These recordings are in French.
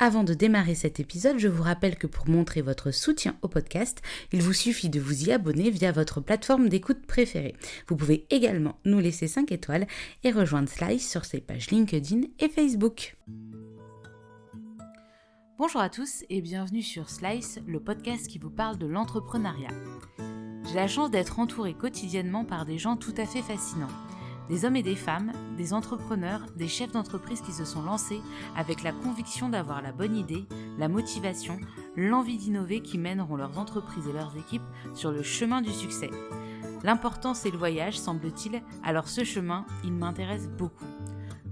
Avant de démarrer cet épisode, je vous rappelle que pour montrer votre soutien au podcast, il vous suffit de vous y abonner via votre plateforme d'écoute préférée. Vous pouvez également nous laisser 5 étoiles et rejoindre Slice sur ses pages LinkedIn et Facebook. Bonjour à tous et bienvenue sur Slice, le podcast qui vous parle de l'entrepreneuriat. J'ai la chance d'être entourée quotidiennement par des gens tout à fait fascinants. Des hommes et des femmes, des entrepreneurs, des chefs d'entreprise qui se sont lancés avec la conviction d'avoir la bonne idée, la motivation, l'envie d'innover qui mèneront leurs entreprises et leurs équipes sur le chemin du succès. L'important c'est le voyage, semble-t-il, alors ce chemin, il m'intéresse beaucoup.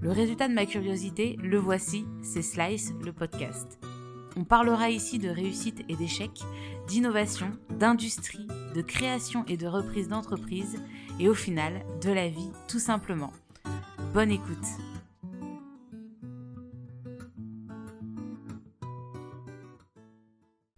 Le résultat de ma curiosité, le voici, c'est Slice, le podcast. On parlera ici de réussite et d'échec, d'innovation, d'industrie, de création et de reprise d'entreprise, et au final, de la vie tout simplement. Bonne écoute.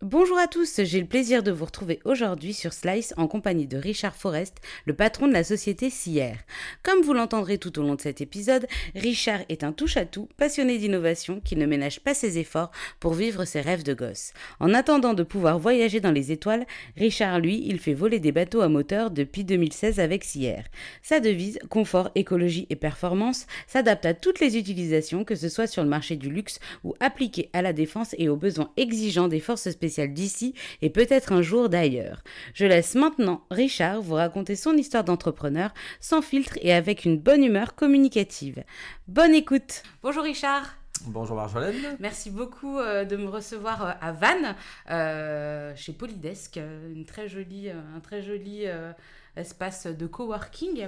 Bonjour à tous, j'ai le plaisir de vous retrouver aujourd'hui sur Slice en compagnie de Richard Forest, le patron de la société Sierre. Comme vous l'entendrez tout au long de cet épisode, Richard est un touche-à-tout, passionné d'innovation qui ne ménage pas ses efforts pour vivre ses rêves de gosse. En attendant de pouvoir voyager dans les étoiles, Richard, lui, il fait voler des bateaux à moteur depuis 2016 avec Sierre. Sa devise, confort, écologie et performance, s'adapte à toutes les utilisations, que ce soit sur le marché du luxe ou appliquée à la défense et aux besoins exigeants des forces spéciales d'ici et peut-être un jour d'ailleurs. Je laisse maintenant Richard vous raconter son histoire d'entrepreneur sans filtre et avec une bonne humeur communicative. Bonne écoute. Bonjour Richard. Bonjour Marjolaine. Merci beaucoup de me recevoir à Vannes, chez Polydesk, un très joli espace de coworking.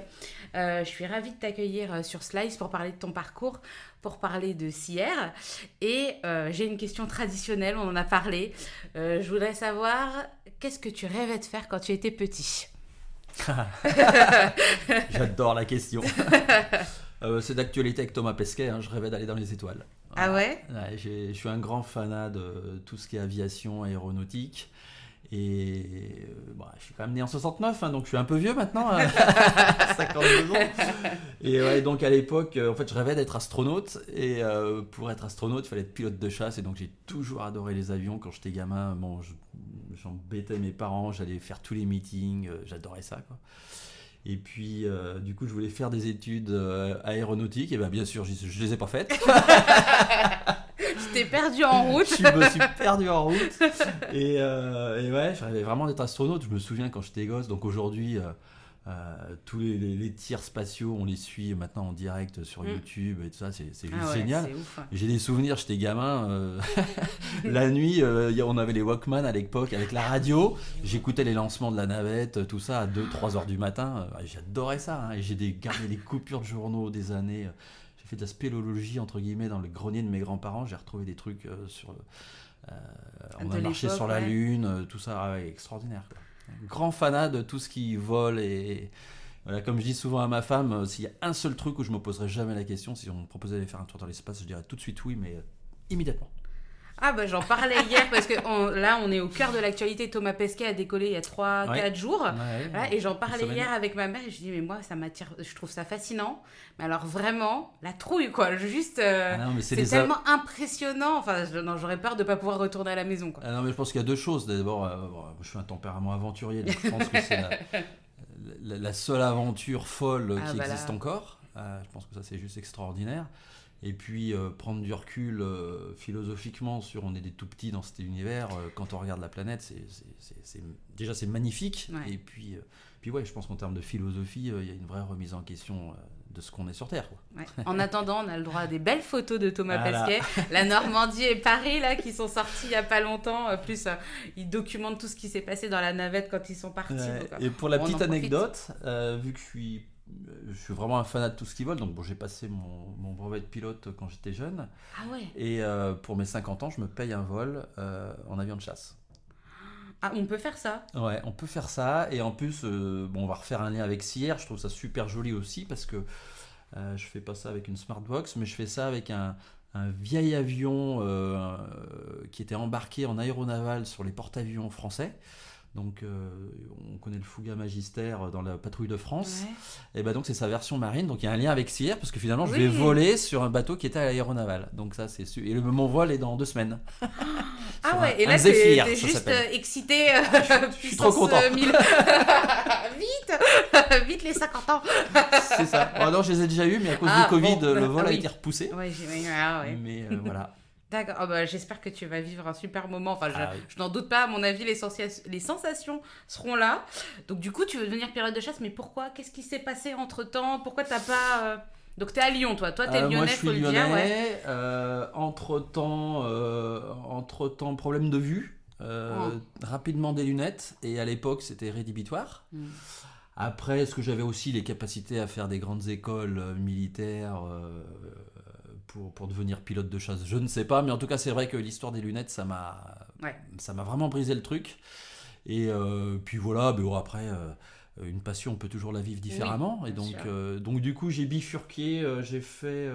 Je suis ravie de t'accueillir sur Slice pour parler de ton parcours, pour parler de Sierre. Et j'ai une question traditionnelle, on en a parlé. Je voudrais savoir, qu'est-ce que tu rêvais de faire quand tu étais petit ? J'adore la question. C'est d'actualité avec Thomas Pesquet, je rêvais d'aller dans les étoiles. Ah ouais ? Je suis un grand fanat de tout ce qui est aviation, aéronautique. Et je suis quand même né en 69, donc je suis un peu vieux maintenant, 52 ans. Et ouais, donc à l'époque, en fait, je rêvais d'être astronaute. Et pour être astronaute, il fallait être pilote de chasse. Et donc j'ai toujours adoré les avions. Quand j'étais gamin, j'embêtais mes parents, j'allais faire tous les meetings, j'adorais ça, quoi. Et puis, du coup, je voulais faire des études aéronautiques. Et bien sûr, je les ai pas faites. Tu t'es perdu en route. Je me suis perdu en route. Et ouais, je rêvais vraiment d'être astronaute. Je me souviens quand j'étais gosse. Donc aujourd'hui, tous les tirs spatiaux, on les suit maintenant en direct sur YouTube et tout ça. C'est juste génial. C'est ouf. J'ai des souvenirs, j'étais gamin. La nuit, on avait les Walkman à l'époque avec la radio. J'écoutais les lancements de la navette, tout ça à 2-3 heures du matin. J'adorais ça. Et j'ai gardé des coupures de journaux des années. J'ai fait de la spéléologie, entre guillemets, dans le grenier de mes grands-parents. J'ai retrouvé des trucs on a marché sur la Lune, tout ça, extraordinaire, quoi. Grand fanat de tout ce qui vole et voilà, comme je dis souvent à ma femme, s'il y a un seul truc où je me poserais jamais la question, si on me proposait de faire un tour dans l'espace, je dirais tout de suite oui, mais immédiatement. Ah j'en parlais hier parce que là on est au cœur de l'actualité. Thomas Pesquet a décollé il y a 3-4 jours. Voilà, et j'en parlais hier avec ma mère et je dis mais moi ça m'attire, je trouve ça fascinant. Mais alors vraiment la trouille quoi, juste c'est tellement impressionnant. Enfin j'aurais peur de pas pouvoir retourner à la maison, quoi. Non mais je pense qu'il y a deux choses. D'abord je suis un tempérament aventurier, donc je pense que c'est la seule aventure folle qui existe encore. Je pense que ça c'est juste extraordinaire. Et puis prendre du recul philosophiquement sur on est des tout petits dans cet univers, quand on regarde la planète, c'est magnifique. Ouais. Et puis ouais, je pense qu'en termes de philosophie, il y a une vraie remise en question de ce qu'on est sur Terre, quoi. Ouais. En attendant, on a le droit à des belles photos de Thomas Pesquet, la Normandie et Paris là, qui sont sortis il n'y a pas longtemps. Plus, ils documentent tout ce qui s'est passé dans la navette quand ils sont partis. Et pour la petite anecdote, vu que je suis vraiment un fanat de tout ce qui vole, donc j'ai passé mon brevet de pilote quand j'étais jeune. Ah ouais. Et pour mes 50 ans, je me paye un vol en avion de chasse. Ah, on peut faire ça ? Ouais, on peut faire ça. Et en plus, on va refaire un lien avec Sierre. Je trouve ça super joli aussi parce que je fais pas ça avec une Smartbox, mais je fais ça avec un vieil avion qui était embarqué en aéronaval sur les porte-avions français. Donc, on connaît le Fouga Magister dans la patrouille de France. Ouais. Et donc, c'est sa version marine. Donc, il y a un lien avec Sierre, parce que finalement, je Oui. vais voler sur un bateau qui était à l'aéronaval. Donc, ça, et mon vol est dans 2 semaines. Ah ouais, et un là, Zéphyr, t'es ça juste s'appelle. excité. Je suis trop content. 1000. Vite les 50 ans. C'est ça. Oh, non, je les ai déjà eus, mais à cause du Covid, le vol a été repoussé. Ouais, ouais. Mais voilà. D'accord. J'espère que tu vas vivre un super moment. Enfin, Oui. je n'en doute pas. À mon avis, les sensations seront là. Donc, du coup, tu veux devenir pilote de chasse, mais pourquoi ? Qu'est-ce qui s'est passé entre-temps ? Pourquoi t'as pas... Donc, t'es à Lyon, toi. Toi, t'es lyonnais, moi, je suis faut le dire. lyonnais. Ouais. Entre-temps, problème de vue. Rapidement des lunettes. Et à l'époque, c'était rédhibitoire. Après, est-ce que j'avais aussi les capacités à faire des grandes écoles militaires pour devenir pilote de chasse ? Je ne sais pas, mais en tout cas, c'est vrai que l'histoire des lunettes, ça m'a vraiment brisé le truc. Et puis voilà, après, une passion, on peut toujours la vivre différemment. Oui, et donc, du coup, j'ai bifurqué. J'ai fait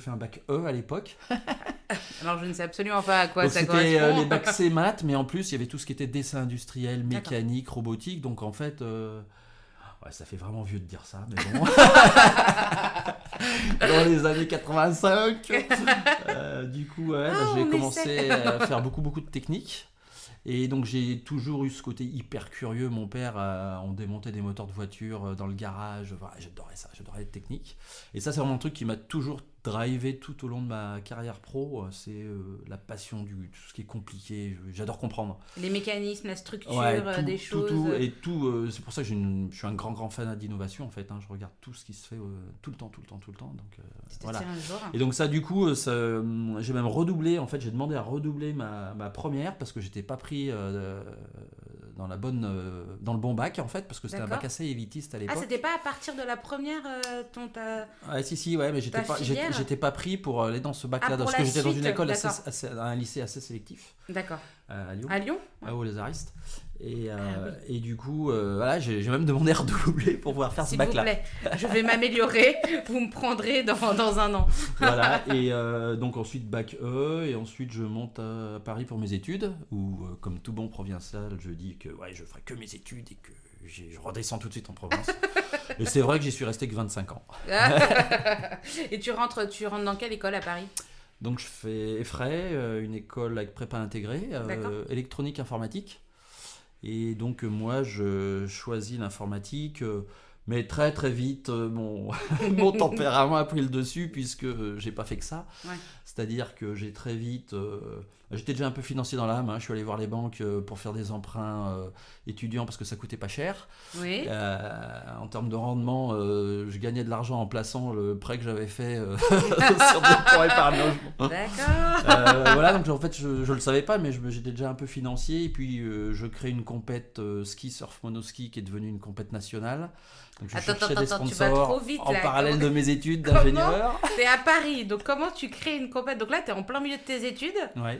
un bac E à l'époque. Alors, je ne sais absolument pas à quoi donc, ça c'était correspond. les bacs C maths, mais en plus, il y avait tout ce qui était dessin industriel, mécanique, robotique. Donc, en fait... ça fait vraiment vieux de dire ça, mais bon. Dans les années 85, du coup, j'ai commencé à faire beaucoup de techniques. Et donc, j'ai toujours eu ce côté hyper curieux. Mon père, on démontait des moteurs de voiture dans le garage. Voilà, j'adorais ça, j'adorais les techniques. Et ça, c'est vraiment un truc qui m'a toujours drivé tout au long de ma carrière pro. C'est la passion tout ce qui est compliqué. J'adore comprendre. Les mécanismes, la structure des choses. Tout. C'est pour ça que je suis un grand fan d'innovation, en fait. Je regarde tout ce qui se fait tout le temps. Donc, voilà. Et donc ça, du coup, j'ai même redoublé. En fait, j'ai demandé à redoubler ma première parce que j'étais pas pris dans le bon bac, en fait, parce que c'était un bac assez élitiste à l'époque. Ah, c'était pas à partir de la première mais j'étais pas pris pour aller dans ce bac-là, parce que j'étais dans une école un lycée assez sélectif. D'accord. À Lyon. À Lyon ? Aux Lazaristes. Et du coup, j'ai même demandé à redoubler pour pouvoir faire ce bac-là. S'il vous plaît, je vais m'améliorer, vous me prendrez dans un an. Voilà, et donc ensuite bac E, et ensuite je monte à Paris pour mes études, où comme tout bon provincial, je dis que je ferai que mes études et que je redescends tout de suite en province. Et c'est vrai que j'y suis resté que 25 ans. Et tu rentres dans quelle école à Paris ? Donc je fais EFRAY, une école avec prépa intégrée, électronique informatique. Et donc moi je choisis l'informatique, mais très très vite mon tempérament a pris le dessus, puisque j'ai pas fait que ça. C'est-à-dire que j'ai très vite... j'étais déjà un peu financier dans l'âme, je suis allé voir les banques pour faire des emprunts étudiants parce que ça coûtait pas cher. Oui. En termes de rendement, je gagnais de l'argent en plaçant le prêt que j'avais fait sur des fonds épargne logement. D'accord. Voilà, donc en fait je le savais pas, mais j'étais déjà un peu financier, et puis je crée une compète ski surf monoski qui est devenue une compète nationale. Donc je cherchais des sponsors tu vas trop vite, en là. parallèle de mes études d'ingénieur. T'es à Paris, donc comment tu crées une compète ? Donc là, t'es en plein milieu de tes études. Ouais.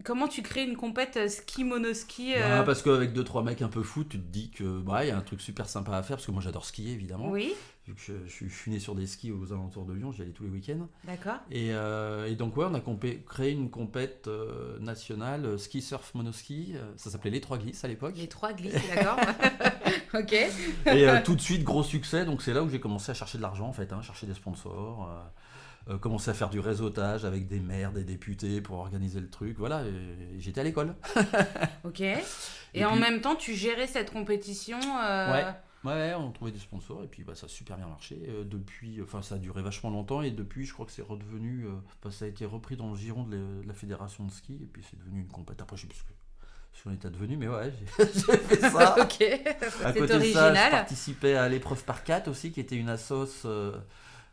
Comment tu crées une compète ski monoski Parce qu'avec 2-3 mecs un peu fous, tu te dis que il y a un truc super sympa à faire, parce que moi j'adore skier évidemment. Oui. Vu que je suis né sur des skis aux alentours de Lyon, j'y allais tous les week-ends. D'accord. Et donc on a créé une compète nationale ski surf monoski. Ça s'appelait les 3 glisses à l'époque. Les 3 glisses, d'accord. Ok. Et tout de suite gros succès. Donc c'est là où j'ai commencé à chercher de l'argent, en fait, chercher des sponsors. Commencer à faire du réseautage avec des maires, des députés pour organiser le truc. Voilà, et j'étais à l'école. Ok. Et en même temps, tu gérais cette compétition Ouais, on trouvait des sponsors, et puis ça a super bien marché. Ça a duré vachement longtemps, et depuis, je crois que c'est redevenu... ça a été repris dans le giron de la fédération de ski, et puis c'est devenu une compète. Après, je sais plus ce qu'on était devenu, mais j'ai fait ça. Ok, à c'est côté original. De ça, je participais à l'épreuve par 4 aussi, qui était une assoce...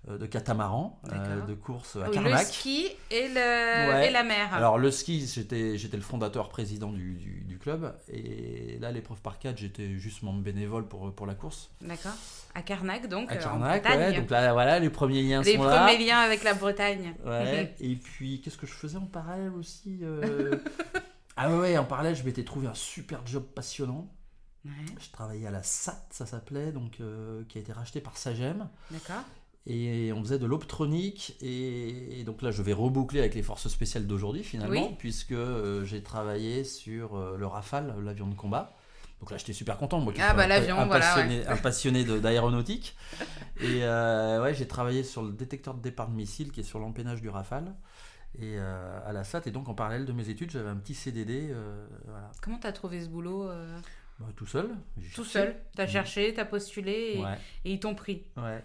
de catamaran, de course à Carnac. Le ski et la mer. Alors le ski, j'étais le fondateur président du club, et là l'épreuve par 4, j'étais juste membre bénévole pour la course. D'accord. À Carnac, donc. À Carnac, donc là voilà, les premiers liens sont là. Les premiers liens avec la Bretagne. Ouais. Et puis qu'est-ce que je faisais en parallèle aussi en parallèle, je m'étais trouvé un super job passionnant. Ouais. Je travaillais à la SAT, ça s'appelait, donc qui a été racheté par Sagem. D'accord. Et on faisait de l'optronique, et donc là je vais reboucler avec les forces spéciales d'aujourd'hui finalement, puisque j'ai travaillé sur le Rafale, l'avion de combat. Donc là, j'étais super content, moi qui Ah, bah l'avion, un passionné d'aéronautique. Et j'ai travaillé sur le détecteur de départ de missiles qui est sur l'empennage du Rafale. Et à la SAT, et donc en parallèle de mes études, j'avais un petit CDD. Voilà. Comment t'as trouvé ce boulot Tout seul. Tout seul. T'as cherché, t'as postulé et ils t'ont pris. Ouais.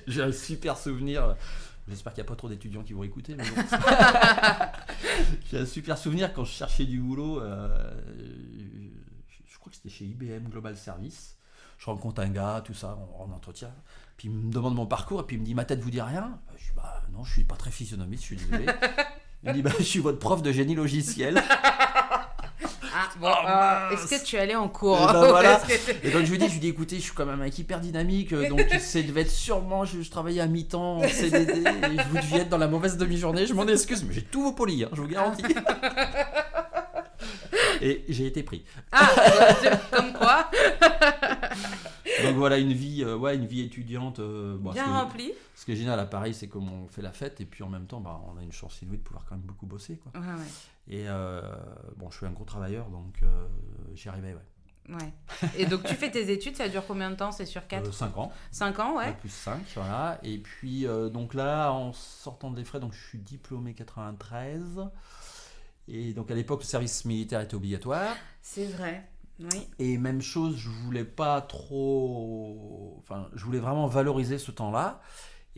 J'ai un super souvenir. J'espère qu'il n'y a pas trop d'étudiants qui vont écouter. Mais bon. J'ai un super souvenir quand je cherchais du boulot. Je crois que c'était chez IBM Global Service. Je rencontre un gars, tout ça, en entretien. Puis il me demande mon parcours et puis il me dit ma tête vous dit rien. Je dis non, je suis pas très physionomiste, je suis désolé. Il me dit je suis votre prof de génie logiciel. Est-ce que tu es allé en cours voilà. Et donc je lui dis écoutez, je suis quand même un mec hyper dynamique, donc ça devait être sûrement, je travaillais à mi-temps en CDD et je vous devais être dans la mauvaise demi-journée, je m'en excuse, mais j'ai tous vos polis, je vous garantis. Et j'ai été pris. Comme quoi. Donc voilà, une vie étudiante bien remplie. Ce qui est génial à Paris, c'est qu'on fait la fête et puis en même temps, on a une chance inouïe de pouvoir quand même beaucoup bosser, quoi. Ouais. Et je suis un gros travailleur, donc j'y arrivais, Ouais. Et donc tu fais tes études, ça dure combien de temps? C'est sur 4 5 ans. 5 ans, ouais. Plus 5, voilà. Et puis donc là, en sortant de l'EFRED, donc je suis diplômé 93. Et donc à l'époque, le service militaire était obligatoire. C'est vrai. Oui. Et même chose, je voulais vraiment valoriser ce temps-là.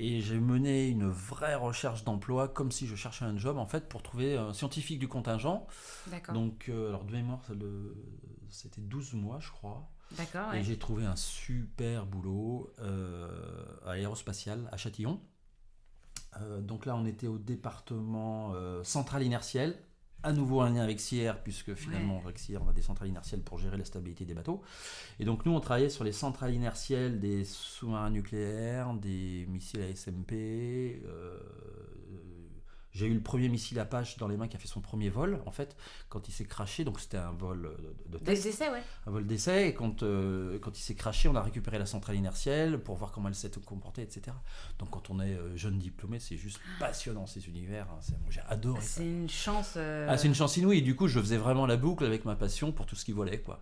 Et j'ai mené une vraie recherche d'emploi, comme si je cherchais un job, en fait, pour trouver un scientifique du contingent. D'accord. Donc, alors de mémoire, c'était 12 mois, je crois. D'accord, Et j'ai trouvé un super boulot à l'aérospatiale, à Châtillon. Donc là, on était au département centrale inertielle. À nouveau un lien avec CIR, puisque finalement avec CIR on a des centrales inertielles pour gérer la stabilité des bateaux. Et donc nous on travaillait sur les centrales inertielles des sous-marins nucléaires, des missiles ASMP. J'ai eu le premier missile Apache dans les mains qui a fait son premier vol, en fait, quand il s'est crashé. Donc c'était un vol de test. Des essais, ouais. Un vol d'essai. Et quand il s'est crashé, on a récupéré la centrale inertielle pour voir comment elle s'était comportée, etc. Donc quand on est jeune diplômé, c'est juste passionnant ces univers. Moi, j'ai adoré ça. C'est une chance. C'est une chance inouïe. Et du coup, je faisais vraiment la boucle avec ma passion pour tout ce qui volait, quoi.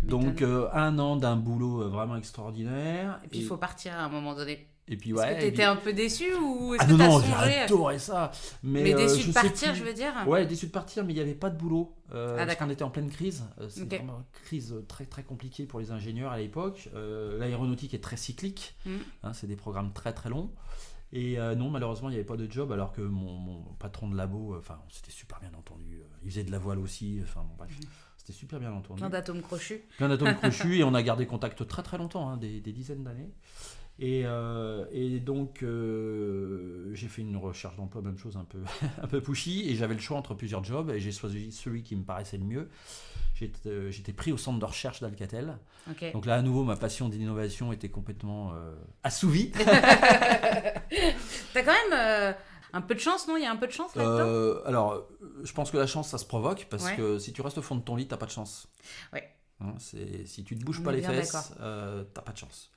Donc 1 an d'un boulot vraiment extraordinaire. Et puis il faut partir à un moment donné. Et puis est-ce que t'étais un peu déçu ou est-ce que non, t'as songé? J'ai adoré ça. Mais déçu de partir, je veux dire. Ouais, déçu de partir, mais il n'y avait pas de boulot. Parce d'accord. qu'on était en pleine crise. C'est vraiment une crise très très compliquée pour les ingénieurs à l'époque. L'aéronautique est très cyclique. C'est des programmes très très longs. Et non, malheureusement, il n'y avait pas de job, alors que mon patron de labo, on s'était super bien entendu. Il faisait de la voile aussi. Bref, c'était super bien entendu. Plein d'atomes crochus. Et on a gardé contact très très longtemps, des dizaines d'années. Et donc j'ai fait une recherche d'emploi, même chose, un peu pushy, et j'avais le choix entre plusieurs jobs et j'ai choisi celui qui me paraissait le mieux. J'étais pris au centre de recherche d'Alcatel. Okay. Donc là à nouveau ma passion d'innovation était complètement assouvie. T'as quand même un peu de chance, non? Il y a un peu de chance là-dedans. Alors je pense que la chance ça se provoque, parce que si tu restes au fond de ton lit t'as pas de chance. Ouais. Si tu te bouges pas les fesses, t'as pas de chance.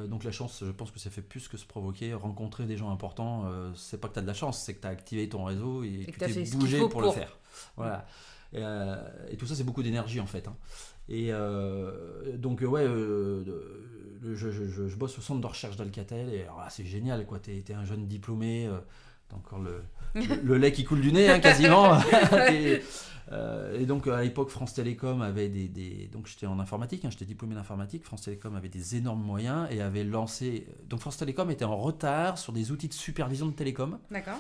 Donc la chance, je pense que ça fait plus que se provoquer. Rencontrer des gens importants, c'est pas que tu as de la chance, c'est que tu as activé ton réseau et que tu t'es bougé pour le faire. Voilà. Et tout ça, c'est beaucoup d'énergie en fait. Et donc je bosse au centre de recherche d'Alcatel et alors, c'est génial, quoi. T'es un jeune diplômé, t'as encore le lait qui coule du nez, quasiment. Et donc à l'époque France Télécom avait donc j'étais en informatique, j'étais diplômé d'informatique. France Télécom avait des énormes moyens et avait lancé, donc France Télécom était en retard sur des outils de supervision de télécom. D'accord.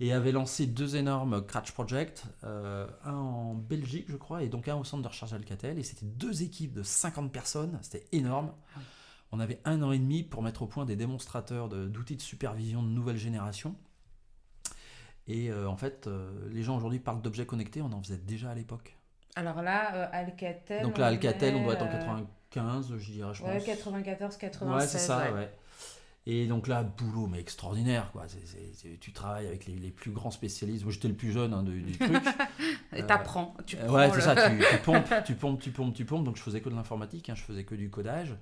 Et avait lancé 2 énormes Crash Project, un en Belgique je crois et donc un au centre de recherche Alcatel, et c'était 2 équipes de 50 personnes, c'était énorme. On avait 1 an et demi pour mettre au point des démonstrateurs d'outils de supervision de nouvelle génération. Et en fait, les gens aujourd'hui parlent d'objets connectés, on en faisait déjà à l'époque. Alors là, Alcatel. Donc là, Alcatel, on doit être en 95, je dirais, je pense. Ouais, 94, 96. Ouais, c'est ça, ouais. Et donc là, boulot, mais extraordinaire, quoi. Tu travailles avec les plus grands spécialistes. Moi, j'étais le plus jeune du truc. Et t'apprends. Ouais, c'est ça, tu pompes. Donc je faisais que de l'informatique, je faisais que du codage.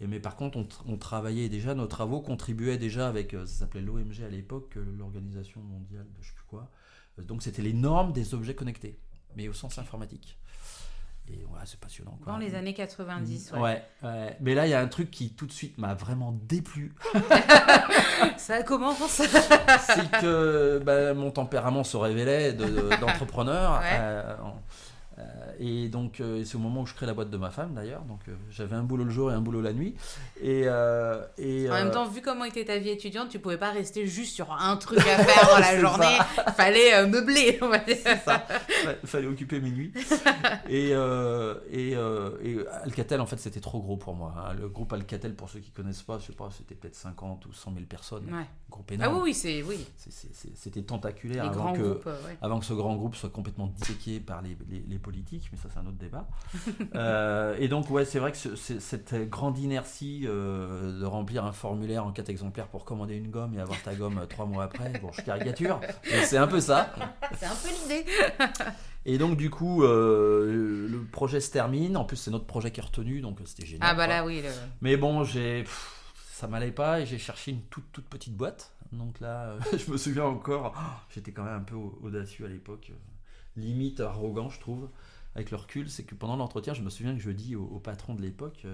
Mais par contre, on travaillait déjà, nos travaux contribuaient déjà avec, ça s'appelait l'OMG à l'époque, l'Organisation mondiale de je sais plus quoi. Donc c'était les normes des objets connectés, mais au sens informatique. Et voilà, c'est passionnant, quoi. Dans les années 90, ouais. Mais là, il y a un truc qui tout de suite m'a vraiment déplu. Ça commence. C'est que mon tempérament se révélait d'entrepreneur. Et donc, c'est au moment où je crée la boîte de ma femme, d'ailleurs. Donc, j'avais un boulot le jour et un boulot la nuit. En même temps, vu comment était ta vie étudiante, tu pouvais pas rester juste sur un truc à faire dans la journée. Il fallait meubler, on va dire. C'est ça. Il fallait occuper mes nuits. Et Alcatel, en fait, c'était trop gros pour moi. Hein. Le groupe Alcatel, pour ceux qui connaissent pas, je sais pas, c'était peut-être 50 ou 100 000 personnes. Ouais. Groupe énorme. Ah oui. C'était tentaculaire avant que ce grand groupe soit complètement disséqué par les politiques, mais ça, c'est un autre débat. Et donc, c'est vrai que cette grande inertie de remplir un formulaire en 4 exemplaires pour commander une gomme et avoir ta gomme 3 mois après, bon, je caricature, mais c'est un peu ça. C'est un peu l'idée. Et donc, du coup, le projet se termine. En plus, c'est notre projet qui est retenu, donc c'était génial. Ah, bah là, oui. Mais bon, ça m'allait pas et j'ai cherché une toute petite boîte. Donc là, je me souviens encore, j'étais quand même un peu audacieux à l'époque, limite arrogant, je trouve. Avec le recul, c'est que pendant l'entretien, je me souviens que je dis au patron de l'époque,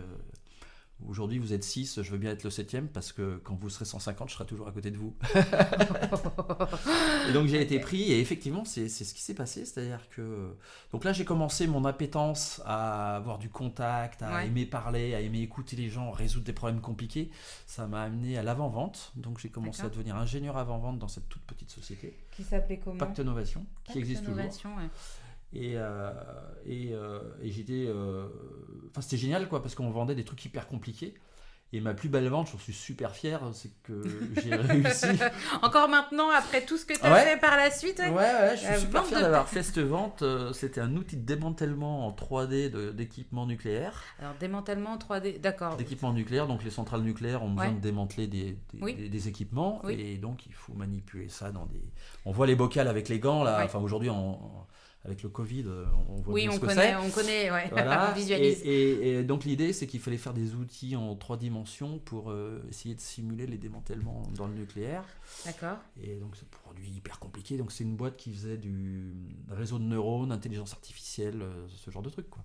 aujourd'hui vous êtes 6, je veux bien être le 7e parce que quand vous serez 150, je serai toujours à côté de vous. Et donc j'ai été pris et effectivement c'est ce qui s'est passé, c'est-à-dire que donc là j'ai commencé mon appétence à avoir du contact, à aimer parler, à aimer écouter les gens, résoudre des problèmes compliqués. Ça m'a amené à l'avant-vente, donc j'ai commencé à devenir ingénieur avant-vente dans cette toute petite société. Qui s'appelait comment ? Pacte Novation, qui existe toujours. Ouais. Et j'étais c'était génial, quoi, parce qu'on vendait des trucs hyper compliqués. Et ma plus belle vente, j'en suis super fier, c'est que j'ai réussi. Encore maintenant, après tout ce que tu as fait par la suite. Ouais, je suis super fier d'avoir fait cette vente. C'était un outil de démantèlement en 3D d'équipements nucléaires. Alors, démantèlement en 3D, d'accord. D'équipements nucléaires, donc les centrales nucléaires ont besoin de démanteler des équipements. Oui. Et donc, il faut manipuler ça dans des... On voit les bocals avec les gants, là. Enfin, aujourd'hui, avec le Covid, on voit bien ce que c'est. On connaît, voilà. On visualise. Et donc l'idée, c'est qu'il fallait faire des outils en 3 dimensions pour essayer de simuler les démantèlements dans le nucléaire. D'accord. Et donc c'est un produit hyper compliqué. Donc c'est une boîte qui faisait du réseau de neurones, intelligence artificielle, ce genre de trucs, quoi.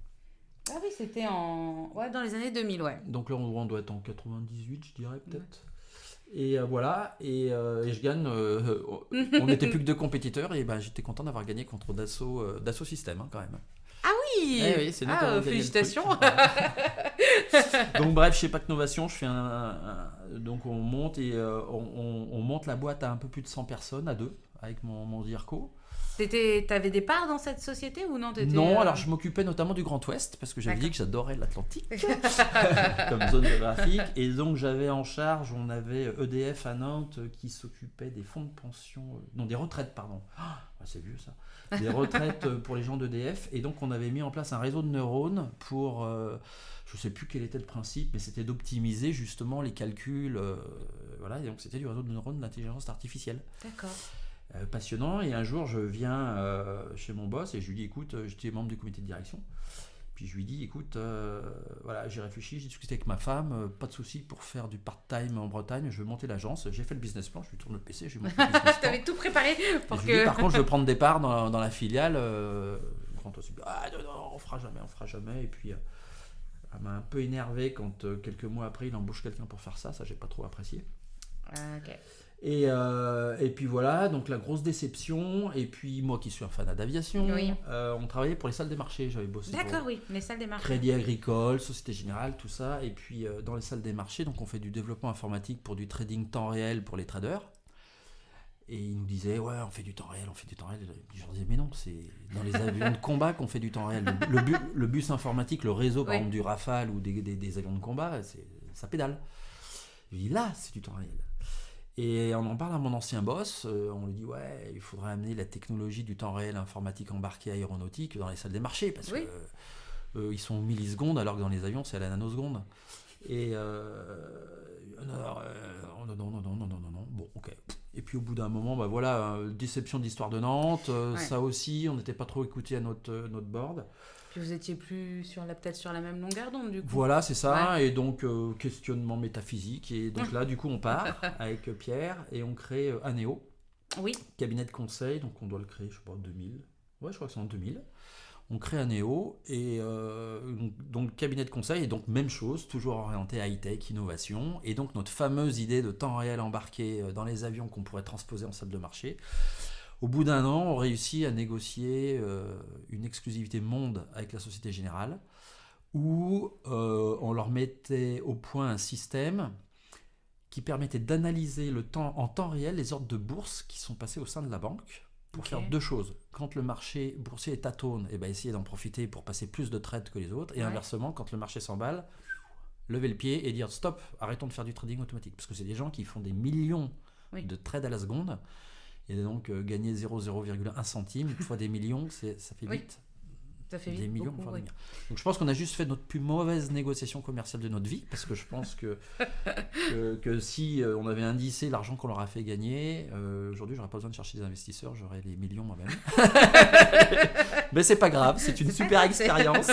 Ah oui, c'était dans les années 2000, ouais. Donc là, on doit être en 98, je dirais, peut-être. Ouais. Et voilà, et je gagne. On n'était plus que 2 compétiteurs, et j'étais content d'avoir gagné contre Dassault Systèmes, quand même. Ah oui, oui, c'est nous qui avons gagné félicitations. Donc bref, chez Pacte Novation, je fais donc on monte on monte la boîte à un peu plus de 100 personnes, à 2, avec mon DIRCO. T'avais des parts dans cette société ou non? Non, alors je m'occupais notamment du Grand Ouest parce que j'avais dit que j'adorais l'Atlantique comme zone géographique, et donc j'avais en charge, on avait EDF à Nantes qui s'occupait des fonds de pension, des retraites, pardon. C'est vieux ça. Des retraites pour les gens d'EDF, et donc on avait mis en place un réseau de neurones pour, je sais plus quel était le principe, mais c'était d'optimiser justement les calculs, voilà, et donc c'était du réseau de neurones d'intelligence artificielle. D'accord. Passionnant. Et un jour je viens chez mon boss et je lui dis, écoute, j'étais membre du comité de direction, puis je lui dis, écoute, voilà, j'ai réfléchi, j'ai discuté avec ma femme, pas de souci pour faire du part-time en Bretagne, je veux monter l'agence, j'ai fait le business plan, je lui tourne le PC, j'ai monté le business plan. T'avais tout préparé pour que... Lui dis, par contre je veux prendre des parts dans la filiale. Non, on fera jamais, et puis elle m'a un peu énervé quand quelques mois après il embauche quelqu'un pour faire ça j'ai pas trop apprécié. Ok. Et puis voilà, donc la grosse déception. Et puis moi qui suis un fanat d'aviation, on travaillait pour les salles des marchés. J'avais bossé pour les salles des marchés. Crédit Agricole, Société Générale, tout ça. Et puis dans les salles des marchés, donc on fait du développement informatique pour du trading temps réel pour les traders. Et ils nous disaient, ouais, on fait du temps réel. Je leur disais, mais non, c'est dans les avions de combat qu'on fait du temps réel. Le bus informatique, le réseau, par exemple, du Rafale ou des avions de combat, ça pédale. Je dis, là, c'est du temps réel. Et on en parle à mon ancien boss, on lui dit, ouais, il faudrait amener la technologie du temps réel informatique embarquée aéronautique dans les salles des marchés, parce que ils sont aux millisecondes, alors que dans les avions, c'est à la nanoseconde. Et non, bon, ok. Et puis au bout d'un moment, voilà, déception de l'histoire de Nantes, ça aussi, on n'était pas trop écouté à notre board. Puis vous étiez plus peut-être sur la même longueur d'onde, du coup. Voilà, c'est ça. Ouais. Et donc questionnement métaphysique, et donc là du coup on part avec Pierre et on crée Anéo, cabinet de conseil. Donc on doit le créer, je sais pas, 2000. Ouais, je crois que c'est en 2000. On crée Anéo et donc cabinet de conseil et donc même chose, toujours orienté high-tech, innovation et donc notre fameuse idée de temps réel embarqué dans les avions qu'on pourrait transposer en salle de marché. Au bout d'un an, on réussit à négocier une exclusivité monde avec la Société Générale où on leur mettait au point un système qui permettait d'analyser en temps réel les ordres de bourse qui sont passés au sein de la banque pour faire deux choses. Quand le marché boursier tâtonne, essayer d'en profiter pour passer plus de trades que les autres. Et inversement, quand le marché s'emballe, lever le pied et dire stop, arrêtons de faire du trading automatique. Parce que c'est des gens qui font des millions de trades à la seconde. Et donc gagner 0,01 centime fois des millions, ça fait vite. Ça fait des millions. beaucoup, Donc je pense qu'on a juste fait notre plus mauvaise négociation commerciale de notre vie, parce que je pense que si on avait indicé l'argent qu'on leur a fait gagner, aujourd'hui j'aurais pas besoin de chercher des investisseurs, j'aurais les millions moi-même. Mais c'est pas grave, c'est une super expérience.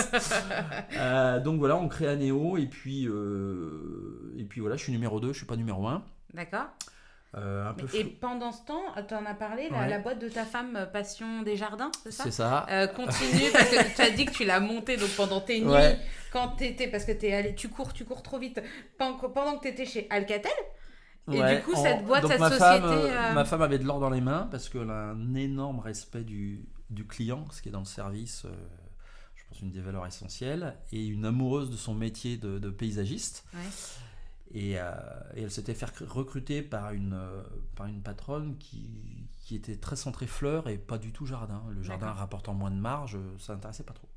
Donc voilà, on crée Anéo et puis voilà, je suis numéro 2, je suis pas numéro 1. D'accord. Et pendant ce temps, tu en as parlé, la boîte de ta femme, Passion des Jardins, c'est ça ? C'est ça. Continue, parce que tu as dit que tu l'as montée donc pendant tes nuits, quand tu étais, parce que tu cours trop vite, pendant que tu étais chez Alcatel. Et du coup, cette boîte, cette société... Ma femme avait de l'or dans les mains, parce qu'elle a un énorme respect du client, ce qui est dans le service, je pense, une des valeurs essentielles, et une amoureuse de son métier de paysagiste. Ouais. Et elle s'était fait recruter par une patronne qui était très centrée fleurs et pas du tout jardin. Le jardin rapportant moins de marge, ça n'intéressait pas trop.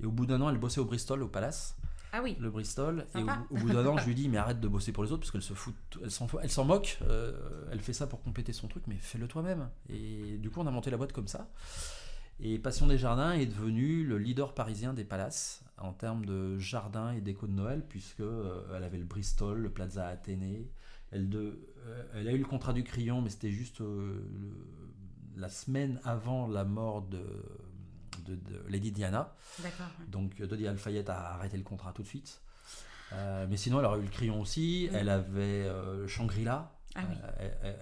Et au bout d'un an, elle bossait au Bristol, au Palace. Ah oui. Le Bristol. Sympa. Et au bout d'un an, je lui dis mais arrête de bosser pour les autres parce qu'elle se fout, elle s'en moque. Elle fait ça pour compléter son truc, mais fais-le toi-même. Et du coup, on a monté la boîte comme ça. Et Passion des Jardins est devenu le leader parisien des palaces en termes de jardin et déco de Noël, puisque elle avait le Bristol, le Plaza Athénée. Elle a eu le contrat du Crillon, mais c'était juste la semaine avant la mort de Lady Diana. D'accord. Donc Dodi Al-Fayed a arrêté le contrat tout de suite. Mais sinon, elle aurait eu le Crillon aussi. Elle avait Shangri-La. Ah oui.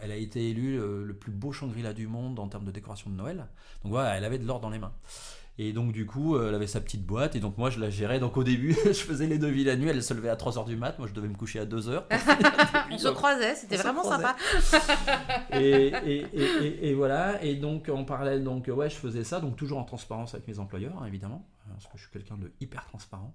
Elle a été élue le plus beau Shangri-La du monde en termes de décoration de Noël. Donc voilà, elle avait de l'or dans les mains. Et donc du coup, elle avait sa petite boîte et donc moi je la gérais. Donc au début, je faisais les devis la nuit, elle se levait à 3h du mat, moi je devais me coucher à 2h. On se croisait, c'était vraiment sympa. et voilà, et donc en parallèle, je faisais ça, donc toujours en transparence avec mes employeurs, hein, évidemment, parce que je suis quelqu'un de hyper transparent.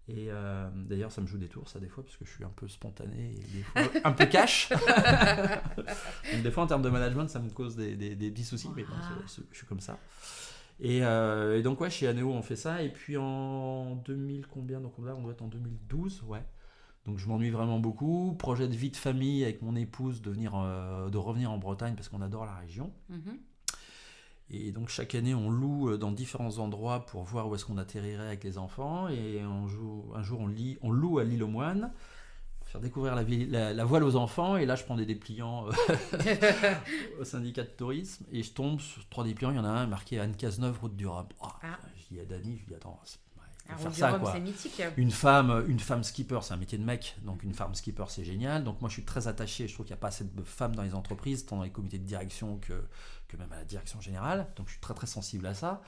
Et d'ailleurs, ça me joue des tours, ça, des fois, parce que je suis un peu spontané et des fois un peu cash. Donc, des fois, en termes de management, ça me cause des petits soucis, mais bon, je suis comme ça. Et donc, chez Anéo, on fait ça. Et puis en 2000, combien ? Donc là, on doit être en 2012, ouais. Donc, je m'ennuie vraiment beaucoup. Projet de vie de famille avec mon épouse, de revenir en Bretagne parce qu'on adore la région. Mm-hmm. Et donc chaque année, on loue dans différents endroits pour voir où est-ce qu'on atterrirait avec les enfants. Et un jour, on loue à l'île aux Moines, pour faire découvrir la voile aux enfants. Et là, je prends des dépliants au syndicat de tourisme. Et je tombe sur 3 dépliants. Il y en a un marqué Anne Cazeneuve, route du Rhum. Je dis à Dany, attends, faire ça, quoi. C'est mythique. Une femme skipper, c'est un métier de mec, donc une femme skipper, c'est génial. Donc moi, je suis très attaché. Je trouve qu'il n'y a pas assez de femmes dans les entreprises, tant dans les comités de direction que même à la direction générale. Donc je suis très très sensible à ça,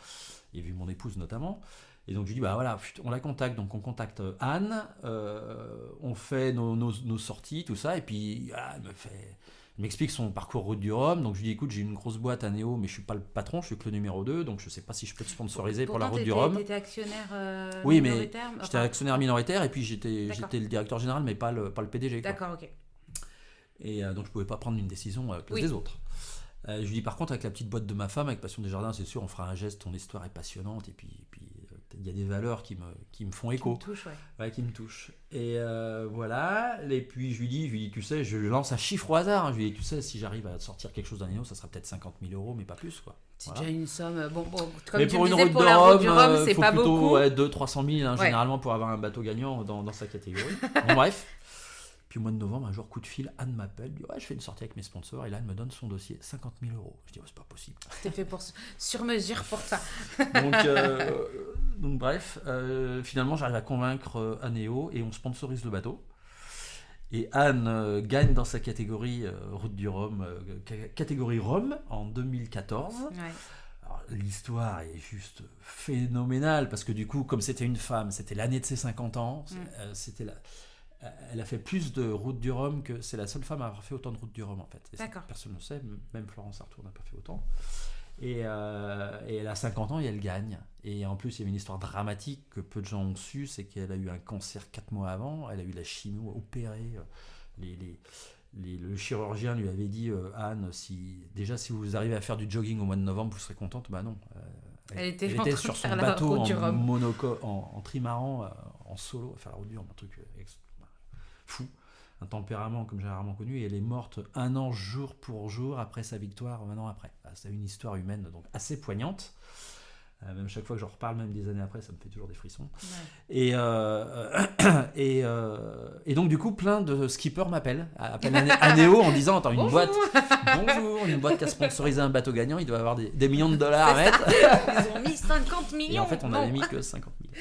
et vu mon épouse notamment. Et donc je lui dis on la contacte. Donc on contacte Anne, on fait nos sorties, tout ça, et puis elle m'explique son parcours route du Rhum. Donc je lui dis écoute, j'ai une grosse boîte à Néo, mais je suis pas le patron, je suis que le numéro 2, donc je sais pas si je peux te sponsoriser pour la route du Rhum. T'étais actionnaire oui, minoritaire. Mais j'étais actionnaire minoritaire et puis j'étais le directeur général, mais pas le PDG. Quoi. D'accord, ok. Et donc je pouvais pas prendre une décision à la place des autres. Je lui dis par contre, avec la petite boîte de ma femme, avec Passion des Jardins, c'est sûr, on fera un geste, ton histoire est passionnante, et puis il y a des valeurs qui me font écho. Qui me touchent, qui me touchent. Et voilà, et puis je lui dis, tu sais, je lance un chiffre au hasard, hein. Je lui dis, tu sais, si j'arrive à sortir quelque chose d'un Néo, ça sera peut-être 50 000 €, mais pas plus, quoi. C'est déjà une somme, comme mais tu pour me une disais, route pour de la route du Rhum, Rhum, c'est faut pas plutôt, beaucoup. 200-300 000, généralement, pour avoir un bateau gagnant dans sa catégorie. Bon, bref. Puis au mois de novembre, un jour, coup de fil, Anne m'appelle, dit je fais une sortie avec mes sponsors, et là, elle me donne son dossier, 50 000 €. Je dis c'est pas possible. C'était fait sur mesure pour ça. Donc bref, finalement, j'arrive à convaincre Anéo et on sponsorise le bateau. Et Anne gagne dans sa catégorie route du Rhum, catégorie Rhum en 2014. Ouais. Alors, l'histoire est juste phénoménale parce que du coup, comme c'était une femme, c'était l'année de ses 50 ans. Elle a fait plus de route du Rhum que c'est la seule femme à avoir fait autant de route du Rhum en fait. Et D'accord. Personne ne le sait, même Florence Artaud n'a pas fait autant. Et elle a 50 ans et elle gagne. Et en plus, il y avait une histoire dramatique que peu de gens ont su, c'est qu'elle a eu un cancer 4 mois avant, elle a eu la chimio opérée. Le chirurgien lui avait dit Anne, si vous arrivez à faire du jogging au mois de novembre, vous serez contente. Bah non. Elle était sur son bateau en trimaran, en solo, à faire la route du Rhum, un truc fou, un tempérament comme j'ai rarement connu, et elle est morte 1 an jour pour jour après sa victoire, 1 an après. C'est une histoire humaine donc assez poignante. Même chaque fois que j'en reparle, même des années après, ça me fait toujours des frissons. Ouais. Et donc du coup, plein de skippers appellent Anéo en disant attends, une boîte qui a sponsorisé un bateau gagnant, il doit avoir des millions de dollars à mettre. Ils ont mis 50 millions. Et en fait, on n'avait mis que 50 millions.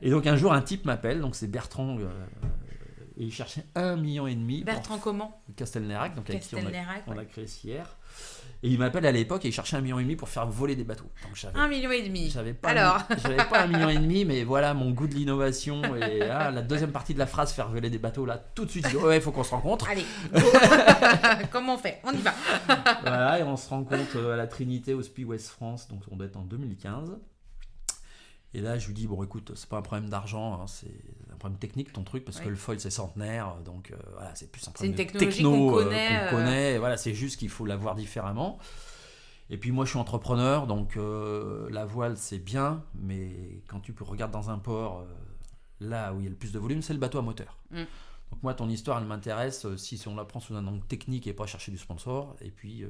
Et donc un jour, un type m'appelle, donc c'est Bertrand. Et il cherchait 1,5 million. Bertrand comment ? Castelnerac, donc avec qui on a créé SIR. Et il m'appelle à l'époque et il cherchait 1,5 million pour faire voler des bateaux. Donc 1,5 million. J'avais pas 1,5 million, mais voilà mon goût de l'innovation. Et la deuxième partie de la phrase, faire voler des bateaux, là, tout de suite, je dis ouais, il faut qu'on se rencontre. Allez, comment on fait ? On y va. Voilà, et on se rencontre à la Trinité, au SPI Ouest France, donc on doit être en 2015. Et là, je lui dis, bon, écoute, c'est pas un problème d'argent, hein, c'est un problème technique ton truc, parce que le foil c'est centenaire, donc voilà, c'est plus un problème de techno qu'on connaît. Et voilà, c'est juste qu'il faut la voir différemment. Et puis moi, je suis entrepreneur, donc la voile c'est bien, mais quand tu regardes dans un port, là où il y a le plus de volume, c'est le bateau à moteur. Donc moi, ton histoire, elle m'intéresse si on la prend sous un angle technique et pas chercher du sponsor, et puis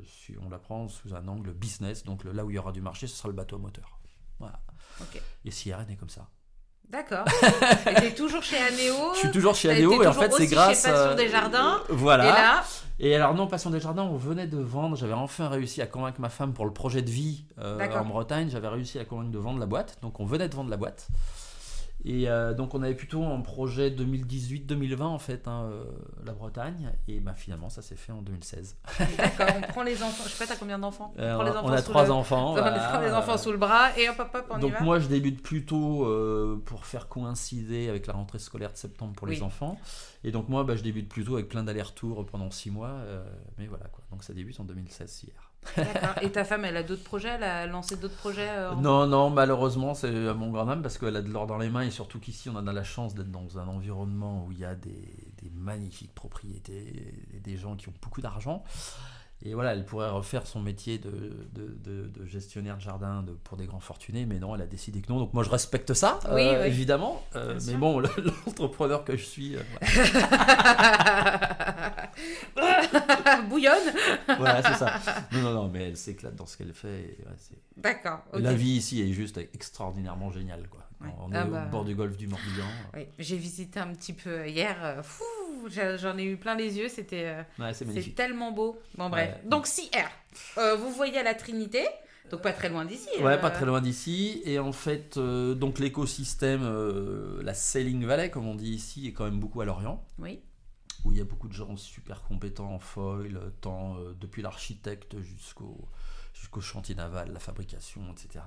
si on la prend sous un angle business, donc là où il y aura du marché, ce sera le bateau à moteur. Voilà. Okay. Et SIR est né comme ça. D'accord. Et t'es toujours chez Anéo. Je suis toujours chez Anéo et en fait c'est grâce chez Passion des Jardins. Voilà. Et alors non, Passion des Jardins, on venait de vendre. J'avais enfin réussi à convaincre ma femme pour le projet de vie en Bretagne. J'avais réussi à convaincre de vendre la boîte. Donc on venait de vendre la boîte. Et donc on avait plutôt un projet 2018-2020 en fait, la Bretagne. Et finalement ça s'est fait en 2016. D'accord, on prend les enfants. Je sais pas, t'as combien d'enfants ? On a 3 enfants. On prend les enfants sous le bras et hop, on y va. Donc moi je débute plutôt pour faire coïncider avec la rentrée scolaire de septembre pour les enfants. Et donc moi je débute plutôt avec plein d'allers-retours pendant 6 mois. Mais voilà quoi. Donc ça débute en 2016 hier. D'accord. Et ta femme, elle a d'autres projets ? Elle a lancé d'autres projets Non, malheureusement, c'est à mon grand âme parce qu'elle a de l'or dans les mains et surtout qu'ici, on a la chance d'être dans un environnement où il y a des magnifiques propriétés et des gens qui ont beaucoup d'argent. Et voilà, elle pourrait refaire son métier de gestionnaire de jardin pour des grands fortunés, mais non, elle a décidé que non. Donc moi, je respecte ça, évidemment. Mais bon, l'entrepreneur que je suis... bouillonne. Voilà, c'est ça. Non, mais elle s'éclate dans ce qu'elle fait. D'accord. Okay. La vie ici est juste extraordinairement géniale, quoi. On est au bord du golfe du Morbihan. Oui, j'ai visité un petit peu hier. J'en ai eu plein les yeux. C'était c'est tellement beau. Bon, bref. Donc, SIR, vous voyez à la Trinité. Donc, pas très loin d'ici. Ouais, pas très loin d'ici. Et en fait, donc l'écosystème, la Sailing Valley, comme on dit ici, est quand même beaucoup à Lorient. Oui. Où il y a beaucoup de gens super compétents en foil, tant depuis l'architecte jusqu'au chantier naval, la fabrication, etc.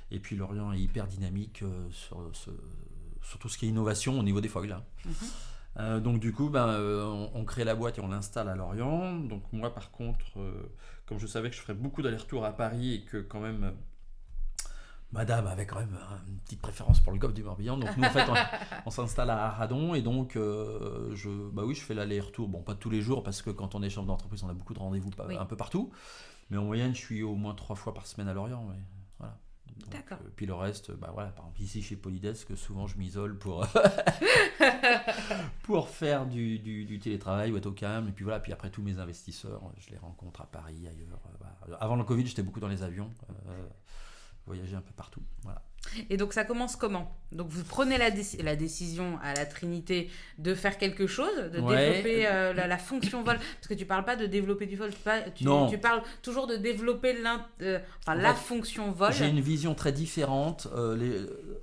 Et puis Lorient est hyper dynamique sur tout ce qui est innovation au niveau des foils. Donc du coup, on crée la boîte et on l'installe à Lorient. Donc moi par contre, comme je savais que je ferais beaucoup d'allers-retours à Paris et que quand même... Madame avait quand même une petite préférence pour le golfe du Morbihan, donc nous en fait on s'installe à Arradon et donc je fais l'aller-retour, bon pas tous les jours parce que quand on est chef d'entreprise on a beaucoup de rendez-vous un peu partout, mais en moyenne je suis au moins 3 fois par semaine à Lorient, voilà. Donc, d'accord. Puis le reste, par exemple ici chez Polydesk, souvent je m'isole pour faire du télétravail ou être au calme, et puis voilà, puis après tous mes investisseurs, je les rencontre à Paris, ailleurs. Avant le Covid j'étais beaucoup dans les avions. Voyager un peu partout, voilà. Et donc ça commence comment ? Donc vous prenez la décision à la Trinité de faire quelque chose, de développer la fonction vol, parce que tu parles pas de développer du vol, tu parles toujours de développer la fonction vol. J'ai une vision très différente.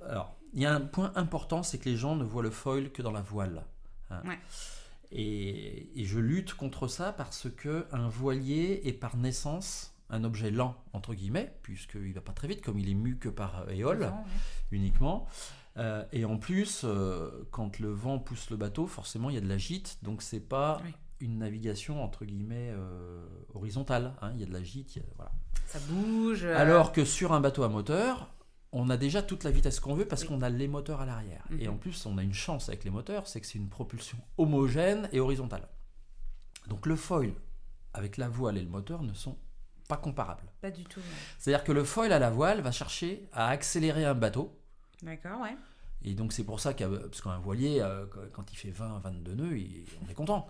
Alors il y a un point important, c'est que les gens ne voient le foil que dans la voile. Ouais. Et je lutte contre ça parce que un voilier est par naissance un objet lent, entre guillemets, puisqu'il ne va pas très vite, comme il est mu que par éole, Vent, uniquement. Et en plus, quand le vent pousse le bateau, forcément, il y a de la gîte, donc c'est pas une navigation, entre guillemets, horizontale. Hein, il y a de la gîte, voilà. Ça bouge. Alors que sur un bateau à moteur, on a déjà toute la vitesse qu'on veut parce qu'on a les moteurs à l'arrière. Et en plus, on a une chance avec les moteurs, c'est que c'est une propulsion homogène et horizontale. Donc le foil avec la voile et le moteur ne sont pas comparables. Pas du tout. Ouais. C'est-à-dire que le foil à la voile va chercher à accélérer un bateau. D'accord, ouais. Et donc c'est pour ça parce qu'un voilier, quand il fait 20-22 nœuds, on est content.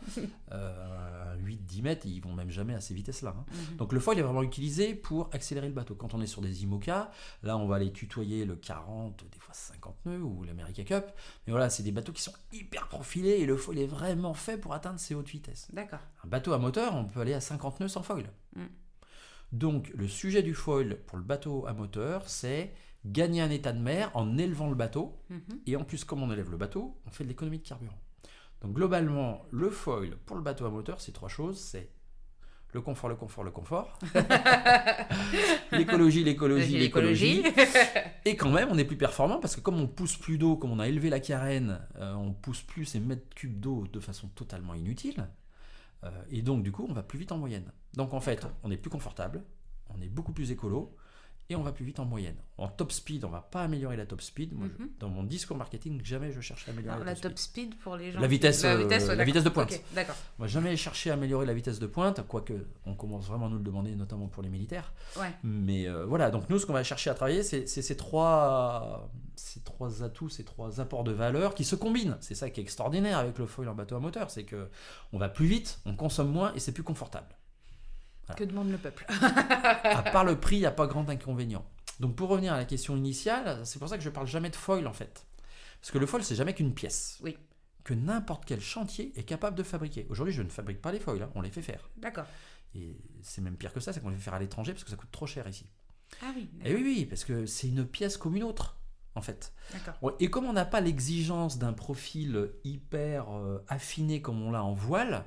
8-10 mètres, ils vont même jamais à ces vitesses-là. Hein. Donc le foil est vraiment utilisé pour accélérer le bateau. Quand on est sur des IMOCA, là on va aller tutoyer le 40, des fois 50 nœuds, ou l'America Cup. Mais voilà, c'est des bateaux qui sont hyper profilés et le foil est vraiment fait pour atteindre ces hautes vitesses. D'accord. Un bateau à moteur, on peut aller à 50 nœuds sans foil. Donc le sujet du foil pour le bateau à moteur, c'est gagner un état de mer en élevant le bateau. Et en plus, comme on élève le bateau, on fait de l'économie de carburant. Donc globalement, le foil pour le bateau à moteur, c'est 3 choses. C'est le confort, le confort, le confort. l'écologie. Et quand même, on est plus performant parce que comme on pousse plus d'eau, comme on a élevé la carène, on pousse plus ces mètres cubes d'eau de façon totalement inutile. Et donc, du coup, on va plus vite en moyenne. Donc, en fait, on est plus confortable, on est beaucoup plus écolo, et on va plus vite en moyenne. En top speed, on va pas améliorer la top speed. Moi, dans mon discours marketing, jamais je cherche à améliorer la top speed pour les gens. La vitesse de pointe. Okay, d'accord. Moi, jamais cherché à améliorer la vitesse de pointe, quoique on commence vraiment à nous le demander, notamment pour les militaires. Ouais. Mais voilà, donc nous, ce qu'on va chercher à travailler, c'est ces trois atouts, ces 3 apports de valeur qui se combinent. C'est ça qui est extraordinaire avec le foil en bateau à moteur, c'est que on va plus vite, on consomme moins et c'est plus confortable. Voilà. Que demande le peuple? À part le prix, il n'y a pas grand inconvénient. Donc pour revenir à la question initiale, c'est pour ça que je ne parle jamais de foil en fait. Parce que le foil, c'est jamais qu'une pièce. Oui. Que n'importe quel chantier est capable de fabriquer. Aujourd'hui, je ne fabrique pas les foils, on les fait faire. D'accord. Et c'est même pire que ça, c'est qu'on les fait faire à l'étranger parce que ça coûte trop cher ici. Ah oui. Et oui, parce que c'est une pièce comme une autre, en fait. D'accord. Et comme on n'a pas l'exigence d'un profil hyper affiné comme on l'a en voile,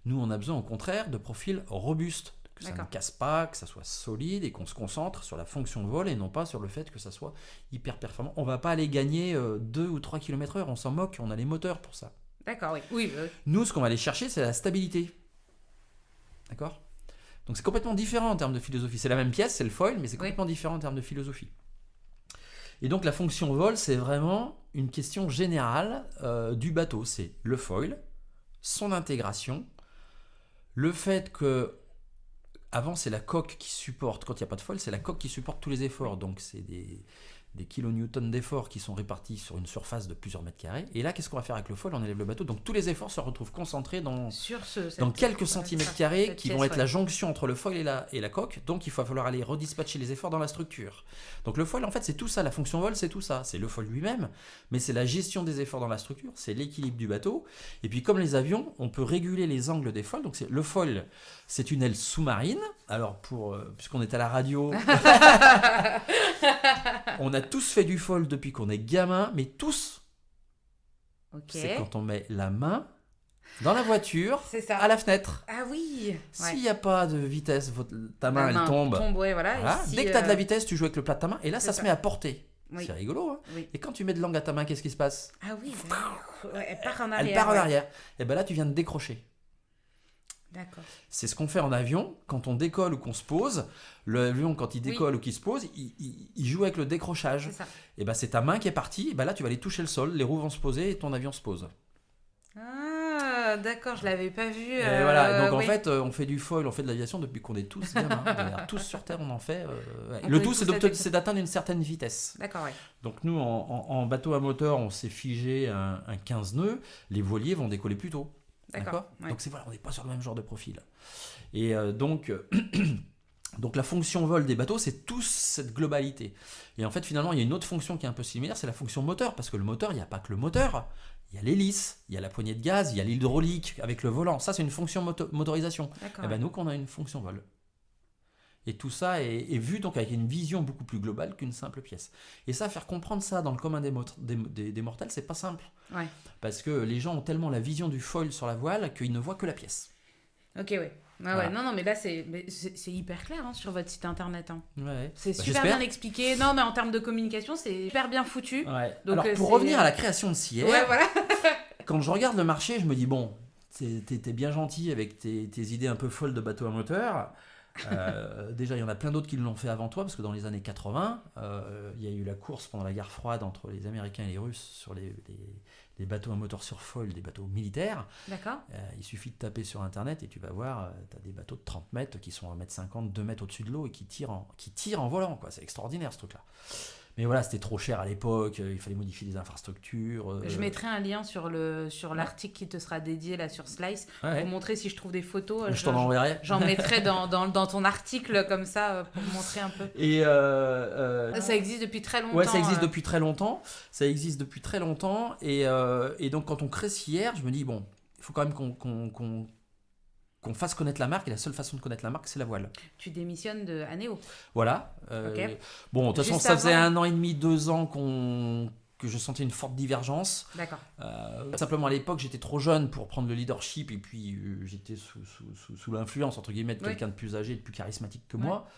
nous, on a besoin au contraire de profils robustes. Que ça ne casse pas, que ça soit solide et qu'on se concentre sur la fonction de vol et non pas sur le fait que ça soit hyper performant. On ne va pas aller gagner 2 ou 3 km/h, on s'en moque, on a les moteurs pour ça. D'accord, oui. Nous, ce qu'on va aller chercher, c'est la stabilité. D'accord ? Donc c'est complètement différent en termes de philosophie. C'est la même pièce, c'est le foil, mais c'est complètement différent en termes de philosophie. Et donc la fonction vol, c'est vraiment une question générale du bateau. C'est le foil, son intégration, le fait que avant, c'est la coque qui supporte, quand il n'y a pas de foil, c'est la coque qui supporte tous les efforts. Donc, c'est des kilonewtons d'efforts qui sont répartis sur une surface de plusieurs mètres carrés. Et là, qu'est-ce qu'on va faire avec le foil ? On élève le bateau. Donc, tous les efforts se retrouvent concentrés dans quelques centimètres carrés qui vont être la jonction entre le foil et la coque. Donc, il va falloir aller redispatcher les efforts dans la structure. Donc, le foil, en fait, c'est tout ça. La fonction vol, c'est tout ça. C'est le foil lui-même, mais c'est la gestion des efforts dans la structure. C'est l'équilibre du bateau. Et puis, comme les avions, on peut réguler les angles des foils. Donc, le foil, c'est une aile sous-marine. Alors, puisqu'on est à la radio, on a tous fait du foil depuis qu'on est gamin, mais tous. C'est quand on met la main dans la voiture, à la fenêtre. Ah oui. S'il n'y a pas de vitesse, ta main, elle tombe. Voilà. Dès que tu as de la vitesse, tu joues avec le plat de ta main, et là, ça se met à porter. Oui. C'est rigolo. Hein, oui. Et quand tu mets de l'angle à ta main, qu'est-ce qui se passe ? Ah oui, elle part en arrière. Elle part en arrière. Et bien là, tu viens de décrocher. D'accord. C'est ce qu'on fait en avion quand on décolle ou qu'on se pose. L'avion, quand il décolle ou qu'il se pose, il joue avec le décrochage. Et ben c'est ta main qui est partie. Et ben là, tu vas aller toucher le sol, les roues vont se poser et ton avion se pose. Ah, d'accord, je l'avais pas vu. Et voilà. Donc en fait, on fait du foil, on fait de l'aviation depuis qu'on est tous gamins. Tous sur Terre, on en fait. Le tout, c'est d'atteindre une certaine vitesse. D'accord, oui. Donc nous, en bateau à moteur, on s'est figé un 15 nœuds. Les voiliers vont décoller plus tôt. D'accord. Ouais. Donc on n'est pas sur le même genre de profil. Et donc la fonction vol des bateaux, c'est toute cette globalité. Et en fait, finalement, il y a une autre fonction qui est un peu similaire, c'est la fonction moteur. Parce que le moteur, il n'y a pas que le moteur. Il y a l'hélice, il y a la poignée de gaz, il y a l'hydraulique avec le volant. Ça, c'est une fonction motorisation. Et ben nous, qu'on a une fonction vol. Et tout ça est vu donc avec une vision beaucoup plus globale qu'une simple pièce. Et ça, faire comprendre ça dans le commun des mortels, c'est pas simple. Ouais. Parce que les gens ont tellement la vision du foil sur la voile qu'ils ne voient que la pièce. Ok, ouais. Ouais, non, mais là, c'est hyper clair sur votre site internet. Ouais. C'est super bien expliqué. Non, mais en termes de communication, c'est super bien foutu. Ouais. Donc, alors, pour revenir à la création de Sierre, voilà. Quand je regarde le marché, je me dis, bon, t'es bien gentil avec tes idées un peu folles de bateau à moteur. Déjà, il y en a plein d'autres qui l'ont fait avant toi, parce que dans les années 80, il y a eu la course pendant la guerre froide entre les Américains et les Russes sur les bateaux à moteur sur foil, des bateaux militaires. D'accord. Il suffit de taper sur Internet et tu vas voir, tu as des bateaux de 30 mètres qui sont à 1,50 m, 2 mètres au-dessus de l'eau et qui tirent en volant, quoi. C'est extraordinaire ce truc-là. Mais voilà, c'était trop cher à l'époque, il fallait modifier les infrastructures. Je mettrai un lien sur l'article qui te sera dédié là sur Slice pour montrer si je trouve des photos. Je t'en enverrai. J'en mettrai dans ton article comme ça pour montrer un peu. Et ça existe depuis très longtemps. Ouais, ça existe depuis très longtemps. Ça existe depuis très longtemps. Et donc quand on crée Sierre, je me dis, bon, il faut quand même qu'on fasse connaître la marque, et la seule façon de connaître la marque, c'est la voile. Tu démissionnes de Anéo. Voilà. Okay. Bon, de toute façon, ça faisait 1 an et demi, 2 ans que je sentais une forte divergence. D'accord. Simplement, à l'époque, j'étais trop jeune pour prendre le leadership, et puis j'étais sous l'influence, entre guillemets, de quelqu'un de plus âgé, de plus charismatique que moi.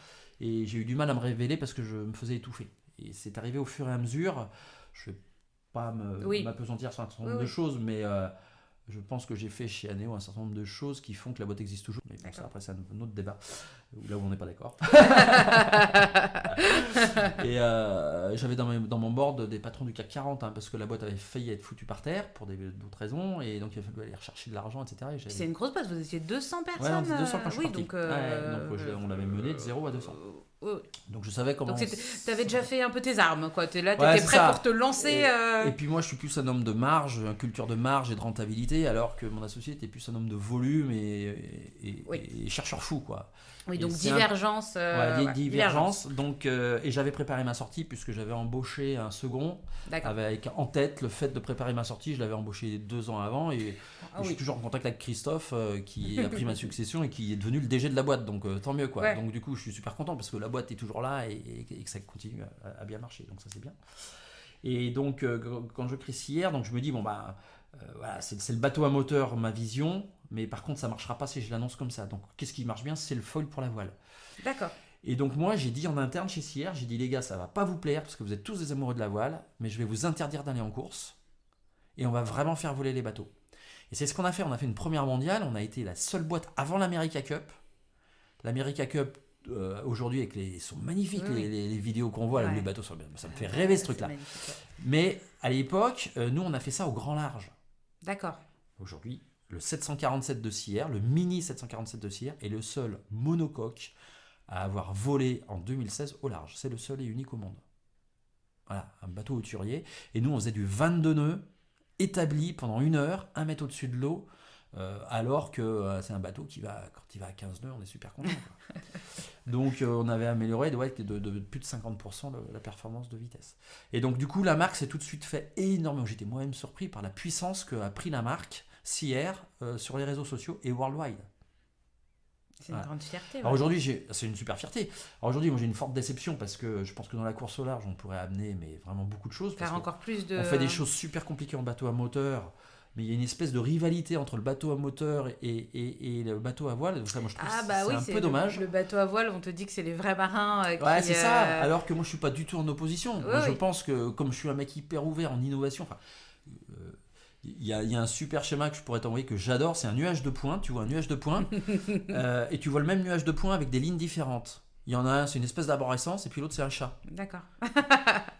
Et j'ai eu du mal à me révéler parce que je me faisais étouffer. Et c'est arrivé au fur et à mesure. Je ne vais pas m'apesantir sur un certain nombre de choses, mais... je pense que j'ai fait chez Anéo un certain nombre de choses qui font que la boîte existe toujours. Mais bon, ça, après, c'est un autre débat, là où on n'est pas d'accord. Et j'avais dans mon board des patrons du CAC 40, parce que la boîte avait failli être foutue par terre pour d'autres raisons. Et donc, il a fallu aller rechercher de l'argent, etc. C'est une grosse boîte, vous étiez 200 personnes. Ouais, on était 200 quand je suis parti. Donc, on l'avait mené de 0 à 200. Donc je savais comment... Donc t'avais déjà fait un peu tes armes, quoi. Là, t'étais prêt pour te lancer. Et puis moi, je suis plus un homme de marge, une culture de marge et de rentabilité, alors que mon associé était plus un homme de volume et chercheur fou, quoi. Oui, donc divergence. Divergence. Donc, et j'avais préparé ma sortie puisque j'avais embauché un second avec en tête le fait de préparer ma sortie. Je l'avais embauché 2 ans avant et je suis toujours en contact avec Christophe qui a pris ma succession et qui est devenu le DG de la boîte. Donc tant mieux, quoi. Donc du coup, je suis super content parce que la boîte est toujours là et que ça continue à bien marcher. Donc ça, c'est bien. Et donc quand je crée Sierre, donc je me dis voilà, c'est le bateau à moteur, ma vision. Mais par contre, ça ne marchera pas si je l'annonce comme ça. Donc, qu'est-ce qui marche bien? C'est le foil pour la voile. D'accord. Et donc, moi, j'ai dit en interne chez Sierre, j'ai dit, les gars, ça ne va pas vous plaire parce que vous êtes tous des amoureux de la voile, mais je vais vous interdire d'aller en course et on va vraiment faire voler les bateaux. Et c'est ce qu'on a fait. On a fait une première mondiale. On a été la seule boîte avant l'America Cup. L'America Cup, aujourd'hui, sont magnifiques les vidéos qu'on voit, là, où les bateaux sont bien. Ça me fait rêver ce truc-là. Mais à l'époque, nous, on a fait ça au grand large. D'accord. Aujourd'hui, le 747 de Sierre, le mini 747 de Sierre, est le seul monocoque à avoir volé en 2016 au large. C'est le seul et unique au monde. Voilà, un bateau hauturier. Et nous, on faisait du 22 nœuds établi pendant 1 heure, 1 mètre au-dessus de l'eau, alors que c'est un bateau qui va, quand il va à 15 nœuds, on est super content. Donc, on avait amélioré de plus de 50% la performance de vitesse. Et donc, du coup, la marque s'est tout de suite fait énormément. J'étais moi-même surpris par la puissance qu'a pris la marque Sierre sur les réseaux sociaux et worldwide. C'est une grande fierté. Alors aujourd'hui, c'est une super fierté. Alors aujourd'hui, moi j'ai une forte déception parce que je pense que dans la course au large, on pourrait amener vraiment beaucoup de choses. Faire encore plus de... On fait des choses super compliquées en bateau à moteur, mais il y a une espèce de rivalité entre le bateau à moteur et le bateau à voile. Donc ça, moi je trouve c'est un peu dommage. Le bateau à voile, on te dit que c'est les vrais marins qui... c'est ça. Alors que moi je suis pas du tout en opposition. Je pense que comme je suis un mec hyper ouvert en innovation, il y a un super schéma que je pourrais t'envoyer que j'adore, c'est un nuage de points. Tu vois un nuage de points et tu vois le même nuage de points avec des lignes différentes. Il y en a un, c'est une espèce d'arborescence et puis l'autre c'est un chat. D'accord.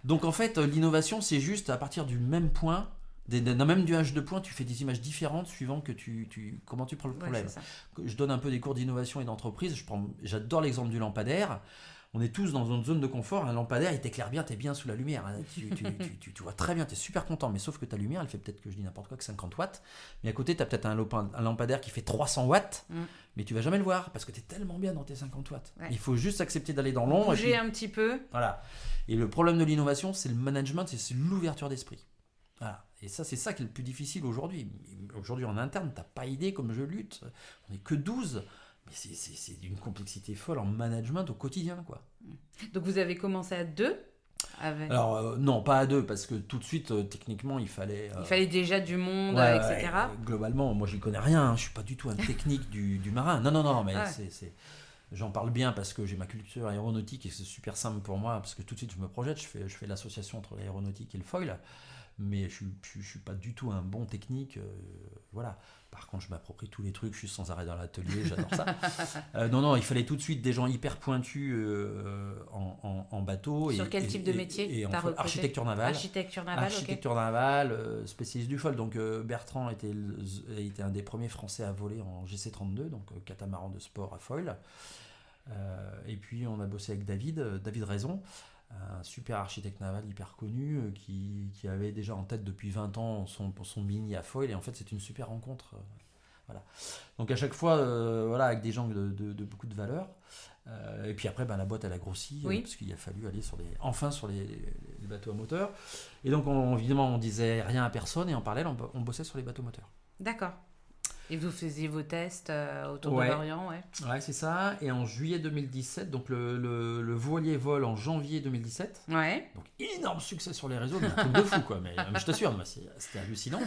Donc en fait, l'innovation c'est juste à partir du même point, d'un même nuage de points, tu fais des images différentes suivant que comment tu prends le problème. Je donne un peu des cours d'innovation et d'entreprise. J'adore l'exemple du lampadaire. On est tous dans une zone de confort, un lampadaire il t'éclaire bien, t'es bien sous la lumière, tu vois très bien, t'es super content, mais sauf que ta lumière elle fait peut-être, que je dis n'importe quoi, que 50 watts, mais à côté t'as peut-être un lampadaire qui fait 300 watts, mais tu vas jamais le voir parce que t'es tellement bien dans tes 50 watts. Il faut juste accepter d'aller dans l'ombre. Bouger un petit peu. Voilà. Et le problème de l'innovation, c'est le management, c'est l'ouverture d'esprit. Voilà. Et ça, c'est ça qui est le plus difficile aujourd'hui. Aujourd'hui en interne, t'as pas idée comme je lutte, on n'est que 12. Mais c'est d'une complexité folle en management au quotidien, quoi. Donc vous avez commencé à 2 Alors, non, pas à 2, parce que tout de suite, techniquement, il fallait déjà du monde, etc. Globalement, moi, j'y connais rien. Je suis pas du tout un technique du marin. Non, mais j'en parle bien parce que j'ai ma culture aéronautique et c'est super simple pour moi, parce que tout de suite, je me projette. Je fais l'association entre l'aéronautique et le foil. Mais je suis pas du tout un bon technique, voilà. Par contre, je m'approprie tous les trucs, je suis sans arrêt dans l'atelier, j'adore ça. Non, il fallait tout de suite des gens hyper pointus en bateau. Sur quel type de métier t'as recruté ? Architecture navale. Architecture navale, spécialiste du foil. Donc Bertrand était un des premiers Français à voler en GC32, donc catamaran de sport à foil. Et puis on a bossé avec David Raison, un super architecte naval hyper connu qui avait déjà en tête depuis 20 ans son mini à foil, et en fait c'est une super rencontre, voilà. Donc à chaque fois avec des gens de beaucoup de valeur, et puis après la boîte elle a grossi, parce qu'il a fallu aller sur les bateaux à moteur, et donc évidemment on disait rien à personne, et en parallèle on bossait sur les bateaux moteurs. D'accord. Et vous faisiez vos tests autour de Lorient, Ouais, c'est ça. Et en juillet 2017, donc le voilier vole en janvier 2017. Ouais. Donc énorme succès sur les réseaux, mais un truc de fou, quoi. Mais je t'assure, c'était hallucinant.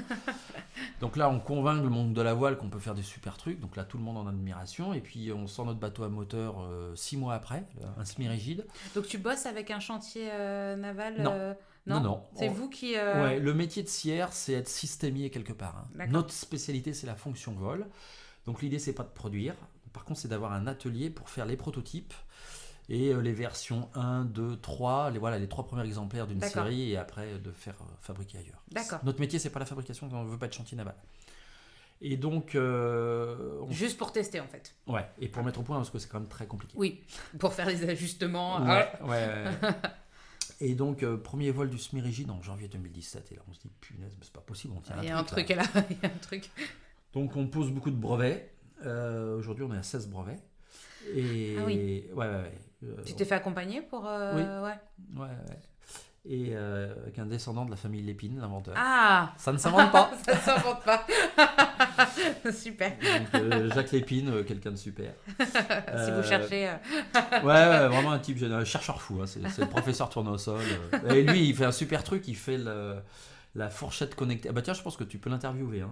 Donc là, on convainc le monde de la voile qu'on peut faire des super trucs. Donc là, tout le monde en admiration. Et puis, on sort notre bateau à moteur 6 mois après, un semi-rigide. Donc tu bosses avec un chantier naval Non. C'est vous qui... Ouais, le métier de scière, c'est être systémier quelque part. Notre spécialité, c'est la fonction vol. Donc l'idée, c'est pas de produire. Par contre, c'est d'avoir un atelier pour faire les prototypes et les versions 1, 2, 3, les 3 premiers exemplaires d'une série, et après de faire fabriquer ailleurs. D'accord. Notre métier, c'est pas la fabrication, on ne veut pas être chantier naval. Et donc... Juste pour tester, en fait. Ouais, et pour mettre au point, parce que c'est quand même très compliqué. Oui, pour faire les ajustements. Ouais. Et donc, premier vol du semi-rigide en janvier 2017. Et là, on se dit, punaise, c'est pas possible, on tient Il y a un truc. Donc, on pose beaucoup de brevets. Aujourd'hui, on est à 16 brevets. Et... Ah oui. Ouais. Tu t'es fait accompagner pour... Oui. Ouais. Et avec un descendant de la famille Lépine, l'inventeur. Ah. Ça ne s'invente pas. Ça ne s'invente pas. Super. Donc, Jacques Lépine, quelqu'un de super. Si vous cherchez... Ouais, vraiment un type un chercheur fou. C'est le professeur tournesol. Et lui, il fait un super truc. Il fait la fourchette connectée. Ah bah tiens, je pense que tu peux l'interviewer.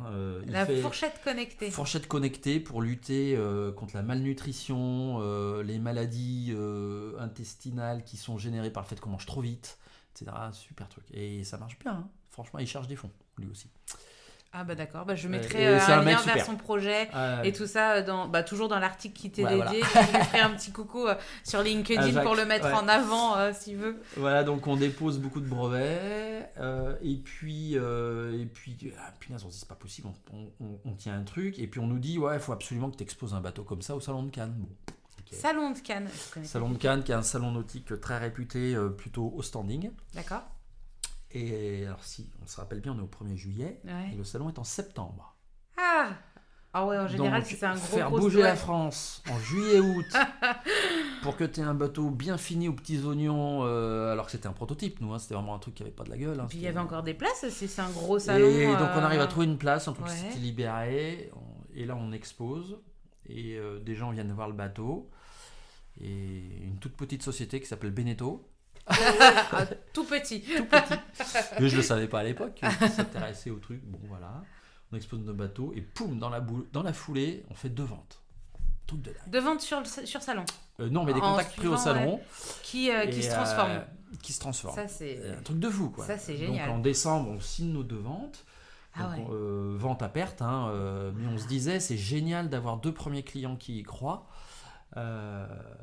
Fourchette connectée. Fourchette connectée pour lutter contre la malnutrition, les maladies intestinales qui sont générées par le fait qu'on mange trop vite, etc. Super truc. Et ça marche bien. Franchement, il cherche des fonds, lui aussi. Ah bah d'accord, je mettrai un lien vers son projet et tout ça toujours dans l'article qui t'est dédié. Je lui ferai un petit coucou sur LinkedIn pour le mettre en avant s'il veut. Voilà, donc on dépose beaucoup de brevets et puis punaise, on se dit c'est pas possible, on tient un truc, et puis on nous dit il faut absolument que tu exposes un bateau comme ça au Salon de Cannes. Bon, okay. Salon de Cannes, Salon de Cannes, qui est un salon nautique très réputé, plutôt au standing. D'accord. Et alors, si on se rappelle bien, on est au 1er juillet, et le salon est en septembre. Ah ouais, en général, donc, c'est un gros faire bouger la France en juillet-août pour que tu aies un bateau bien fini aux petits oignons, alors que c'était un prototype, nous, c'était vraiment un truc qui avait pas de la gueule. Et puis il y avait encore des places, c'est un gros salon. Et donc on arrive à trouver une place, un truc qui s'était libéré, et là on expose, et des gens viennent voir le bateau, et une toute petite société qui s'appelle Beneteau. Tout petit. Mais je le savais pas à l'époque, qui s'intéressait au truc. Bon voilà, on expose nos bateaux et poum, dans la foulée, on fait 2 ventes. Truc de dingue. 2 ventes sur salon. Non, mais des contacts pris au salon qui se transforment. Qui se transforment. Ça c'est un truc de fou quoi. Ça c'est génial. Donc en décembre, on signe nos 2 ventes. Donc, vente à perte, mais on se disait c'est génial d'avoir 2 premiers clients qui y croient.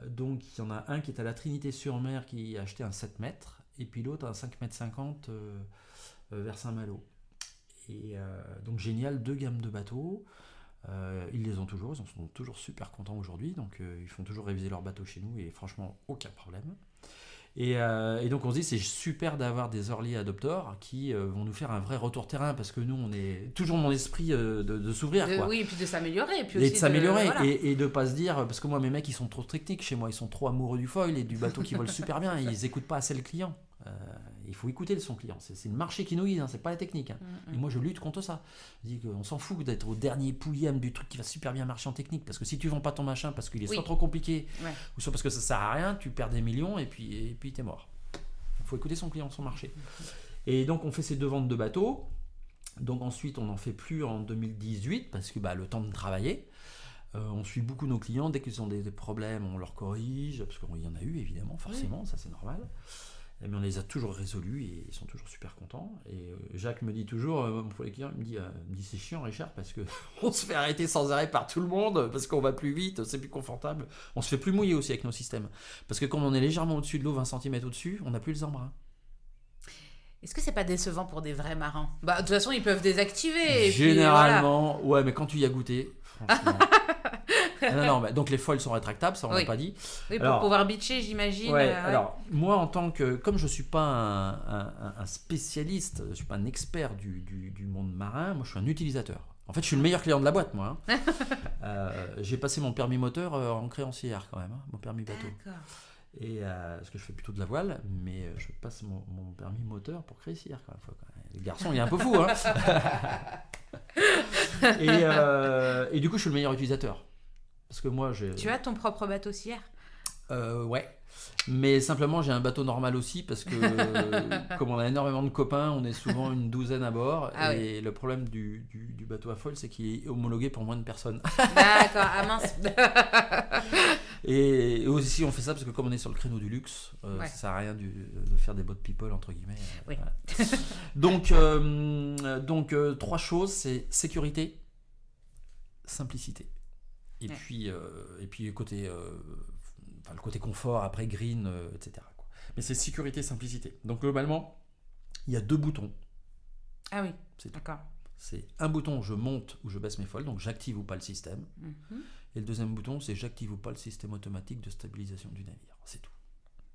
Donc il y en a un qui est à la Trinité-sur-Mer qui a acheté un 7 mètres, et puis l'autre un 5,50 m vers Saint-Malo. Et donc génial, 2 gammes de bateaux. Ils les ont toujours, ils en sont toujours super contents aujourd'hui, donc ils font toujours réviser leurs bateaux chez nous, et franchement aucun problème. Et donc on se dit c'est super d'avoir des early adopters qui vont nous faire un vrai retour terrain, parce que nous on est toujours mon esprit de s'ouvrir quoi. Oui, et puis de s'améliorer, et puis et aussi de s'améliorer et de pas se dire, parce que moi mes mecs ils sont trop techniques chez moi, ils sont trop amoureux du foil et du bateau qui vole super bien, et ils écoutent pas assez le client. Il faut écouter son client, c'est le marché qui nous guide, c'est pas la technique. Et moi je lutte contre ça. Je dis qu'on s'en fout d'être au dernier pouillème du truc qui va super bien marcher en technique, parce que si tu vends pas ton machin parce qu'il est soit trop compliqué, ou soit parce que ça sert à rien, tu perds des millions et puis t'es mort. faut écouter son client, son marché. Et donc on fait ces 2 ventes de bateaux. Donc ensuite on n'en fait plus en 2018 parce que le temps de travailler. On suit beaucoup nos clients, dès qu'ils ont des problèmes on leur corrige, parce qu'il y en a eu évidemment, forcément, ça c'est normal. Mais on les a toujours résolus et ils sont toujours super contents. Et Jacques me dit toujours, pour les clients, il me dit c'est chiant Richard parce qu'on se fait arrêter sans arrêt par tout le monde, parce qu'on va plus vite, c'est plus confortable. On se fait plus mouiller aussi avec nos systèmes. Parce que quand on est légèrement au-dessus de l'eau, 20 cm au-dessus, on n'a plus les embruns. Est-ce que c'est pas décevant pour des vrais marins ? De toute façon, ils peuvent désactiver. Généralement, ouais, mais quand tu y as goûté, franchement... non, donc les foils sont rétractables, ça on l'a pas dit. Oui, pour pouvoir beacher, j'imagine. Ouais, alors, moi en tant que... Comme je suis pas un spécialiste, je suis pas un expert du monde marin, moi je suis un utilisateur. En fait, je suis le meilleur client de la boîte, moi. J'ai passé mon permis moteur en créancière quand même, mon permis bateau. D'accord. Et parce que je fais plutôt de la voile, mais je passe mon permis moteur pour créancière quand même. Le garçon, il est un peu fou, hein. Et du coup, je suis le meilleur utilisateur. Parce que moi, Tu as ton propre bateau cierre ? Ouais. Mais simplement, j'ai un bateau normal aussi parce que comme on a énormément de copains, on est souvent une douzaine à bord. Et le problème du bateau à foil, c'est qu'il est homologué pour moins de personnes. D'accord, ah mince. Et aussi, on fait ça parce que comme on est sur le créneau du luxe, ça sert à rien de faire des boat people, entre guillemets. Oui. Voilà. Donc 3 choses, c'est sécurité, simplicité. Et puis le côté confort, après green, etc. Mais c'est sécurité, simplicité. Donc globalement, il y a 2 boutons. Ah oui, c'est d'accord. C'est un bouton, je monte ou je baisse mes foils, donc j'active ou pas le système. Et le deuxième bouton, c'est j'active ou pas le système automatique de stabilisation du navire. C'est tout.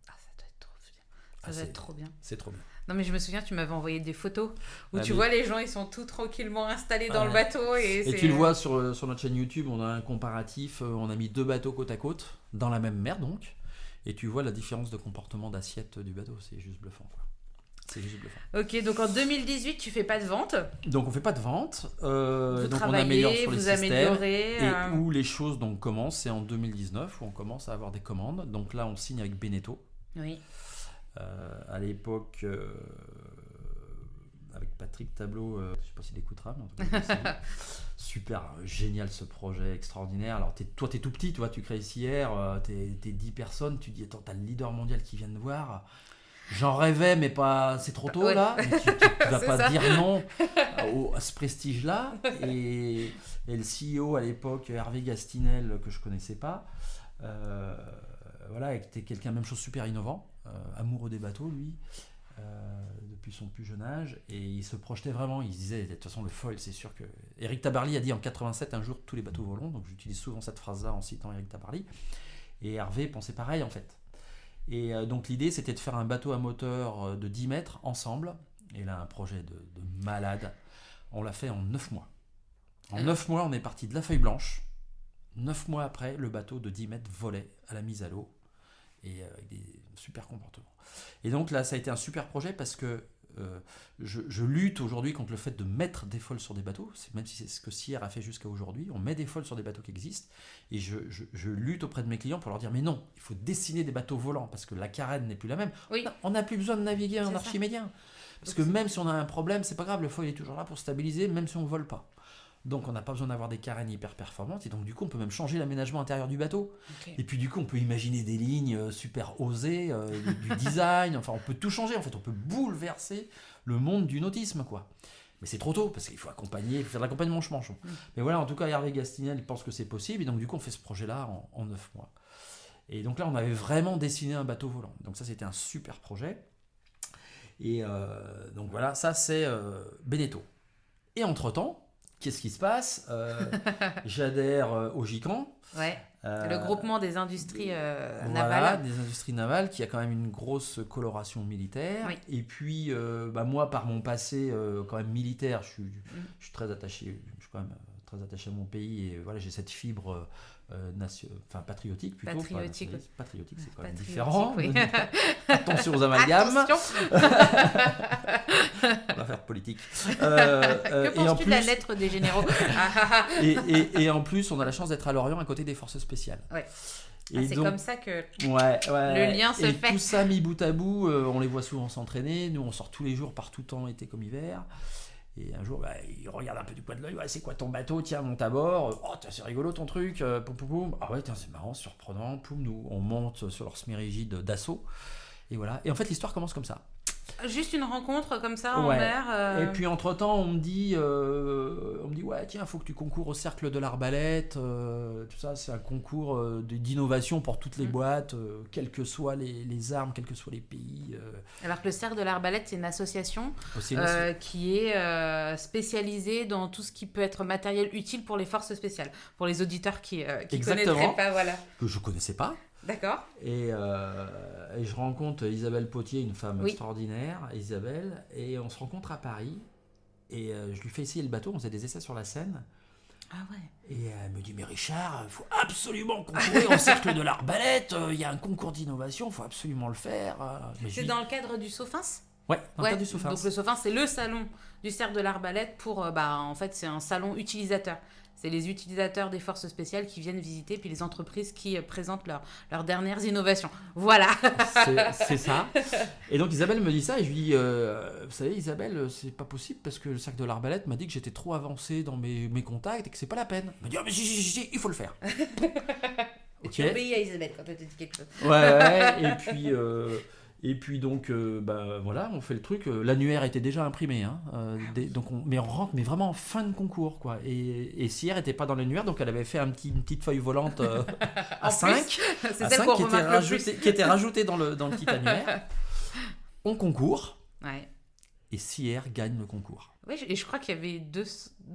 Ah, ça doit être trop bien. Ça doit être trop bien. C'est trop bien. Non, mais je me souviens, tu m'avais envoyé des photos où tu vois les gens, ils sont tout tranquillement installés dans le bateau. Et tu le vois sur notre chaîne YouTube, on a un comparatif, on a mis 2 bateaux côte à côte, dans la même mer donc, et tu vois la différence de comportement d'assiette du bateau, c'est juste bluffant, quoi. C'est juste bluffant. Ok, donc en 2020, tu fais pas de vente. Donc on fait pas de vente, vous donc on améliore sur les systèmes, améliorez, et où les choses donc commencent, c'est en 2019 où on commence à avoir des commandes. Donc là on signe avec Beneteau. Oui. À l'époque, avec Patrick Tableau, je sais pas s'il écoutera, mais en tout cas, c'est super génial ce projet, extraordinaire. Alors toi t'es tout petit, tu crées ici hier, t'es 10 personnes, tu dis attends, t'as le leader mondial qui vient te voir. J'en rêvais, mais pas. C'est trop tôt là. Mais tu vas pas dire non à ce prestige-là. Et le CEO à l'époque, Hervé Gastinel, que je connaissais pas, était quelqu'un, même chose, super innovant, amoureux des bateaux, lui, depuis son plus jeune âge. Et il se projetait vraiment. Il disait, de toute façon, le foil, c'est sûr que. Éric Tabarly a dit en 87, un jour, tous les bateaux voleront. Donc j'utilise souvent cette phrase-là en citant Éric Tabarly. Et Hervé pensait pareil, en fait. Et donc l'idée c'était de faire un bateau à moteur de 10 mètres ensemble. Et là un projet de malade. On l'a fait en 9 mois. En 9 mois on est parti de la feuille blanche. 9 mois après le bateau de 10 mètres volait à la mise à l'eau. Et avec des super comportements. Et donc là ça a été un super projet parce que je lutte aujourd'hui contre le fait de mettre des foils sur des bateaux, même si c'est ce que Sierre a fait jusqu'à aujourd'hui. On met des foils sur des bateaux qui existent et je lutte auprès de mes clients pour leur dire mais non, il faut dessiner des bateaux volants parce que la carène n'est plus la même. Oui. On n'a plus besoin de naviguer en archimédien parce que même si on a un problème, c'est pas grave, le foil est toujours là pour stabiliser même si on ne vole pas. Donc on n'a pas besoin d'avoir des carènes hyper performantes et donc du coup on peut même changer l'aménagement intérieur du bateau. Okay. Et puis du coup on peut imaginer des lignes super osées, du design, enfin on peut tout changer en fait, on peut bouleverser le monde du nautisme quoi. Mais c'est trop tôt parce qu'il faut accompagner, il faut faire de l'accompagnement manchon. Mais voilà, en tout cas Hervé Gastinel il pense que c'est possible et donc du coup on fait ce projet là en 9 mois. Et donc là on avait vraiment dessiné un bateau volant. Donc ça c'était un super projet. Et donc voilà, ça c'est Beneteau. Et entre-temps, qu'est-ce qui se passe ? J'adhère au GICAN. Ouais. Le groupement des industries navales. Voilà, des industries navales qui a quand même une grosse coloration militaire. Oui. Et puis, moi, par mon passé quand même militaire, je suis très attaché. Je suis quand même très attaché à mon pays et voilà, j'ai cette fibre patriotique plutôt. Patriotique, c'est quand même différent. Oui. Attention aux amalgames. Attention. On va faire politique. Que penses-tu de la lettre des généraux ? et en plus, on a la chance d'être à Lorient à côté des forces spéciales. Ouais. Et c'est donc, comme ça que le lien se fait. Et tout ça mis bout à bout, on les voit souvent s'entraîner. Nous, on sort tous les jours, par tout temps, été comme hiver. Et un jour, il regarde un peu du coin de l'œil. C'est quoi ton bateau? Tiens, monte à bord. Oh, c'est rigolo ton truc. Poum, poum, poum. Ah ouais, c'est marrant, c'est surprenant. Poum, nous, on monte sur leur semi-rigide d'assaut. Et voilà. Et en fait, l'histoire commence comme ça. Juste une rencontre comme ça en mer. Et puis entre-temps, on me dit ouais, tiens, faut que tu concours au cercle de l'Arbalète. Tout ça, c'est un concours d'innovation pour toutes les boîtes, quelles que soient les armes, quels que soient les pays. Alors que le cercle de l'Arbalète, c'est une association qui est spécialisée dans tout ce qui peut être matériel utile pour les forces spéciales. Pour les auditeurs qui connaîtraient pas, voilà. Que je connaissais pas. D'accord. Et je rencontre Isabelle Potier, une femme extraordinaire, Isabelle, et on se rencontre à Paris, et je lui fais essayer le bateau, on faisait des essais sur la Seine. Ah ouais. Et elle me dit, mais Richard, il faut absolument concourir au cercle de l'Arbalète, il y a un concours d'innovation, il faut absolument le faire. C'est dans le cadre du Sofins ? Ouais, dans le cadre du Sofins. Donc le Sofins, c'est le salon du cercle de l'Arbalète pour, en fait, c'est un salon utilisateur. C'est les utilisateurs des forces spéciales qui viennent visiter, puis les entreprises qui présentent leurs dernières innovations. Voilà. C'est ça. Et donc Isabelle me dit ça, et je lui dis, vous savez Isabelle, c'est pas possible parce que le cercle de l'Arbalète m'a dit que j'étais trop avancé dans mes contacts et que c'est pas la peine. Elle m'a dit, mais si, il faut le faire. Tu obéis à Isabelle quand elle te dit quelque chose. Ouais, et puis donc, voilà, on fait le truc. L'annuaire était déjà imprimé, hein, donc on rentre, mais vraiment en fin de concours, quoi. Et Sierre n'était pas dans l'annuaire, donc elle avait fait une petite feuille volante à 5, c'est celle qu'on remarque le plus. Qui était rajoutée dans le petit annuaire. On concourt, et Sierre gagne le concours. Oui, et je crois qu'il y avait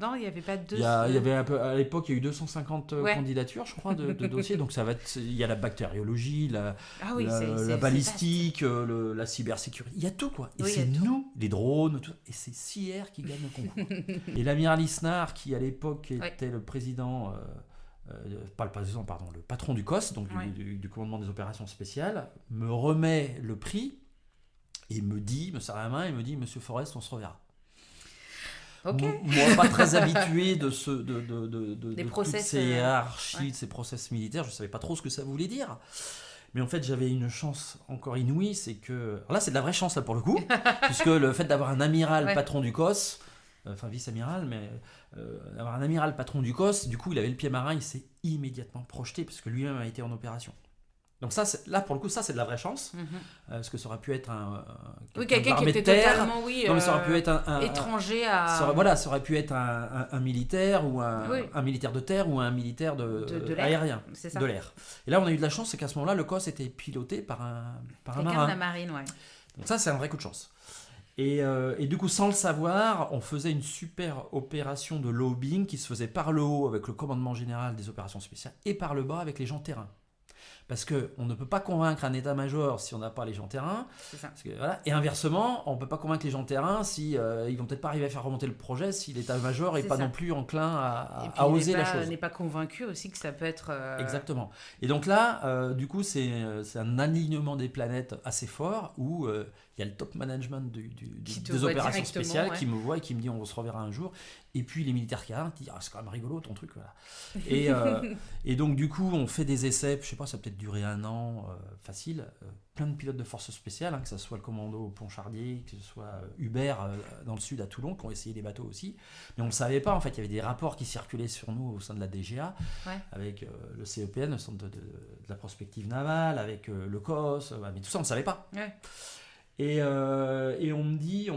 Non, il n'y avait pas deux. Il y avait à l'époque, il y a eu 250 candidatures, je crois, de dossiers. Donc il y a la bactériologie, la balistique, la cybersécurité. Il y a tout, quoi. Et c'est nous, les drones, tout. Et c'est Sierre qui gagne le concours. Et l'amiral Isnard, qui à l'époque était le président, pas le président, pardon, le patron du COS, donc du commandement des opérations spéciales, me remet le prix et me serre la main et me dit, Monsieur Forest, on se reverra. Okay. Moi, pas très habitué de toutes ces hiérarchies, de ces process militaires, je ne savais pas trop ce que ça voulait dire. Mais en fait, j'avais une chance encore inouïe, c'est que... Alors là, c'est de la vraie chance, là, pour le coup, puisque le fait d'avoir un amiral patron du COS, enfin vice-amiral, mais d'avoir un amiral patron du COS, du coup, il avait le pied marin, il s'est immédiatement projeté, parce que lui-même a été en opération. Donc ça, là pour le coup, ça c'est de la vraie chance, parce que ça aurait pu être quelqu'un qui était totalement ça aurait pu être un étranger à... Ça aurait pu être un militaire ou un militaire de terre ou un militaire de aérien, de l'air. Et là, on a eu de la chance, c'est qu'à ce moment-là, le COS était piloté par un marin. De la marine, Donc ça, c'est un vrai coup de chance. Et du coup, sans le savoir, on faisait une super opération de lobbying qui se faisait par le haut avec le commandement général des opérations spéciales et par le bas avec les gens terrain. Parce qu'on ne peut pas convaincre un état-major si on n'a pas les gens terrain. C'est ça. Et inversement, on ne peut pas convaincre les gens terrain si ils vont peut-être pas arriver à faire remonter le projet si l'état-major n'est pas non plus enclin à oser la chose. N'est pas convaincu aussi que ça peut être... Exactement. Et donc là, du coup, c'est un alignement des planètes assez fort où il y a le top management des opérations spéciales qui me voit et qui me dit on se reverra un jour. Et puis les militaires qui disent c'est quand même rigolo ton truc. Voilà. Et donc du coup, on fait des essais, je sais pas, ça a peut-être duré 1 an, facile. Plein de pilotes de forces spéciales, que ce soit le commando au Pontchardier, que ce soit Hubert dans le sud à Toulon, qui ont essayé des bateaux aussi. Mais on ne le savait pas, en fait, il y avait des rapports qui circulaient sur nous au sein de la DGA, avec le CEPN, le centre de la prospective navale, avec le COS, mais tout ça on ne savait pas. Ouais. Et on me dit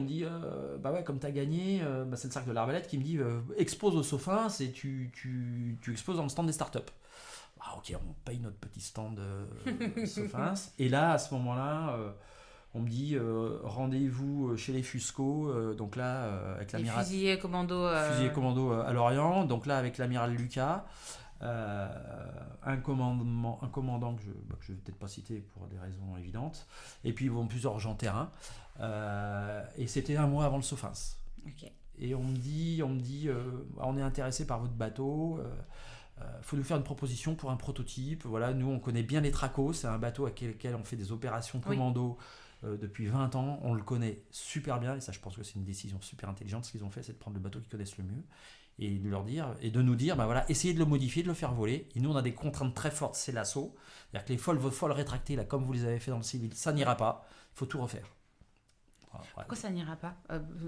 comme tu as gagné, c'est le cercle de l'Arbalète qui me dit expose au Sofins et tu exposes dans le stand des startups. Ah ok, on paye notre petit stand Sofins. Et là, à ce moment-là, on me dit rendez-vous chez les Fusco, donc là avec l'amiral... Fusilier commando à Lorient, donc là avec l'amiral Lucas, un commandant que je vais peut-être pas citer pour des raisons évidentes, et puis plusieurs gens terrain, et c'était 1 mois avant le Sofins. Okay. Et on me dit on est intéressé par votre bateau, faut nous faire une proposition pour un prototype. Voilà, nous on connaît bien les Tracos, c'est un bateau avec lequel on fait des opérations commando depuis 20 ans, on le connaît super bien, et ça je pense que c'est une décision super intelligente. Ce qu'ils ont fait, c'est de prendre le bateau qu'ils connaissent le mieux. et de leur dire, et de nous dire, essayez de le modifier, de le faire voler. Et nous, on a des contraintes très fortes, c'est l'assaut. C'est-à-dire que vos folles rétractées, là, comme vous les avez fait dans le civil, ça n'ira pas. Il faut tout refaire. Pourquoi ça n'ira pas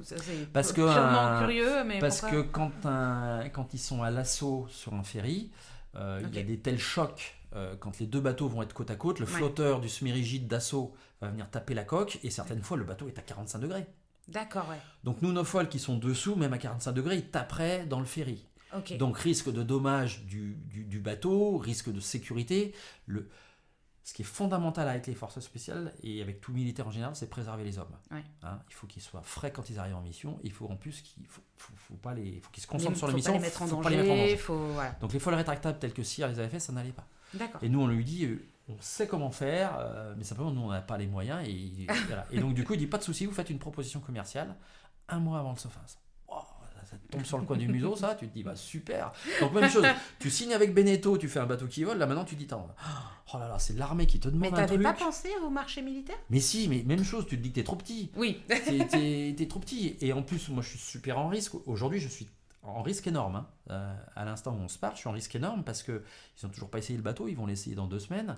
c'est parce que purement curieux, mais parce pourquoi? que quand ils sont à l'assaut sur un ferry, il y a des tels chocs quand les deux bateaux vont être côte à côte, le flotteur du semi-rigide d'assaut va venir taper la coque et certaines fois le bateau est à 45 degrés. D'accord, ouais. Donc nous, nos folles qui sont dessous, même à 45 degrés, ils taperaient dans le ferry. Okay. Donc risque de dommage du bateau, risque de sécurité. Ce qui est fondamental avec les forces spéciales et avec tout militaire en général, c'est préserver les hommes. Ouais. Il faut qu'ils soient frais quand ils arrivent en mission. Il faut en plus faut qu'ils se concentrent sur la mission. Il ne faut pas les mettre en danger. Voilà. Donc les folles rétractables telles que Cyr les avait fait, ça n'allait pas. D'accord. Et nous on lui dit, on sait comment faire, mais simplement nous on n'a pas les moyens. Et, voilà. Et donc du coup il dit pas de souci, vous faites une proposition commerciale 1 mois avant le SOFINS. Ça te tombe sur le coin du museau, ça, tu te dis, super. Donc, même chose, tu signes avec Beneteau, tu fais un bateau qui vole, là maintenant tu te dis, oh là là, c'est l'armée qui te demande un truc. Mais t'avais pas pensé au marché militaire ? Mais si, mais même chose, tu te dis que t'es trop petit. Oui. T'es trop petit. Et en plus, moi je suis super en risque. Aujourd'hui, je suis en risque énorme. À l'instant où on se parle, je suis en risque énorme parce qu'ils n'ont toujours pas essayé le bateau, ils vont l'essayer dans 2 semaines.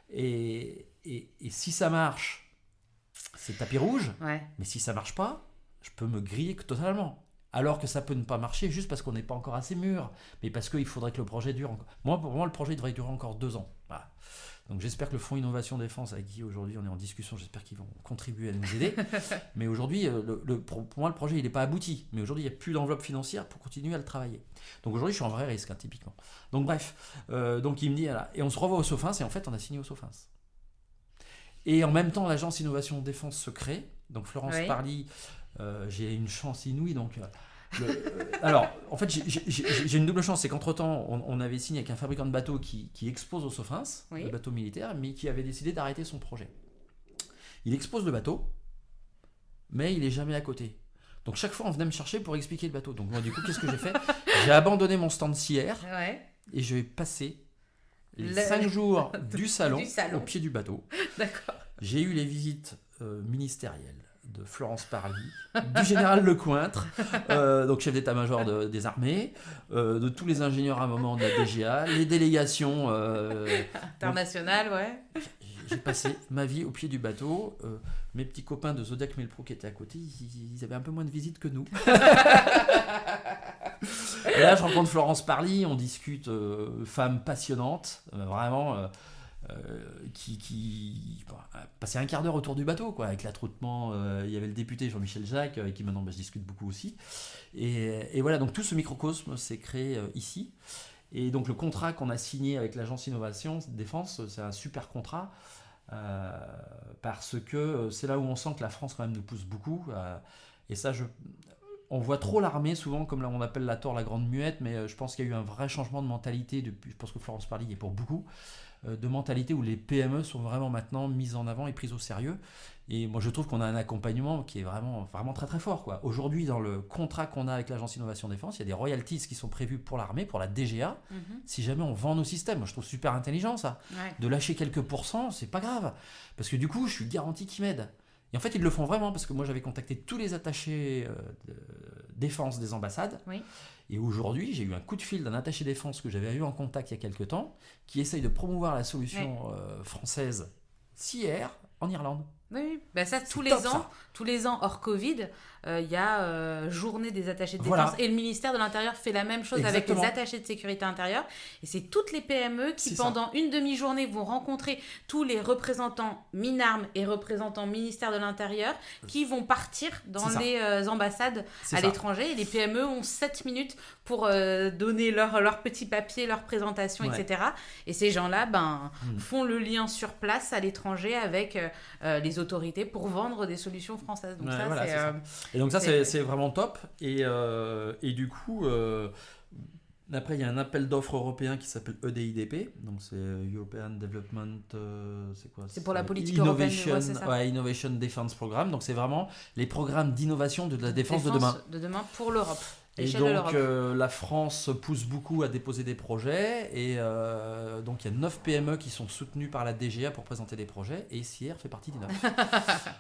Et si ça marche, c'est tapis rouge. Ouais. Mais si ça marche pas, je peux me griller totalement. Alors que ça peut ne pas marcher juste parce qu'on n'est pas encore assez mûr, mais parce qu'il faudrait que le projet dure encore. Pour moi, le projet devrait durer encore 2 ans. Voilà. Donc j'espère que le Fonds Innovation Défense, avec qui aujourd'hui on est en discussion, j'espère qu'ils vont contribuer à nous aider. Mais aujourd'hui, pour moi, le projet il n'est pas abouti. Mais aujourd'hui, il n'y a plus d'enveloppe financière pour continuer à le travailler. Donc aujourd'hui, je suis en vrai risque, typiquement. Donc bref, donc il me dit, voilà. Et on se revoit au SOFINS, et en fait, on a signé au SOFINS. Et en même temps, l'agence Innovation Défense se crée. Donc Florence Parly, j'ai une chance inouïe. Donc, alors, en fait, j'ai une double chance. C'est qu'entre-temps, on avait signé avec un fabricant de bateaux qui expose au SOFINS, le bateau militaire, mais qui avait décidé d'arrêter son projet. Il expose le bateau, mais il n'est jamais à côté. Donc chaque fois, on venait me chercher pour expliquer le bateau. Donc moi, du coup, qu'est-ce que j'ai fait ? J'ai abandonné mon stand CR et je vais passer les 5 jours du salon au pied du bateau. D'accord. J'ai eu les visites ministérielles de Florence Parly, du général Lecointre, donc chef d'état-major des armées, de tous les ingénieurs à un moment de la DGA, les délégations internationales, J'ai passé ma vie au pied du bateau. Mes petits copains de Zodiac Melpro qui étaient à côté, ils avaient un peu moins de visites que nous. Et là, je rencontre Florence Parly, on discute, femme passionnante, vraiment... qui passait un quart d'heure autour du bateau, avec l'attroupement. Il y avait le député Jean-Michel Jacques, avec qui maintenant je discute beaucoup aussi. Et voilà, donc tout ce microcosme s'est créé ici. Et donc le contrat qu'on a signé avec l'agence Innovation Défense, c'est un super contrat. Parce que c'est là où on sent que la France quand même nous pousse beaucoup. Et ça, on voit trop l'armée souvent comme là on appelle la tort la grande muette, mais je pense qu'il y a eu un vrai changement de mentalité depuis. Je pense que Florence Parly y est pour beaucoup. De mentalité où les PME sont vraiment maintenant mises en avant et prises au sérieux. Et moi, je trouve qu'on a un accompagnement qui est vraiment, vraiment très très fort. Aujourd'hui, dans le contrat qu'on a avec l'agence Innovation Défense, il y a des royalties qui sont prévues pour l'armée, pour la DGA, si jamais on vend nos systèmes. Moi, je trouve super intelligent ça. De lâcher quelques pourcents, c'est pas grave. Parce que du coup, je suis garanti qu'ils m'aident. Et en fait, ils le font vraiment parce que moi, j'avais contacté tous les attachés de défense des ambassades. Et aujourd'hui, j'ai eu un coup de fil d'un attaché défense que j'avais eu en contact il y a quelques temps, qui essaye de promouvoir la solution française CIR en Irlande. Oui, ça tous les ans hors Covid, il y a journée des attachés de défense et le ministère de l'Intérieur fait la même chose avec les attachés de sécurité intérieure. Et c'est toutes les PME qui pendant une demi-journée vont rencontrer tous les représentants MINARM et représentants ministère de l'Intérieur qui vont partir dans les ambassades à l'étranger. Et les PME ont 7 minutes pour donner leur petit papier, leur présentation, etc. Et ces gens-là font le lien sur place à l'étranger avec les autorités pour vendre des solutions françaises. Donc ça. Et donc ça, c'est vraiment top. Et du coup, après, il y a un appel d'offres européen qui s'appelle EDIDP. Donc c'est European Development... c'est quoi ? C'est pour la politique européenne. Innovation Defense Programme. Donc c'est vraiment les programmes d'innovation de la défense de demain. De demain pour l'Europe. Et donc la France pousse beaucoup à déposer des projets et donc il y a 9 PME qui sont soutenues par la DGA pour présenter des projets et CIR fait partie des 9.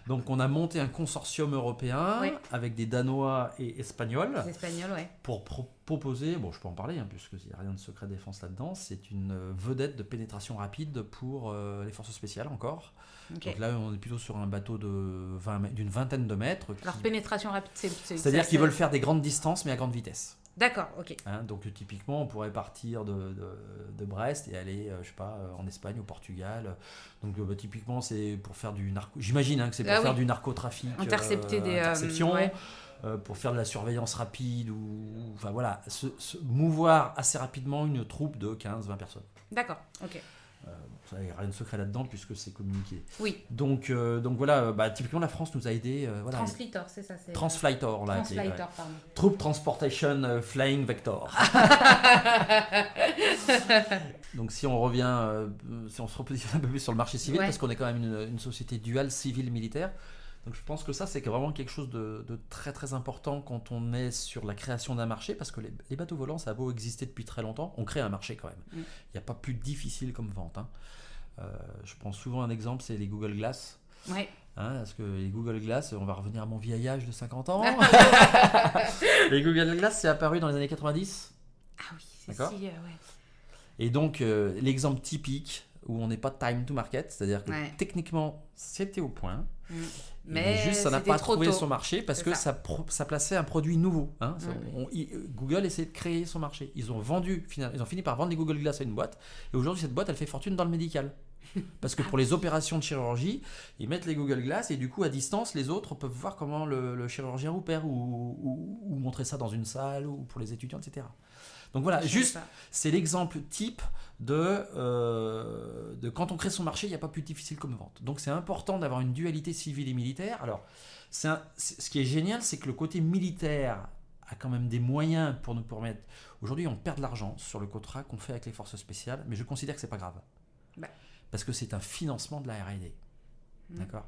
Donc on a monté un consortium européen avec des Danois et Espagnols, proposé, bon je peux en parler puisqu'il n'y a rien de secret défense là-dedans, c'est une vedette de pénétration rapide pour les forces spéciales encore. Okay. Donc là on est plutôt sur un bateau d'une vingtaine de mètres. Alors pénétration rapide, c'est-à-dire qu'ils veulent faire des grandes distances mais à grande vitesse. D'accord, ok. Donc typiquement on pourrait partir de Brest et aller je sais pas en Espagne, au Portugal. Donc typiquement c'est pour faire du narco, j'imagine que c'est pour faire du narcotrafic, intercepter des interception, pour faire de la surveillance rapide ou enfin voilà, se mouvoir assez rapidement une troupe de 15-20 personnes. D'accord, ok. Il n'y a rien de secret là-dedans puisque c'est communiqué. Oui. Donc voilà, typiquement la France nous a aidé. Voilà, Transflightor, c'est ça. Transflightor, là. Transflightor, pardon. Troop Transportation Flying Vector. Donc si on revient, si on se repositionne un peu plus sur le marché civil, parce qu'on est quand même une société duale civile-militaire. Donc je pense que ça c'est vraiment quelque chose de très très important quand on est sur la création d'un marché, parce que les bateaux volants ça a beau exister depuis très longtemps, on crée un marché quand même. Il n'y a pas plus difficile comme vente. Je prends souvent un exemple, c'est les Google Glass. Ouais. Parce que les Google Glass, on va revenir à mon vieil âge de 50 ans. Les Google Glass c'est apparu dans les années 90. Ah oui, c'est si, ouais. Et donc l'exemple typique où on n'est pas time to market, c'est-à-dire que techniquement c'était au point. Mais juste ça n'a pas trouvé son marché parce que ça plaçait un produit nouveau. Google essayait de créer son marché. Ils ont fini par vendre les Google Glass à une boîte, et aujourd'hui cette boîte elle fait fortune dans le médical. Parce que pour les opérations de chirurgie, ils mettent les Google Glass et du coup à distance les autres peuvent voir comment le chirurgien opère ou montrer ça dans une salle ou pour les étudiants, etc. Donc voilà, c'est l'exemple type de quand on crée son marché, il n'y a pas plus difficile comme vente. Donc c'est important d'avoir une dualité civile et militaire. Alors, ce qui est génial, c'est que le côté militaire a quand même des moyens pour nous permettre... Aujourd'hui, on perd de l'argent sur le contrat qu'on fait avec les forces spéciales, mais je considère que ce n'est pas grave. Parce que c'est un financement de la R&D. D'accord ?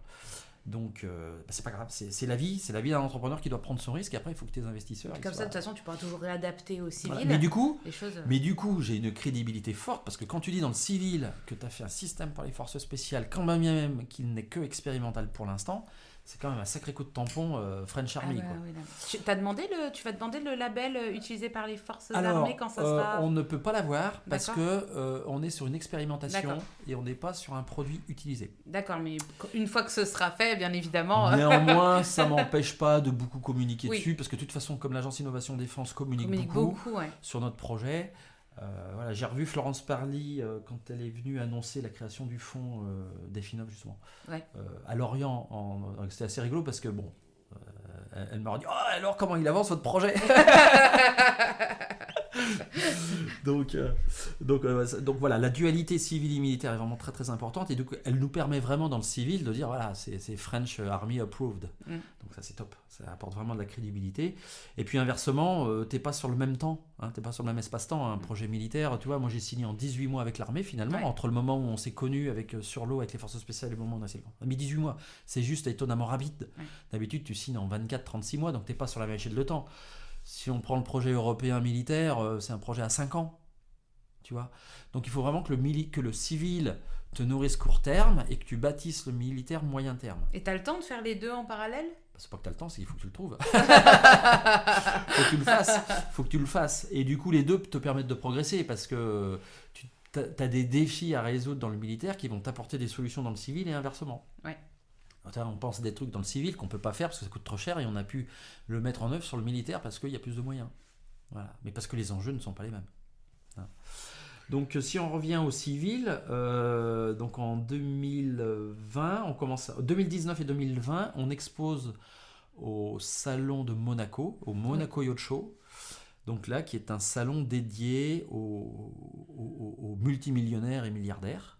Donc, c'est pas grave, c'est la vie d'un entrepreneur qui doit prendre son risque, et après il faut que tes investisseurs... Comme ça, de toute façon, tu pourras toujours réadapter au civil. Voilà. Mais du coup, j'ai une crédibilité forte, parce que quand tu dis dans le civil que tu as fait un système pour les forces spéciales, quand même qu'il n'est que expérimental pour l'instant, c'est quand même un sacré coup de tampon French Army. Tu vas demander le label utilisé par les forces armées quand ça sera... On ne peut pas l'avoir parce que on est sur une expérimentation et on n'est pas sur un produit utilisé. D'accord, mais une fois que ce sera fait, bien évidemment... Néanmoins, ça ne m'empêche pas de beaucoup communiquer dessus, parce que de toute façon, comme l'Agence Innovation Défense communique beaucoup sur notre projet... voilà, j'ai revu Florence Parly quand elle est venue annoncer la création du fonds d'Efinov justement à Lorient. C'était assez rigolo parce que elle m'a dit alors comment il avance votre projet. donc voilà, la dualité civile et militaire est vraiment très très importante, et donc elle nous permet vraiment dans le civil de dire voilà c'est French Army approved. Donc ça c'est top, ça apporte vraiment de la crédibilité. Et puis inversement, t'es pas sur le même temps, t'es pas sur le même espace-temps. Un projet militaire, tu vois, moi j'ai signé en 18 mois avec l'armée finalement, entre le moment où on s'est connu sur l'eau avec les forces spéciales et le moment où on a signé. Mais 18 mois, c'est juste étonnamment rapide. D'habitude tu signes en 24-36 mois, donc t'es pas sur la même échelle de temps. Si on prend le projet européen militaire, c'est un projet à 5 ans. Tu vois ? Donc il faut vraiment que le civil te nourrisse court terme et que tu bâtisses le militaire moyen terme. Et tu as le temps de faire les deux en parallèle ? C'est pas que tu as le temps, c'est qu'il faut que tu le trouves. Faut que tu le fasses. Et du coup, les deux te permettent de progresser, parce que tu as des défis à résoudre dans le militaire qui vont t'apporter des solutions dans le civil et inversement. Ouais. On pense des trucs dans le civil qu'on ne peut pas faire parce que ça coûte trop cher, et on a pu le mettre en œuvre sur le militaire parce qu'il y a plus de moyens. Voilà. Mais parce que les enjeux ne sont pas les mêmes. Donc si on revient au civil, donc en 2019 et 2020, on expose au salon de Monaco, au Monaco Yacht Show. Donc là, qui est un salon dédié aux multimillionnaires et milliardaires.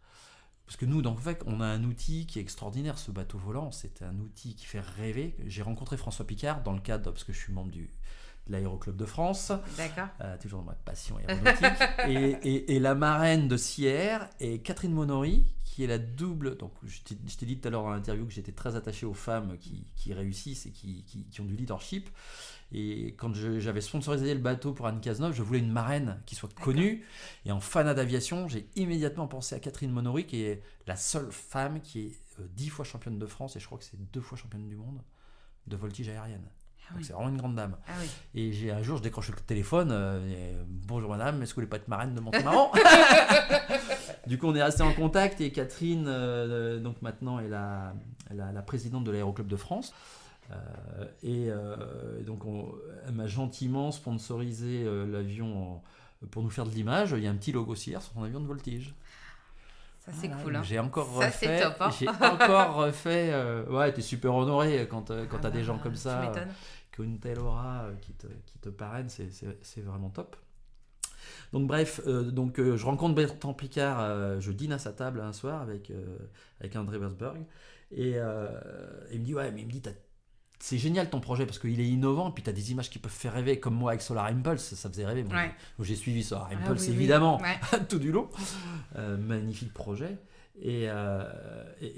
Parce que nous, en fait, on a un outil qui est extraordinaire, ce bateau volant. C'est un outil qui fait rêver. J'ai rencontré François Picard dans le cadre, parce que je suis membre de l'Aéroclub de France. D'accord. Toujours dans ma passion aéronautique. et la marraine de Sierre est Catherine Monory, qui est la double. Donc, je t'ai dit tout à l'heure dans l'interview que j'étais très attaché aux femmes qui réussissent et qui ont du leadership. Et quand j'avais sponsorisé le bateau pour Anne Cazeneuve, je voulais une marraine qui soit connue. Et en fanat d'aviation, j'ai immédiatement pensé à Catherine Monory, qui est la seule femme qui est 10 fois championne de France, et je crois que c'est 2 fois championne du monde de voltige aérienne. Donc c'est vraiment une grande dame. Ah oui. Et un jour, je décroche le téléphone. Bonjour madame, est-ce que vous voulez pas être marraine de Montémarron? Du coup, on est resté en contact et Catherine, donc maintenant, est la présidente de l'Aéroclub de France. Donc, elle m'a gentiment sponsorisé l'avion pour nous faire de l'image. Il y a un petit logo Sears sur son avion de voltige. Ça, c'est cool. Hein. J'ai encore ça, refait. C'est top, hein. J'ai encore refait. Ouais, t'es super honoré quand t'as des gens comme ça. Tu m'étonnes. Qui ont une telle aura qui te parraine, c'est vraiment top. Donc bref, je rencontre Bertrand Piccard, je dîne à sa table un soir avec André Wersberg, et il me dit c'est génial ton projet parce qu'il est innovant, et puis tu as des images qui peuvent faire rêver, comme moi avec Solar Impulse, ça faisait rêver. Bon, j'ai suivi Solar Impulse évidemment, tout du long. Magnifique projet. Et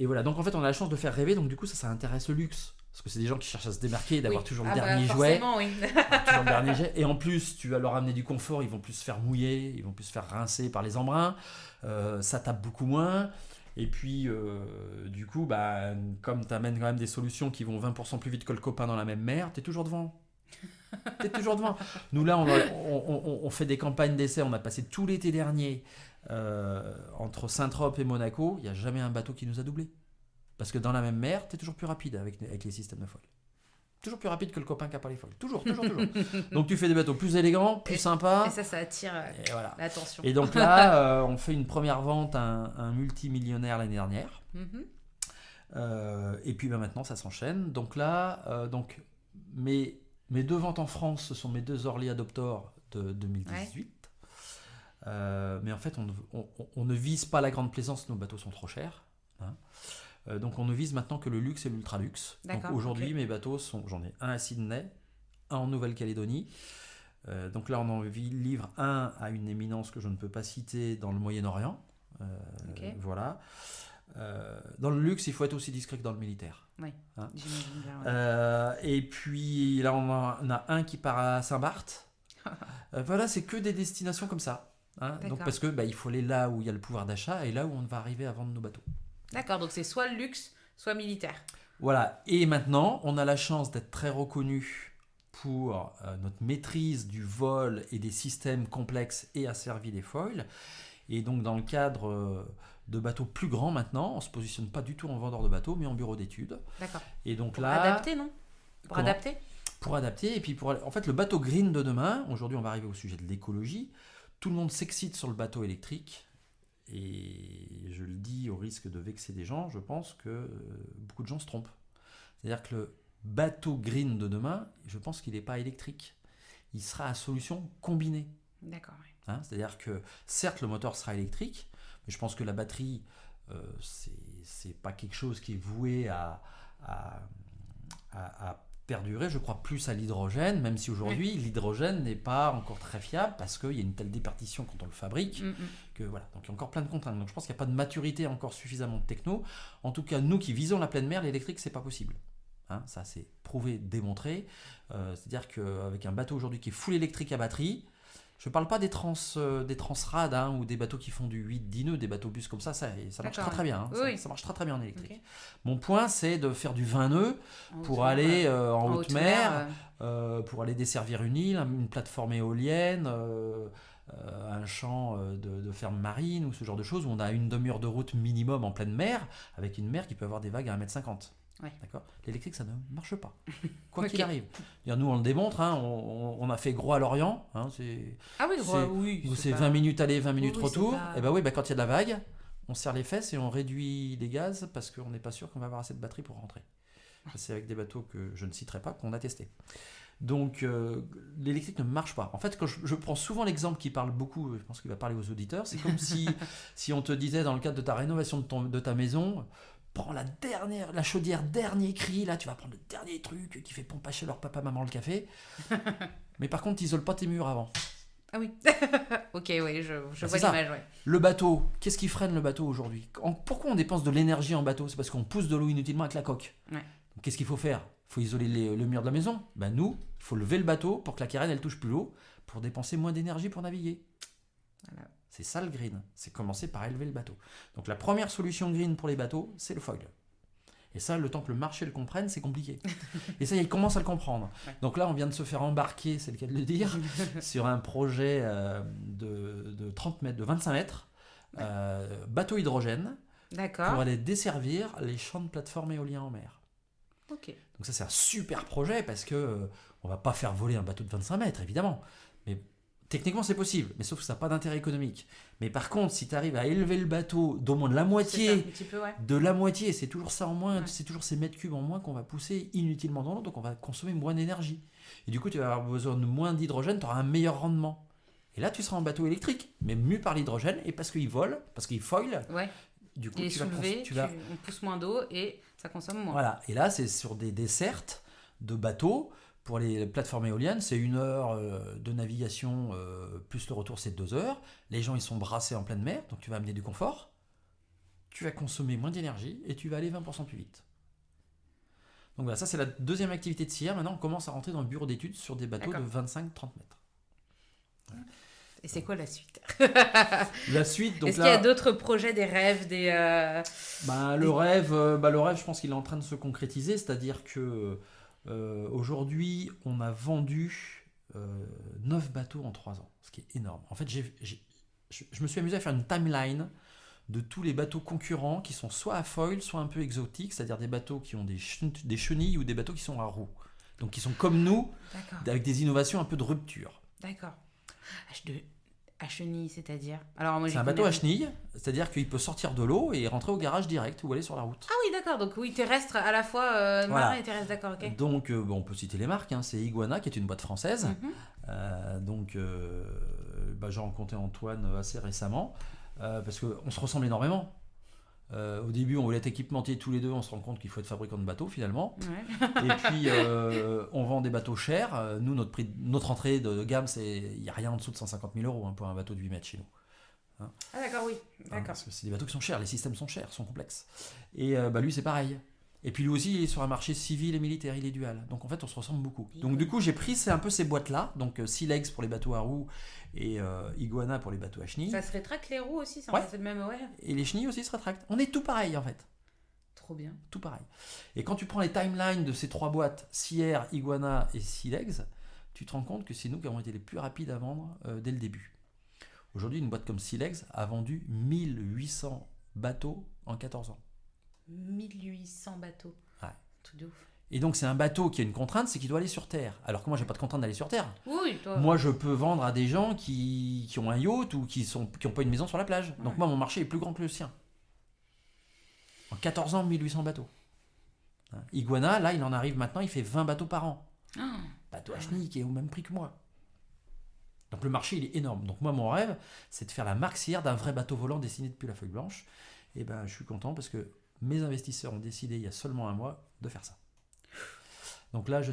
voilà, donc en fait on a la chance de faire rêver, donc du coup ça intéresse le luxe. Parce que c'est des gens qui cherchent à se démarquer, d'avoir toujours le dernier jouet. Oui. Toujours le dernier jet. Et en plus, tu vas leur amener du confort, ils vont plus se faire mouiller, ils vont plus se faire rincer par les embruns. Ça tape beaucoup moins. Et puis, du coup, comme tu amènes quand même des solutions qui vont 20% plus vite que le copain dans la même mer, tu es toujours devant. Nous, là, on fait des campagnes d'essai. On a passé tout l'été dernier entre Saint-Tropez et Monaco. Il n'y a jamais un bateau qui nous a doublé. Parce que dans la même mer, tu es toujours plus rapide avec les systèmes de foils. Toujours plus rapide que le copain qui n'a pas les foils. Toujours. Donc tu fais des bateaux plus élégants, plus sympas. Et ça attire l'attention. Et donc là, on fait une première vente à un multimillionnaire l'année dernière. Et puis maintenant, ça s'enchaîne. Donc là, mes deux ventes en France, ce sont mes deux early adopters de 2018. Mais en fait, on ne vise pas la grande plaisance, nos bateaux sont trop chers. Hein. Donc on ne vise maintenant que le luxe et l'ultra luxe. Donc aujourd'hui mes bateaux j'en ai un à Sydney, un en Nouvelle-Calédonie. Donc là on en livre un à une éminence que je ne peux pas citer dans le Moyen-Orient. Voilà. Dans le luxe il faut être aussi discret que dans le militaire. Oui. Hein, j'imagine bien. Et puis là on a un qui part à Saint-Barth. Voilà, c'est que des destinations comme ça. Hein, donc parce que il faut aller là où il y a le pouvoir d'achat et là où on va arriver à vendre nos bateaux. D'accord, donc c'est soit luxe, soit militaire. Voilà, et maintenant, on a la chance d'être très reconnu pour notre maîtrise du vol et des systèmes complexes et asservis des foils. Et donc, dans le cadre de bateaux plus grands maintenant, on ne se positionne pas du tout en vendeur de bateaux, mais en bureau d'études. D'accord. Et donc pour adapter, non? Pour adapter. Pour adapter, et puis en fait, le bateau green de demain, aujourd'hui, on va arriver au sujet de l'écologie. Tout le monde s'excite sur le bateau électrique. Et je le dis au risque de vexer des gens, je pense que beaucoup de gens se trompent. C'est-à-dire que le bateau green de demain, je pense qu'il n'est pas électrique. Il sera à solution combinée. D'accord. Oui. Hein, c'est-à-dire que certes le moteur sera électrique, mais je pense que la batterie, c'est pas quelque chose qui est voué à perdurer. Je crois plus à l'hydrogène, même si aujourd'hui l'hydrogène n'est pas encore très fiable parce qu'il y a une telle déperdition quand on le fabrique que voilà. Donc il y a encore plein de contraintes. Donc je pense qu'il n'y a pas de maturité encore suffisamment de techno. En tout cas, nous qui visons la pleine mer, l'électrique c'est pas possible. Hein, ça c'est prouvé, démontré. C'est-à-dire qu'avec un bateau aujourd'hui qui est full électrique à batterie, je ne parle pas des transrad ou des bateaux qui font du 8-10 nœuds, des bateaux bus comme ça marche très très bien. Hein, ça marche très très bien en électrique. Okay. Mon point, c'est de faire du 20 nœuds pour aller en haute mer, pour aller desservir une île, une plateforme éolienne, un champ de ferme marine ou ce genre de choses où on a une demi-heure de route minimum en pleine mer, avec une mer qui peut avoir des vagues à 1,50 m. Ouais. D'accord. L'électrique, ça ne marche pas. Quoi qu'il arrive. Nous, on le démontre. Hein, on a fait gros à Lorient. Hein, c'est 20 minutes aller, 20 minutes retour. Et quand il y a de la vague, on serre les fesses et on réduit les gaz parce qu'on n'est pas sûr qu'on va avoir assez de batterie pour rentrer. C'est avec des bateaux que je ne citerai pas qu'on a testé. Donc, l'électrique ne marche pas. En fait, quand je prends souvent l'exemple qui parle beaucoup, je pense qu'il va parler aux auditeurs, c'est comme si on te disait dans le cadre de ta rénovation de ta maison, prends la chaudière dernier cri, là tu vas prendre le dernier truc qui fait pomper chez leur papa maman le café. Mais par contre t'isole pas tes murs avant. Ah oui. Ok, oui, je vois l'image. Ouais. Le bateau, qu'est-ce qui freine le bateau aujourd'hui? Pourquoi on dépense de l'énergie en bateau? C'est parce qu'on pousse de l'eau inutilement avec la coque. Ouais. Donc qu'est-ce qu'il faut faire? Il faut isoler le mur de la maison. Nous, il faut lever le bateau pour que la carène elle touche plus l'eau, pour dépenser moins d'énergie pour naviguer. Voilà. C'est ça le green, c'est commencer par élever le bateau. Donc la première solution green pour les bateaux, c'est le foil. Et ça, le temps que le marché le comprenne, c'est compliqué. Et ça, il commence à le comprendre. Ouais. Donc là, on vient de se faire embarquer, c'est le cas de le dire, sur un projet de 30 mètres, de 25 mètres, bateau hydrogène, D'accord. pour aller desservir les champs de plateformes éoliens en mer. Ok. Donc ça, c'est un super projet parce que on va pas faire voler un bateau de 25 mètres, évidemment. Mais techniquement, c'est possible, mais sauf que ça n'a pas d'intérêt économique. Mais par contre, si tu arrives à élever le bateau d'au moins de la C'est ça, un moitié, petit peu, ouais. de la moitié, c'est toujours ça en moins, Ouais. c'est toujours ces mètres cubes en moins qu'on va pousser inutilement dans l'eau, donc on va consommer moins d'énergie. Et du coup, tu vas avoir besoin de moins d'hydrogène, tu auras un meilleur rendement. Et là, tu seras en bateau électrique, mais mu par l'hydrogène, et parce qu'il vole, parce qu'il foil, Ouais. du coup, Il est soulevé, tu vas... on pousse moins d'eau et ça consomme moins. Voilà, et là, c'est sur des dessertes de bateaux. Pour les plateformes éoliennes, c'est 1 heure de navigation, plus le retour, c'est 2 heures. Les gens, ils sont brassés en pleine mer, donc tu vas amener du confort. Tu vas consommer moins d'énergie et tu vas aller 20% plus vite. Donc voilà, ça c'est la deuxième activité de CIR. Maintenant, on commence à rentrer dans le bureau d'études sur des bateaux D'accord. de 25-30 mètres. Et c'est quoi la suite? La suite, donc Est-ce là, qu'il y a d'autres projets, des rêves, des... le rêve, je pense qu'il est en train de se concrétiser. C'est-à-dire que aujourd'hui, on a vendu 9 bateaux en 3 ans, ce qui est énorme. En fait, je me suis amusé à faire une timeline de tous les bateaux concurrents qui sont soit à foil, soit un peu exotiques, c'est-à-dire des bateaux qui ont des chenilles ou des bateaux qui sont à roues. Donc qui sont comme nous, D'accord, avec des innovations un peu de rupture. d'accord. À chenille, c'est-à-dire? Alors, moi, C'est un bateau à chenilles, c'est-à-dire qu'il peut sortir de l'eau et rentrer au garage direct ou aller sur la route. Ah oui, d'accord. Donc, oui, terrestre, à la fois marin Voilà. et terrestre, d'accord, ok. Donc, on peut citer les marques, hein. C'est Iguana qui est une boîte française. Mhm. J'ai rencontré Antoine assez récemment parce qu'on se ressemble énormément. Au début, on voulait être équipementiers tous les deux, on se rend compte qu'il faut être fabricant de bateaux finalement. Ouais. Et puis, on vend des bateaux chers. Nous, notre entrée de gamme, il n'y a rien en dessous de 150 000 euros pour un bateau de 8 mètres chez nous. Ah, d'accord, oui. D'accord. Parce que c'est des bateaux qui sont chers, les systèmes sont chers, sont complexes. Et lui, c'est pareil. Et puis lui aussi, il est sur un marché civil et militaire, il est dual. Donc en fait, on se ressemble beaucoup. Donc du coup, j'ai pris un peu ces boîtes-là, donc Sea Legs pour les bateaux à roues et Iguana pour les bateaux à chenilles. Ça se rétracte les roues aussi, Ouais. c'est le même, ouais. Et les chenilles aussi se rétractent. On est tout pareil en fait. Trop bien. Tout pareil. Et quand tu prends les timelines de ces 3 boîtes, Sierre, Iguana et Sea Legs, tu te rends compte que c'est nous qui avons été les plus rapides à vendre dès le début. Aujourd'hui, une boîte comme Sea Legs a vendu 1800 bateaux en 14 ans. 1800 bateaux. Ouais. Truc de ouf. Et donc c'est un bateau qui a une contrainte, c'est qu'il doit aller sur Terre. Alors que moi, j'ai pas de contrainte d'aller sur Terre. Oui, toi. Moi, je peux vendre à des gens qui ont un yacht ou qui ont pas une maison sur la plage. Donc Ouais. moi, mon marché est plus grand que le sien. En 14 ans, 1800 bateaux. Hein. Iguana, là, il en arrive maintenant, il fait 20 bateaux par an. Ah. Bateau à chenilles qui est au même prix que moi. Donc le marché, il est énorme. Donc moi, mon rêve, c'est de faire la marque Sierre d'un vrai bateau volant dessiné depuis la feuille blanche. Et ben, je suis content parce que mes investisseurs ont décidé il y a seulement un mois de faire ça. Donc là, je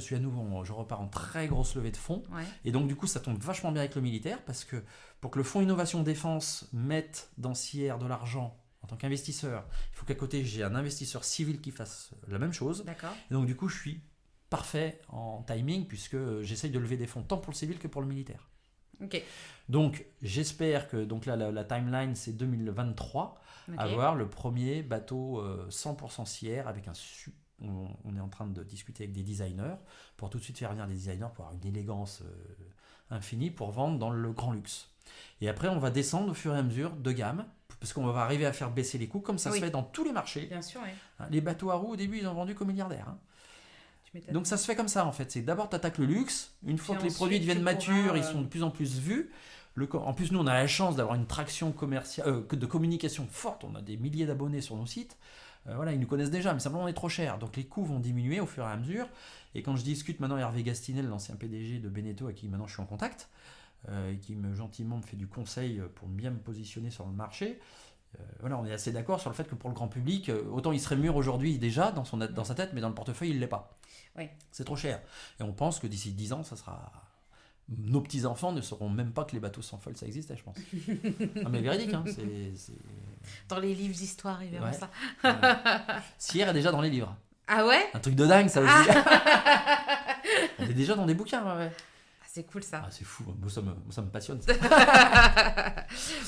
repars en très grosse levée de fonds. Ouais. Et donc du coup, ça tombe vachement bien avec le militaire parce que pour que le fonds Innovation Défense mette dans Sierre de l'argent en tant qu'investisseur, il faut qu'à côté, j'ai un investisseur civil qui fasse la même chose. D'accord. Et donc du coup, je suis parfait en timing puisque j'essaye de lever des fonds tant pour le civil que pour le militaire. Ok. Donc j'espère que donc là, la timeline, c'est 2023, Ok. avoir le premier bateau 100% Sierre avec on est en train de discuter avec des designers pour tout de suite faire venir des designers pour avoir une élégance infinie pour vendre dans le grand luxe. Et après, on va descendre au fur et à mesure de gamme parce qu'on va arriver à faire baisser les coûts comme ça Oui. se fait dans tous les marchés. Bien sûr, oui. Hein, les bateaux à roues, au début, ils ont vendu qu'aux milliardaires. Hein. Tu m'étonnes. Donc ça se fait comme ça en fait. C'est d'abord tu attaques le luxe. Une fois Puis que les produits ensuite, deviennent tu pourras, matures, ils sont de plus en plus vus. En plus, nous, on a la chance d'avoir une traction commerciale, de communication forte. On a des milliers d'abonnés sur nos sites. Voilà, ils nous connaissent déjà, mais simplement on est trop cher. Donc les coûts vont diminuer au fur et à mesure. Et quand je discute maintenant Hervé Gastinel, l'ancien PDG de Beneteau, avec qui maintenant je suis en contact, et qui gentiment me fait du conseil pour bien me positionner sur le marché, voilà, on est assez d'accord sur le fait que pour le grand public, autant il serait mûr aujourd'hui déjà dans sa tête, mais dans le portefeuille, il ne l'est pas. Oui. C'est trop cher. Et on pense que d'ici 10 ans, ça sera... Nos petits-enfants ne sauront même pas que les bateaux sans foil, ça existait, je pense. Non, mais véridique, hein, c'est... Dans les livres d'histoire, ils verront Ouais. ça. Sierre est déjà dans les livres. Ah ouais? Un truc de dingue, ça aussi. On est déjà dans des bouquins, ouais. Ah, c'est cool ça. Ah, c'est fou, moi ça me passionne. Ça.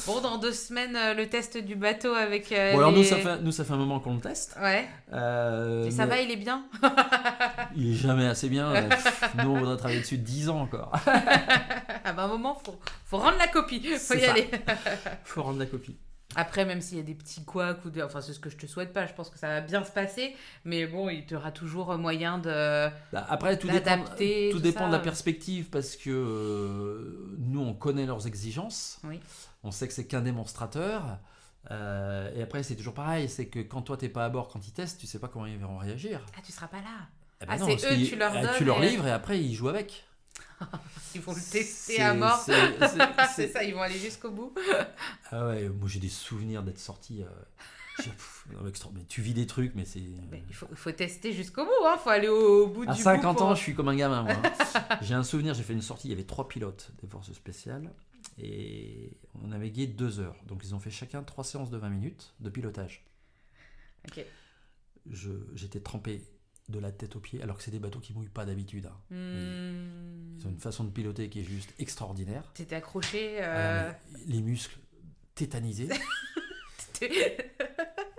Bon, dans 2 semaines, le test du bateau avec Bon, alors nous ça fait un moment qu'on le teste. Ouais. Et ça va, il est bien? Il est jamais assez bien. Nous, on voudrait travailler dessus 10 ans encore. À un moment, faut rendre la copie. Faut y aller. Faut rendre la copie. Après, même s'il y a des petits couacs enfin, c'est ce que je te souhaite pas, je pense que ça va bien se passer, mais bon, il y aura toujours moyen de après, tout d'adapter. Tout dépend de la perspective, parce que nous, on connaît leurs exigences. Oui. On sait que c'est qu'un démonstrateur. Et après, c'est toujours pareil, c'est que quand toi, t'es pas à bord, quand ils testent, tu sais pas comment ils vont réagir. Ah, tu seras pas là. Eh ben non, c'est eux, tu leur donnes. Tu leur livres et après, ils jouent avec. Ils vont le tester à mort. C'est ça, ils vont aller jusqu'au bout. Ah ouais, moi j'ai des souvenirs d'être sorti. Mais tu vis des trucs, mais c'est. Il faut tester jusqu'au bout, hein. Faut aller au bout du bout. À 50 ans, je suis comme un gamin, moi. J'ai un souvenir, j'ai fait une sortie, il y avait 3 pilotes des forces spéciales et on a navigué 2 heures. Donc ils ont fait chacun 3 séances de 20 minutes de pilotage. Ok. J'étais trempé de la tête aux pieds, alors que c'est des bateaux qui mouillent pas d'habitude. Hein. Ils ont une façon de piloter qui est juste extraordinaire. T'étais accroché. Les muscles tétanisés.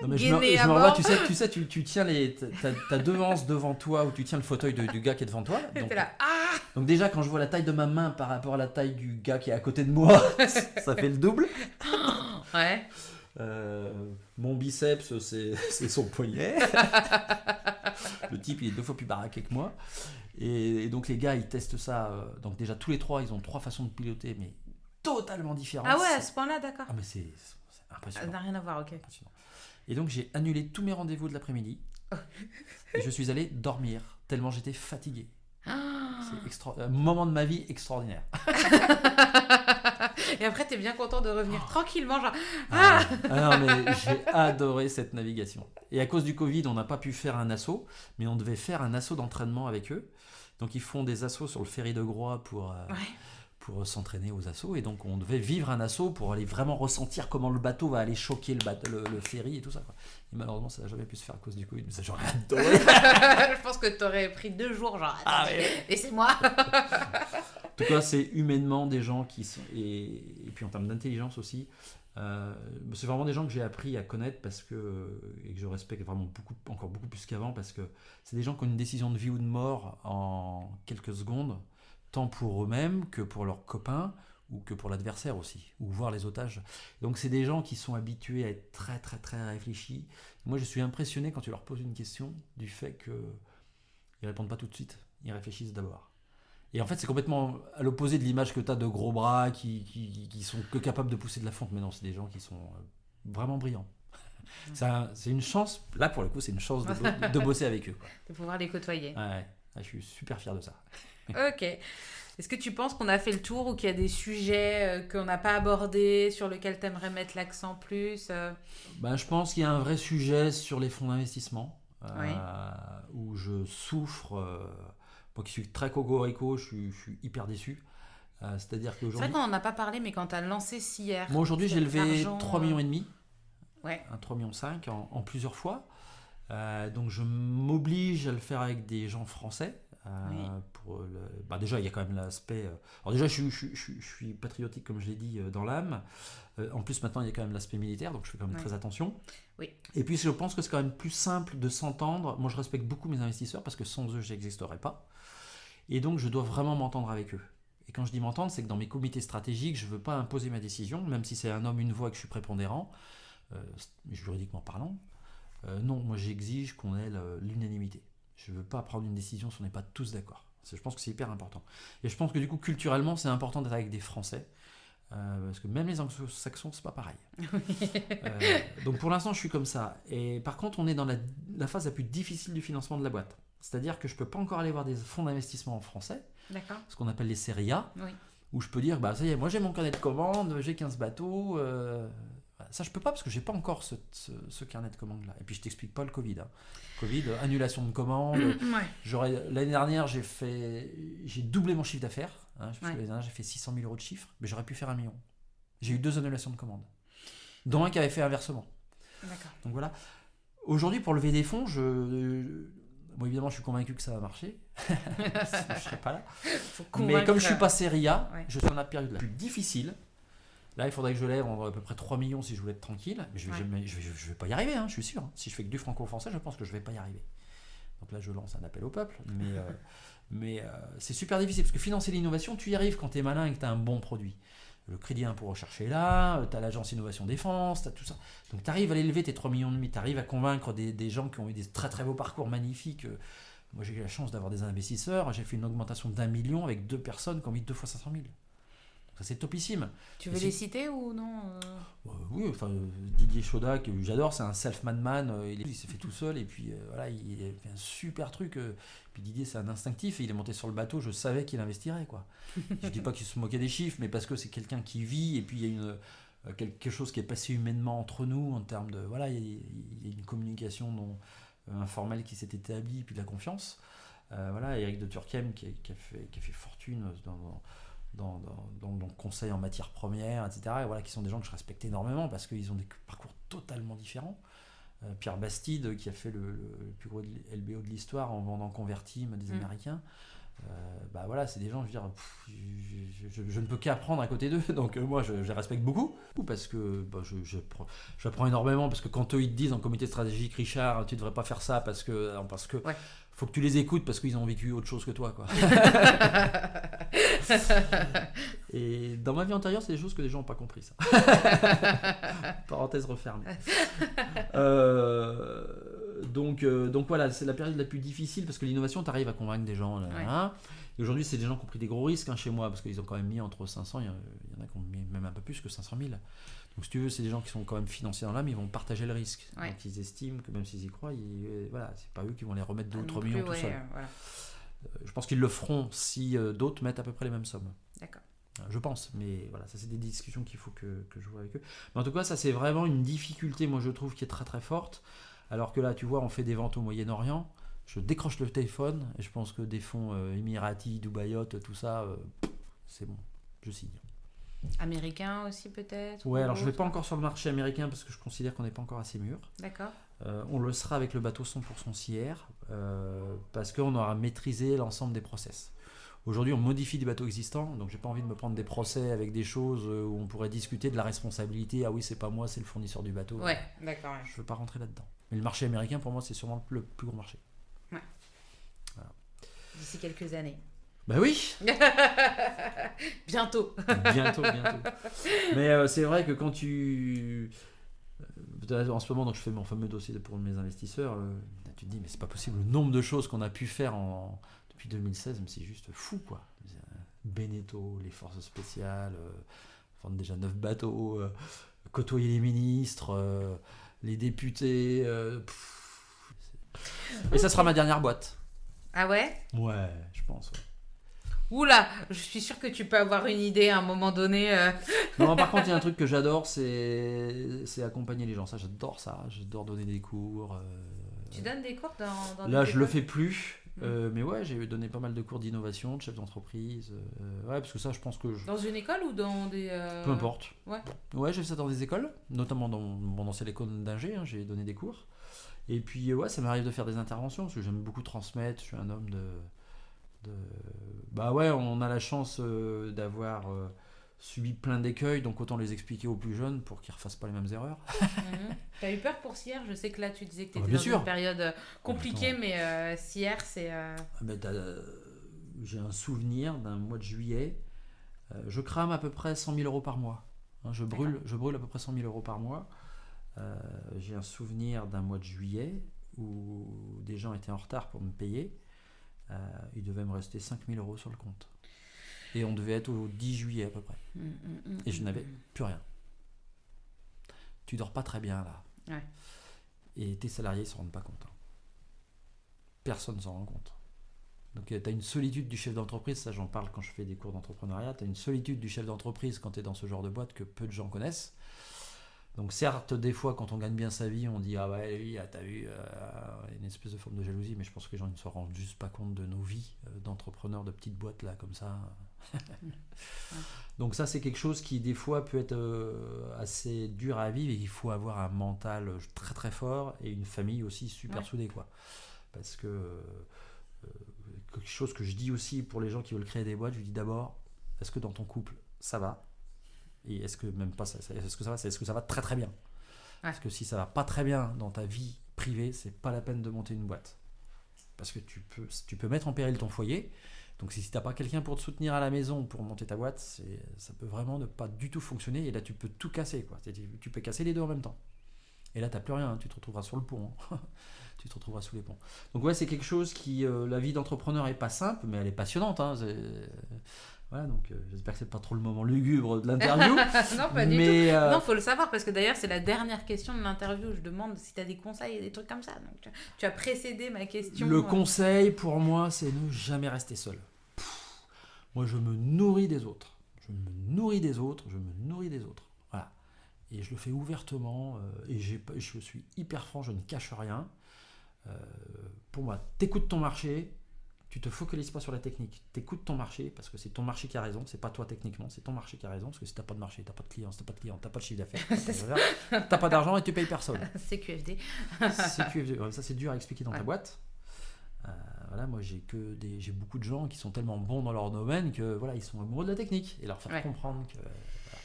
Non, mais je me revois, tu sais, tu tiens t'as 2 anses devant toi où tu tiens le fauteuil du gars qui est devant toi. Donc, là. Donc déjà, quand je vois la taille de ma main par rapport à la taille du gars qui est à côté de moi, ça fait le double. Ouais. Mon biceps, c'est son poignet. Le type, il est 2 fois plus baraqué que moi. Et donc les gars, ils testent ça. Donc déjà, tous les 3, ils ont 3 façons de piloter, mais totalement différentes. Ah ouais, à ce point-là, d'accord. Ah mais c'est impressionnant. Ça n'a rien à voir, ok. Et donc j'ai annulé tous mes rendez-vous de l'après-midi. Et je suis allé dormir, tellement j'étais fatigué. C'est un moment de ma vie extraordinaire. Et après, t'es bien content de revenir tranquillement, genre. Non, mais j'ai adoré cette navigation. Et à cause du Covid, on n'a pas pu faire un assaut, mais on devait faire un assaut d'entraînement avec eux. Donc ils font des assauts sur le ferry de Groix pour s'entraîner aux assauts. Et donc on devait vivre un assaut pour aller vraiment ressentir comment le bateau va aller choquer le ferry et tout ça, quoi. Et malheureusement, ça n'a jamais pu se faire à cause du Covid, mais ça j'aurais adoré. Je pense que t'aurais pris 2 jours, genre. Laissez-moi. En tout cas, c'est humainement des gens qui sont. Et puis en termes d'intelligence aussi, c'est vraiment des gens que j'ai appris à connaître et que je respecte vraiment encore beaucoup plus qu'avant, parce que c'est des gens qui ont une décision de vie ou de mort en quelques secondes, tant pour eux-mêmes que pour leurs copains ou que pour l'adversaire aussi, ou voir les otages. Donc c'est des gens qui sont habitués à être très très très réfléchis. Moi je suis impressionné quand tu leur poses une question du fait qu'ils répondent pas tout de suite, ils réfléchissent d'abord. Et en fait c'est complètement à l'opposé de l'image que tu as de gros bras qui sont que capables de pousser de la fonte. Mais non, c'est des gens qui sont vraiment brillants. C'est une chance, là pour le coup c'est une chance de bosser avec eux, quoi. De pouvoir les côtoyer. Ouais, je suis super fier de ça. Ok. Est-ce que tu penses qu'on a fait le tour ou qu'il y a des sujets qu'on n'a pas abordés, sur lesquels tu aimerais mettre l'accent plus Je pense qu'il y a un vrai sujet sur les fonds d'investissement, où je souffre. Moi qui suis très cocorico, je suis hyper déçu. C'est-à-dire qu'aujourd'hui... C'est vrai qu'on n'en a pas parlé, mais quand tu as lancé SIER... Moi aujourd'hui j'ai levé 3,5 millions. Ouais. 3,5 millions en plusieurs fois. Donc je m'oblige à le faire avec des gens français. Déjà il y a quand même l'aspect alors déjà je suis patriotique, comme je l'ai dit, dans l'âme. En plus maintenant il y a quand même l'aspect militaire, donc je fais quand même très attention. Oui. Et puis je pense que c'est quand même plus simple de s'entendre. Moi je respecte beaucoup mes investisseurs parce que sans eux j'existerais pas, et donc je dois vraiment m'entendre avec eux. Et quand je dis m'entendre, c'est que dans mes comités stratégiques je veux pas imposer ma décision, même si c'est un homme une voix et que je suis prépondérant, juridiquement parlant. Non, moi j'exige qu'on ait l'unanimité. Je ne veux pas prendre une décision si on n'est pas tous d'accord. Je pense que c'est hyper important. Et je pense que du coup, culturellement, c'est important d'être avec des Français. Parce que même les anglo-saxons, c'est pas pareil. Donc pour l'instant, je suis comme ça. Et par contre, on est dans la phase la plus difficile du financement de la boîte. C'est-à-dire que je ne peux pas encore aller voir des fonds d'investissement en français. D'accord. Ce qu'on appelle les séries A. Oui. Où je peux dire, ça y est, moi j'ai mon carnet de commandes, j'ai 15 bateaux. Ça, je peux pas parce que j'ai pas encore ce carnet de commandes là. Et puis je t'explique pas le Covid. Covid, annulation de commandes. L'année dernière, j'ai doublé mon chiffre d'affaires. L'année dernière, j'ai fait 600 000 euros de chiffre, mais j'aurais pu faire 1 million. J'ai eu 2 annulations de commandes, dont un qui avait fait un versement. D'accord. Donc voilà. Aujourd'hui, pour lever des fonds, Moi, évidemment, je suis convaincu que ça va marcher. Sinon, je ne serais pas là. Faut Mais comme je suis passé RIA, Ouais. je suis dans la période la plus difficile. Là, il faudrait que je lève à peu près 3 millions si je voulais être tranquille. Mais je vais pas y arriver, hein, je suis sûr. Si je fais que du franco-français, je pense que je vais pas y arriver. Donc là, je lance un appel au peuple. Mais c'est super difficile parce que financer l'innovation, tu y arrives quand tu es malin et que tu as un bon produit. Le crédit impôt recherché est là, tu as l'agence Innovation Défense, tu as tout ça. Donc tu arrives à l'élever tes 3,5 millions, tu arrives à convaincre des gens qui ont eu des très très beaux parcours magnifiques. Moi, j'ai eu la chance d'avoir des investisseurs. J'ai fait une augmentation d'1 million avec 2 personnes qui ont mis 2 fois 500 000. Ça, c'est topissime. Tu veux les citer ou non Oui, enfin, Didier Chaudat, que j'adore, c'est un self-made man. Il s'est fait tout seul et puis voilà, il a fait un super truc. Puis Didier, c'est un instinctif et il est monté sur le bateau. Je savais qu'il investirait, quoi. Je dis pas qu'il se moquait des chiffres, mais parce que c'est quelqu'un qui vit et puis il y a quelque chose qui est passé humainement entre nous en termes de voilà, il y a une communication informelle qui s'est établie, puis de la confiance. Voilà, Eric de Turckheim qui a fait fortune dans le conseil en matières premières, etc. Et voilà, qui sont des gens que je respecte énormément parce qu'ils ont des parcours totalement différents. Pierre Bastide qui a fait le plus gros LBO de l'histoire en vendant Convertim à des Américains. Bah voilà, c'est des gens, je veux dire, je ne peux qu'apprendre à côté d'eux, donc moi je les respecte beaucoup parce que bah, j'apprends énormément parce que quand eux ils te disent en comité stratégique, Richard, tu devrais pas faire ça parce que ouais. Faut que tu les écoutes parce qu'ils ont vécu autre chose que toi, quoi. Et dans ma vie antérieure, c'est des choses que les gens n'ont pas compris, ça. Parenthèse refermée. Donc voilà, c'est la période la plus difficile parce que l'innovation, tu arrives à convaincre des gens. Là, hein. Et aujourd'hui, c'est des gens qui ont pris des gros risques chez moi parce qu'ils ont quand même mis entre 500, il y en a qui ont mis même un peu plus que 500 000. Donc si tu veux, c'est des gens qui sont quand même financiers dans l'âme, ils vont partager le risque. Ouais. Donc ils estiment que même s'ils y croient, voilà, c'est pas eux qui vont les remettre 2 ou 3 millions tout seuls. Voilà. Je pense qu'ils le feront si d'autres mettent à peu près les mêmes sommes. D'accord. Je pense, mais voilà, ça c'est des discussions qu'il faut que je vois avec eux. Mais en tout cas, ça c'est vraiment une difficulté, moi je trouve, qui est très très forte. Alors que là, tu vois, on fait des ventes au Moyen-Orient, je décroche le téléphone et je pense que des fonds Emirati, Dubaïote, tout ça, c'est bon, je signe. Américain aussi peut-être. Ouais, alors je ne vais pas encore sur le marché américain parce que je considère qu'on n'est pas encore assez mûr. D'accord. On le sera avec le bateau 100% CIR parce qu'on aura maîtrisé l'ensemble des process. Aujourd'hui, on modifie des bateaux existants, donc j'ai pas envie de me prendre des procès avec des choses où on pourrait discuter de la responsabilité. Ah oui, c'est pas moi, c'est le fournisseur du bateau. Ouais, d'accord. Ouais. Je veux pas rentrer là-dedans. Mais le marché américain, pour moi, c'est sûrement le plus gros marché. Ouais. Voilà. D'ici quelques années. Bah oui. Bientôt. bientôt. Mais c'est vrai que quand en ce moment, donc je fais mon fameux dossier pour mes investisseurs, tu te dis mais c'est pas possible le nombre de choses qu'on a pu faire depuis 2016, mais c'est juste fou, quoi. Beneteau, les forces spéciales, vendre déjà 9 bateaux, côtoyer les ministres, les députés. Et ça sera ma dernière boîte. Ah ouais ? Ouais, je pense. Ouais. Oula, je suis sûre que tu peux avoir une idée à un moment donné. Non, par contre, il y a un truc que j'adore, c'est accompagner les gens. Ça, j'adore ça. J'adore donner des cours. Tu donnes des cours dans Là, je le fais plus. Mais ouais, j'ai donné pas mal de cours d'innovation, de chef d'entreprise. Ouais, parce que ça, je pense que... Dans une école ou dans des... Peu importe. Ouais, j'ai fait ça dans des écoles, notamment dans mon ancienne école d'ingé, hein, j'ai donné des cours. Et puis, ouais, ça m'arrive de faire des interventions, parce que j'aime beaucoup transmettre. Je suis un homme de... Bah ouais, on a la chance d'avoir subi plein d'écueils, donc autant les expliquer aux plus jeunes pour qu'ils ne refassent pas les mêmes erreurs. T'as eu peur pour CIR ? Je sais que là tu disais que t'étais dans une période compliquée, mais CIR c'est... J'ai un souvenir d'un mois de juillet, je crame à peu près 100 000 euros par mois. Hein, je brûle à peu près 100 000 euros par mois. J'ai un souvenir d'un mois de juillet où des gens étaient en retard pour me payer. Il devait me rester 5 000 euros sur le compte. Et on devait être au 10 juillet à peu près. Et je n'avais plus rien. Tu dors pas très bien là. Ouais. Et tes salariés ne s'en rendent pas compte. Hein. Personne ne s'en rend compte. Donc tu as une solitude du chef d'entreprise, ça j'en parle quand je fais des cours d'entrepreneuriat, tu as une solitude du chef d'entreprise quand tu es dans ce genre de boîte que peu de gens connaissent. Donc certes, des fois, quand on gagne bien sa vie, on dit « Ah ouais, lui, t'as vu une espèce de forme de jalousie », mais je pense que les gens ne se rendent juste pas compte de nos vies d'entrepreneurs, de petites boîtes là, comme ça. Donc ça, c'est quelque chose qui, des fois, peut être assez dur à vivre et il faut avoir un mental très très fort et une famille aussi super soudée, quoi. Parce que quelque chose que je dis aussi pour les gens qui veulent créer des boîtes, je dis d'abord, est-ce que dans ton couple, ça va ? Et est-ce que même pas ça, est-ce que ça va ? Est-ce que ça va très très bien ? Parce que si ça va pas très bien dans ta vie privée, c'est pas la peine de monter une boîte. Parce que tu peux mettre en péril ton foyer. Donc si t'as pas quelqu'un pour te soutenir à la maison pour monter ta boîte, ça peut vraiment ne pas du tout fonctionner. Et là, tu peux tout casser, quoi. Tu peux casser les deux en même temps. Et là, t'as plus rien. Tu te retrouveras sur le pont. Tu te retrouveras sous les ponts. Donc ouais, c'est quelque chose qui... la vie d'entrepreneur est pas simple, mais elle est passionnante. Voilà, donc j'espère que c'est pas trop le moment lugubre de l'interview. Non, pas du tout. Non, faut le savoir, parce que d'ailleurs, c'est la dernière question de l'interview. Je demande si tu as des conseils et des trucs comme ça. Donc, tu as précédé ma question. Le conseil, pour moi, c'est ne jamais rester seul. Moi, je me nourris des autres. Voilà. Et je le fais ouvertement. Et je suis hyper franc, je ne cache rien. Pour moi, t'écoutes ton marché. Tu te focalises pas sur la technique, t'écoutes ton marché parce que c'est ton marché qui a raison, c'est pas toi techniquement, c'est ton marché qui a raison parce que si t'as pas de marché, t'as pas de clients, t'as pas de chiffre d'affaires, t'as pas d'argent et tu payes personne. C'est QFD. Ça c'est dur à expliquer dans ta boîte. Voilà, moi j'ai beaucoup de gens qui sont tellement bons dans leur domaine que voilà, ils sont amoureux de la technique et leur faire comprendre que. Voilà.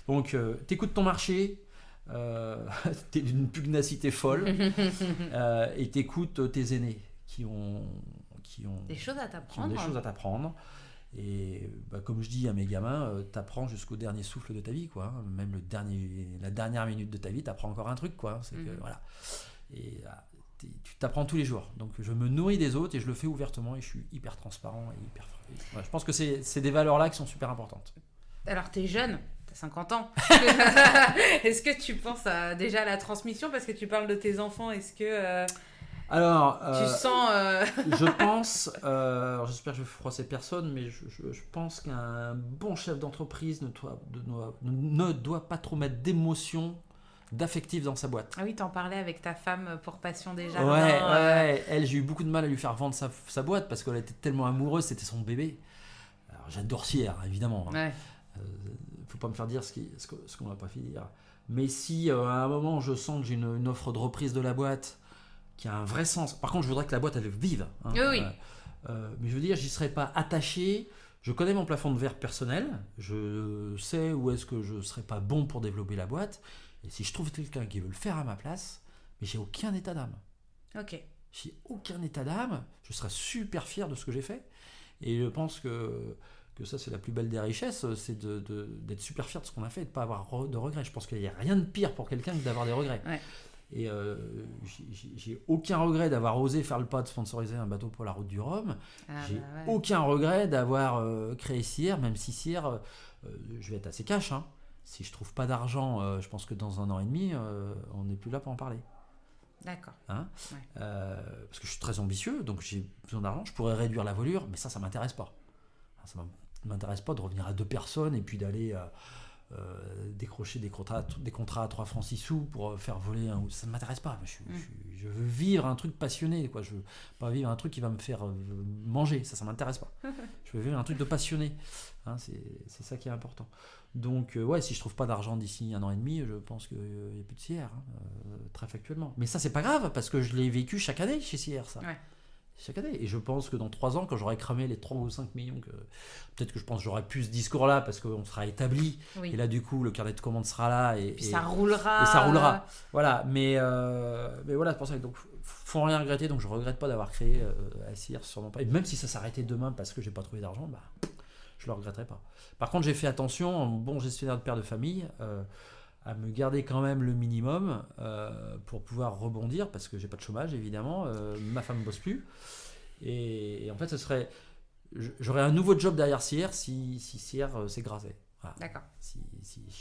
Donc t'écoutes ton marché. T'es d'une pugnacité folle et t'écoutes tes aînés qui ont des choses à t'apprendre. Et comme je dis à mes gamins, t'apprends jusqu'au dernier souffle de ta vie, quoi. Même la dernière minute de ta vie, t'apprends encore un truc, quoi. C'est que, voilà. Et tu t'apprends tous les jours. Donc je me nourris des autres et je le fais ouvertement et je suis hyper transparent et hyper free. Voilà, je pense que c'est des valeurs-là qui sont super importantes. Alors t'es jeune, t'as 50 ans. Est-ce que tu penses déjà à la transmission parce que tu parles de tes enfants? Est-ce que alors, tu sens je pense, j'espère que je vais froisser personne, mais je pense qu'un bon chef d'entreprise ne doit pas trop mettre d'émotion, d'affectif dans sa boîte. Ah oui, t'en parlais avec ta femme pour Passion des Jardins. Ouais, elle, j'ai eu beaucoup de mal à lui faire vendre sa boîte parce qu'elle était tellement amoureuse, c'était son bébé. Alors j'adore Sierre, évidemment. Ouais. Faut pas me faire dire ce qu'on m'a pas fait dire. Mais si à un moment je sens que j'ai une offre de reprise de la boîte qui a un vrai sens. Par contre, je voudrais que la boîte elle vive. Oui. Mais je veux dire, j'y serais pas attaché. Je connais mon plafond de verre personnel. Je sais où est-ce que je serais pas bon pour développer la boîte. Et si je trouve quelqu'un qui veut le faire à ma place, mais j'ai aucun état d'âme. Ok. J'ai aucun état d'âme. Je serais super fier de ce que j'ai fait. Et je pense que ça, c'est la plus belle des richesses, c'est d'être super fier de ce qu'on a fait et de ne pas avoir de regrets. Je pense qu'il n'y a rien de pire pour quelqu'un que d'avoir des regrets. Ouais. Et j'ai aucun regret d'avoir osé faire le pas de sponsoriser un bateau pour la route du Rhum. J'ai aucun regret d'avoir créé Sierre, même si Sierre, je vais être assez cash. Si je ne trouve pas d'argent, je pense que dans 1 an et demi, on n'est plus là pour en parler. D'accord. Ouais. Parce que je suis très ambitieux, donc j'ai besoin d'argent. Je pourrais réduire la voilure, mais ça ne m'intéresse pas. Ça ne m'intéresse pas de revenir à 2 personnes et puis d'aller décrocher des contrats à 3 francs 6 sous pour faire voler ça ne m'intéresse pas. Je veux vivre un truc passionné, quoi. Je veux pas vivre un truc qui va me faire manger, ça m'intéresse pas. Je veux vivre un truc de passionné. C'est ça qui est important. Donc si je trouve pas d'argent d'ici 1 an et demi, je pense qu'il n'y a plus de Sierre, très factuellement. Mais ça c'est pas grave parce que je l'ai vécu chaque année chez Sierre, ça. Ouais. Chaque année. Et je pense que dans 3 ans, quand j'aurai cramé les 3 ou 5 millions, peut-être que je pense que j'aurai plus ce discours-là parce qu'on sera établi. Oui. Et là, du coup, le carnet de commandes sera là. Et ça roulera. Et ça roulera. Voilà. Mais voilà, c'est pour ça. Donc, faut rien regretter. Donc, je regrette pas d'avoir créé Sierre, sûrement pas. Et même si ça s'arrêtait demain parce que j'ai pas trouvé d'argent, je le regretterai pas. Par contre, j'ai fait attention, en bon gestionnaire de père de famille, à me garder quand même le minimum pour pouvoir rebondir parce que j'ai pas de chômage évidemment, ma femme bosse plus et en fait j'aurais un nouveau job derrière Sierre si Sierre s'égrasait. Voilà. D'accord. Si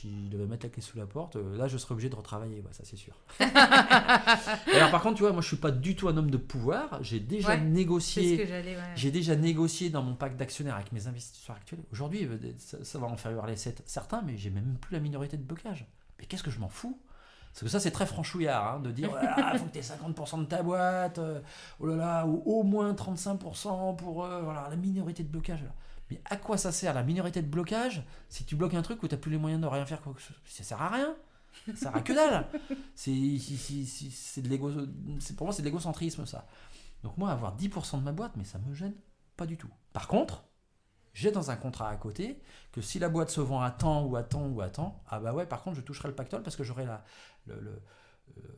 je devais mettre la clé sous la porte, là je serais obligé de retravailler, ça c'est sûr. Alors par contre tu vois, moi je suis pas du tout un homme de pouvoir, j'ai déjà négocié. J'ai déjà négocié dans mon pacte d'actionnaires avec mes investisseurs actuels. Aujourd'hui ça va en faire hurler certains, mais j'ai même plus la minorité de blocage. Mais qu'est-ce que je m'en fous? Parce que ça, c'est très franchouillard, de dire il faut que tu aies 50% de ta boîte, oh là là, ou au moins 35% pour la minorité de blocage. Là. Mais à quoi ça sert la minorité de blocage si tu bloques un truc où tu n'as plus les moyens de rien faire quoi que ce soit? Ça sert à rien. Ça sert à que dalle. C'est de l'égo. Pour moi, c'est de l'égocentrisme, ça. Donc moi, avoir 10% de ma boîte, mais ça me gêne pas du tout. Par contre, j'ai dans un contrat à côté que si la boîte se vend à temps ou à temps ou à temps, ah bah ouais, par contre, je toucherai le pactole parce que j'aurai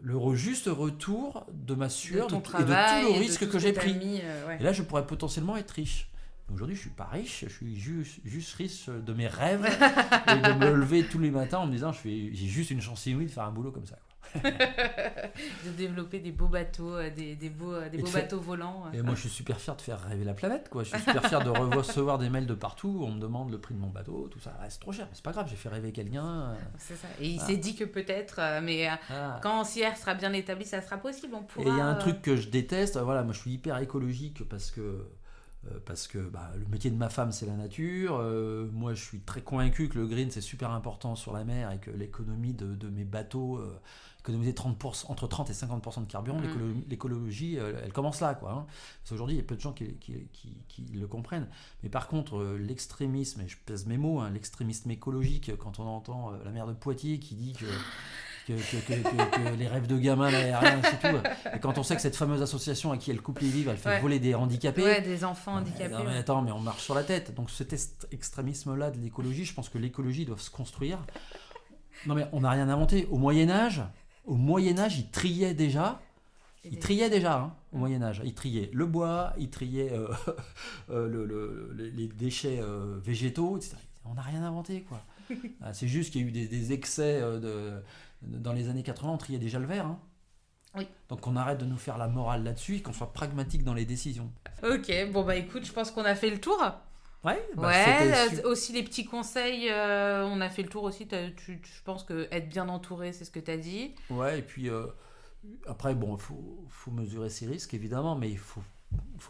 le juste retour de ma sueur ton et de travail tout le et de risque tout que ce j'ai t'as pris. mis, Et là, je pourrais potentiellement être riche. Aujourd'hui, je suis pas riche, je suis juste riche de mes rêves et de me lever tous les matins en me disant j'ai juste une chance inouïe de faire un boulot comme ça, quoi. de développer des beaux bateaux, des beaux bateaux volants. Et moi, je suis super fier de faire rêver la planète, quoi. Je suis super fier de recevoir des mails de partout où on me demande le prix de mon bateau, tout ça. Ah, c'est trop cher, mais c'est pas grave, j'ai fait rêver quelqu'un. C'est ça. Et il s'est dit que peut-être, mais quand CIR sera bien établi, ça sera possible. On pourra. Et il y a un truc que je déteste. Voilà, moi, je suis hyper écologique parce que le métier de ma femme, c'est la nature. Moi, je suis très convaincu que le green, c'est super important sur la mer et que l'économie de mes bateaux, économiser entre 30 et 50% de carburant, l'écologie, elle commence là, quoi, hein. Parce qu'aujourd'hui, il y a peu de gens qui le comprennent. Mais par contre, l'extrémisme, et je pèse mes mots, hein, l'extrémisme écologique, quand on entend la maire de Poitiers qui dit que les rêves de gamin, là, rien, c'est tout. Et quand on sait que cette fameuse association à qui elle coupe les vivres, elle fait voler des handicapés. Ouais, des enfants handicapés. Non, mais attends, mais on marche sur la tête. Donc cet extrémisme-là de l'écologie, je pense que l'écologie doit se construire. Non, mais on n'a rien inventé. Au Moyen-Âge, ils triaient déjà. Au Moyen-Âge. Ils triaient le bois, ils triaient les déchets végétaux, etc. On n'a rien inventé, quoi. C'est juste qu'il y a eu des excès dans les années 80, on triait déjà le verre, hein. Oui. Donc on arrête de nous faire la morale là-dessus et qu'on soit pragmatique dans les décisions. Ok, bon bah écoute, je pense qu'on a fait le tour. Ouais, aussi les petits conseils, on a fait le tour aussi. Je pense que être bien entouré, c'est ce que tu as dit. Ouais, et puis après, bon, faut mesurer ses risques, évidemment, mais il faut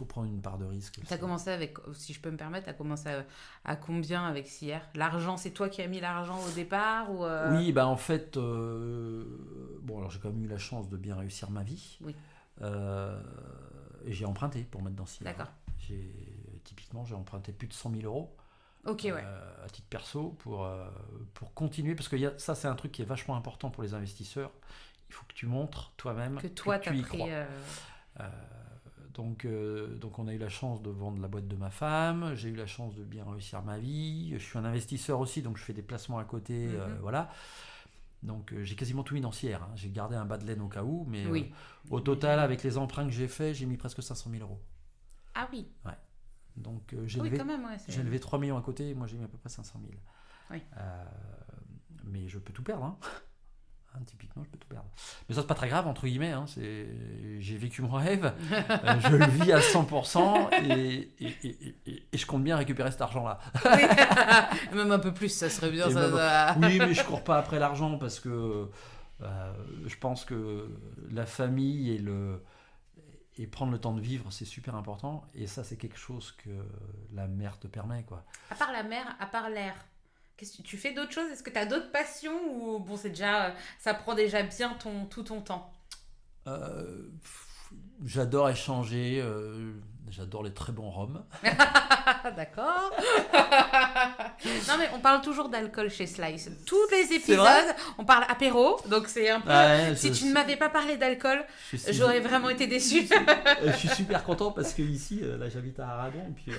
prendre une part de risque. Tu as commencé avec, si je peux me permettre, tu as commencé à combien avec CIR ? L'argent, c'est toi qui as mis l'argent au départ ou Oui, bah en fait, bon, alors j'ai quand même eu la chance de bien réussir ma vie. Oui. Et j'ai emprunté pour mettre dans CIR. D'accord. Typiquement, j'ai emprunté plus de 100 000 euros. Ok, ouais. À titre perso, pour continuer, parce que ça, c'est un truc qui est vachement important pour les investisseurs. Il faut que tu montres toi-même que toi, tu y crois. Donc on a eu la chance de vendre la boîte de ma femme, j'ai eu la chance de bien réussir ma vie, je suis un investisseur aussi, donc je fais des placements à côté, voilà. Donc j'ai quasiment tout mis dans CIR, hein. J'ai gardé un bas de laine au cas où, mais au total, avec les emprunts que j'ai faits, j'ai mis presque 500 000 euros. Ah oui. Ouais. Donc j'ai levé 3 millions à côté, et moi j'ai mis à peu près 500 000. Oui. Mais je peux tout perdre, hein. Typiquement, je peux tout perdre. Mais ça, c'est pas très grave, entre guillemets, hein. J'ai vécu mon rêve, je le vis à 100% et je compte bien récupérer cet argent-là. Oui. Même un peu plus, ça serait bien. Oui, mais je cours pas après l'argent parce que je pense que la famille et prendre le temps de vivre, c'est super important. Et ça, c'est quelque chose que la mer te permet, quoi. À part la mer, à part l'air, qu'est-ce que tu fais d'autres choses ? Est-ce que tu as d'autres passions ou bon, c'est déjà, ça prend déjà bien tout ton temps ? J'adore échanger, j'adore les très bons rhums. D'accord. Non mais on parle toujours d'alcool chez Slice. Tous les épisodes, on parle apéro, donc c'est un peu... si tu ne m'avais pas parlé d'alcool, j'aurais vraiment été déçu. Je suis super content parce que ici, là j'habite à Aragon, et puis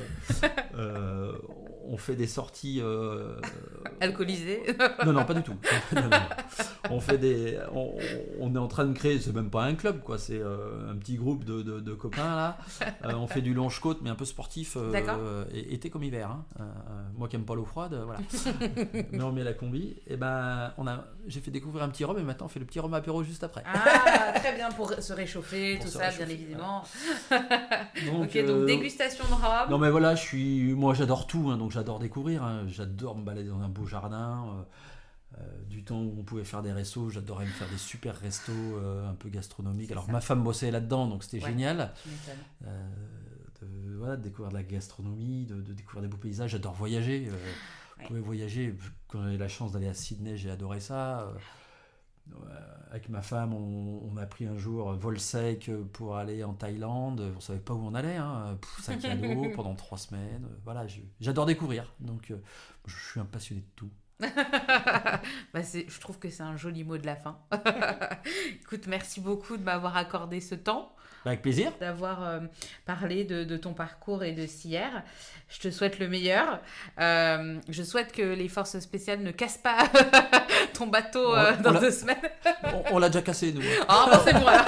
on fait des sorties... Alcoolisées ? Non, pas du tout. Non. On est en train de créer, c'est même pas un club, quoi, c'est un petit groupe de copains là. On fait du longe-côte, mais un peu sportif, été comme hiver, hein. Moi qui aime pas l'eau froide, voilà. Mais on met la combi. Et ben j'ai fait découvrir un petit rhum et maintenant on fait le petit rhum apéro juste après. Ah, très bien, pour se réchauffer, bien évidemment. Donc dégustation de rhum. Non mais voilà, moi j'adore tout, hein, donc j'adore découvrir, hein. J'adore me balader dans un beau jardin. Du temps où on pouvait faire des restos, j'adorais me faire des super restos un peu gastronomiques. Alors ma femme bossait là-dedans, donc c'était génial. De découvrir de la gastronomie, de découvrir des beaux paysages. J'adore voyager. Vous pouvez voyager. Quand j'ai eu la chance d'aller à Sydney, j'ai adoré ça. Avec ma femme, on a pris un jour vol sec pour aller en Thaïlande. On ne savait pas où on allait, hein. Sac à dos pendant 3 semaines. Voilà, j'adore découvrir. Donc je suis un passionné de tout. Je trouve que c'est un joli mot de la fin. Écoute, merci beaucoup de m'avoir accordé ce temps. Avec plaisir. D'avoir parlé de ton parcours et de Sierre. Je te souhaite le meilleur. Je souhaite que les forces spéciales ne cassent pas ton bateau dans 2 semaines. On l'a déjà cassé, nous. Ah, bon, c'est bon alors.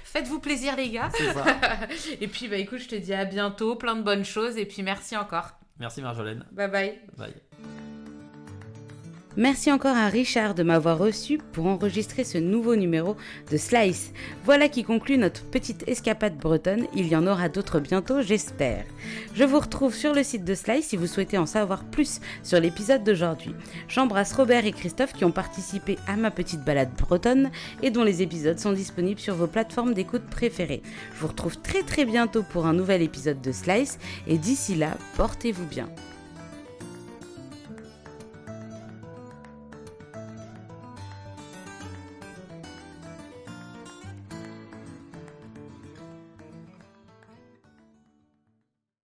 Faites-vous plaisir, les gars. C'est ça. Et puis, écoute, je te dis à bientôt, plein de bonnes choses. Et puis, merci encore. Merci Marjolaine. Bye bye. Bye. Merci encore à Richard de m'avoir reçu pour enregistrer ce nouveau numéro de Slice. Voilà qui conclut notre petite escapade bretonne. Il y en aura d'autres bientôt, j'espère. Je vous retrouve sur le site de Slice si vous souhaitez en savoir plus sur l'épisode d'aujourd'hui. J'embrasse Robert et Christophe qui ont participé à ma petite balade bretonne et dont les épisodes sont disponibles sur vos plateformes d'écoute préférées. Je vous retrouve très bientôt pour un nouvel épisode de Slice et d'ici là, portez-vous bien.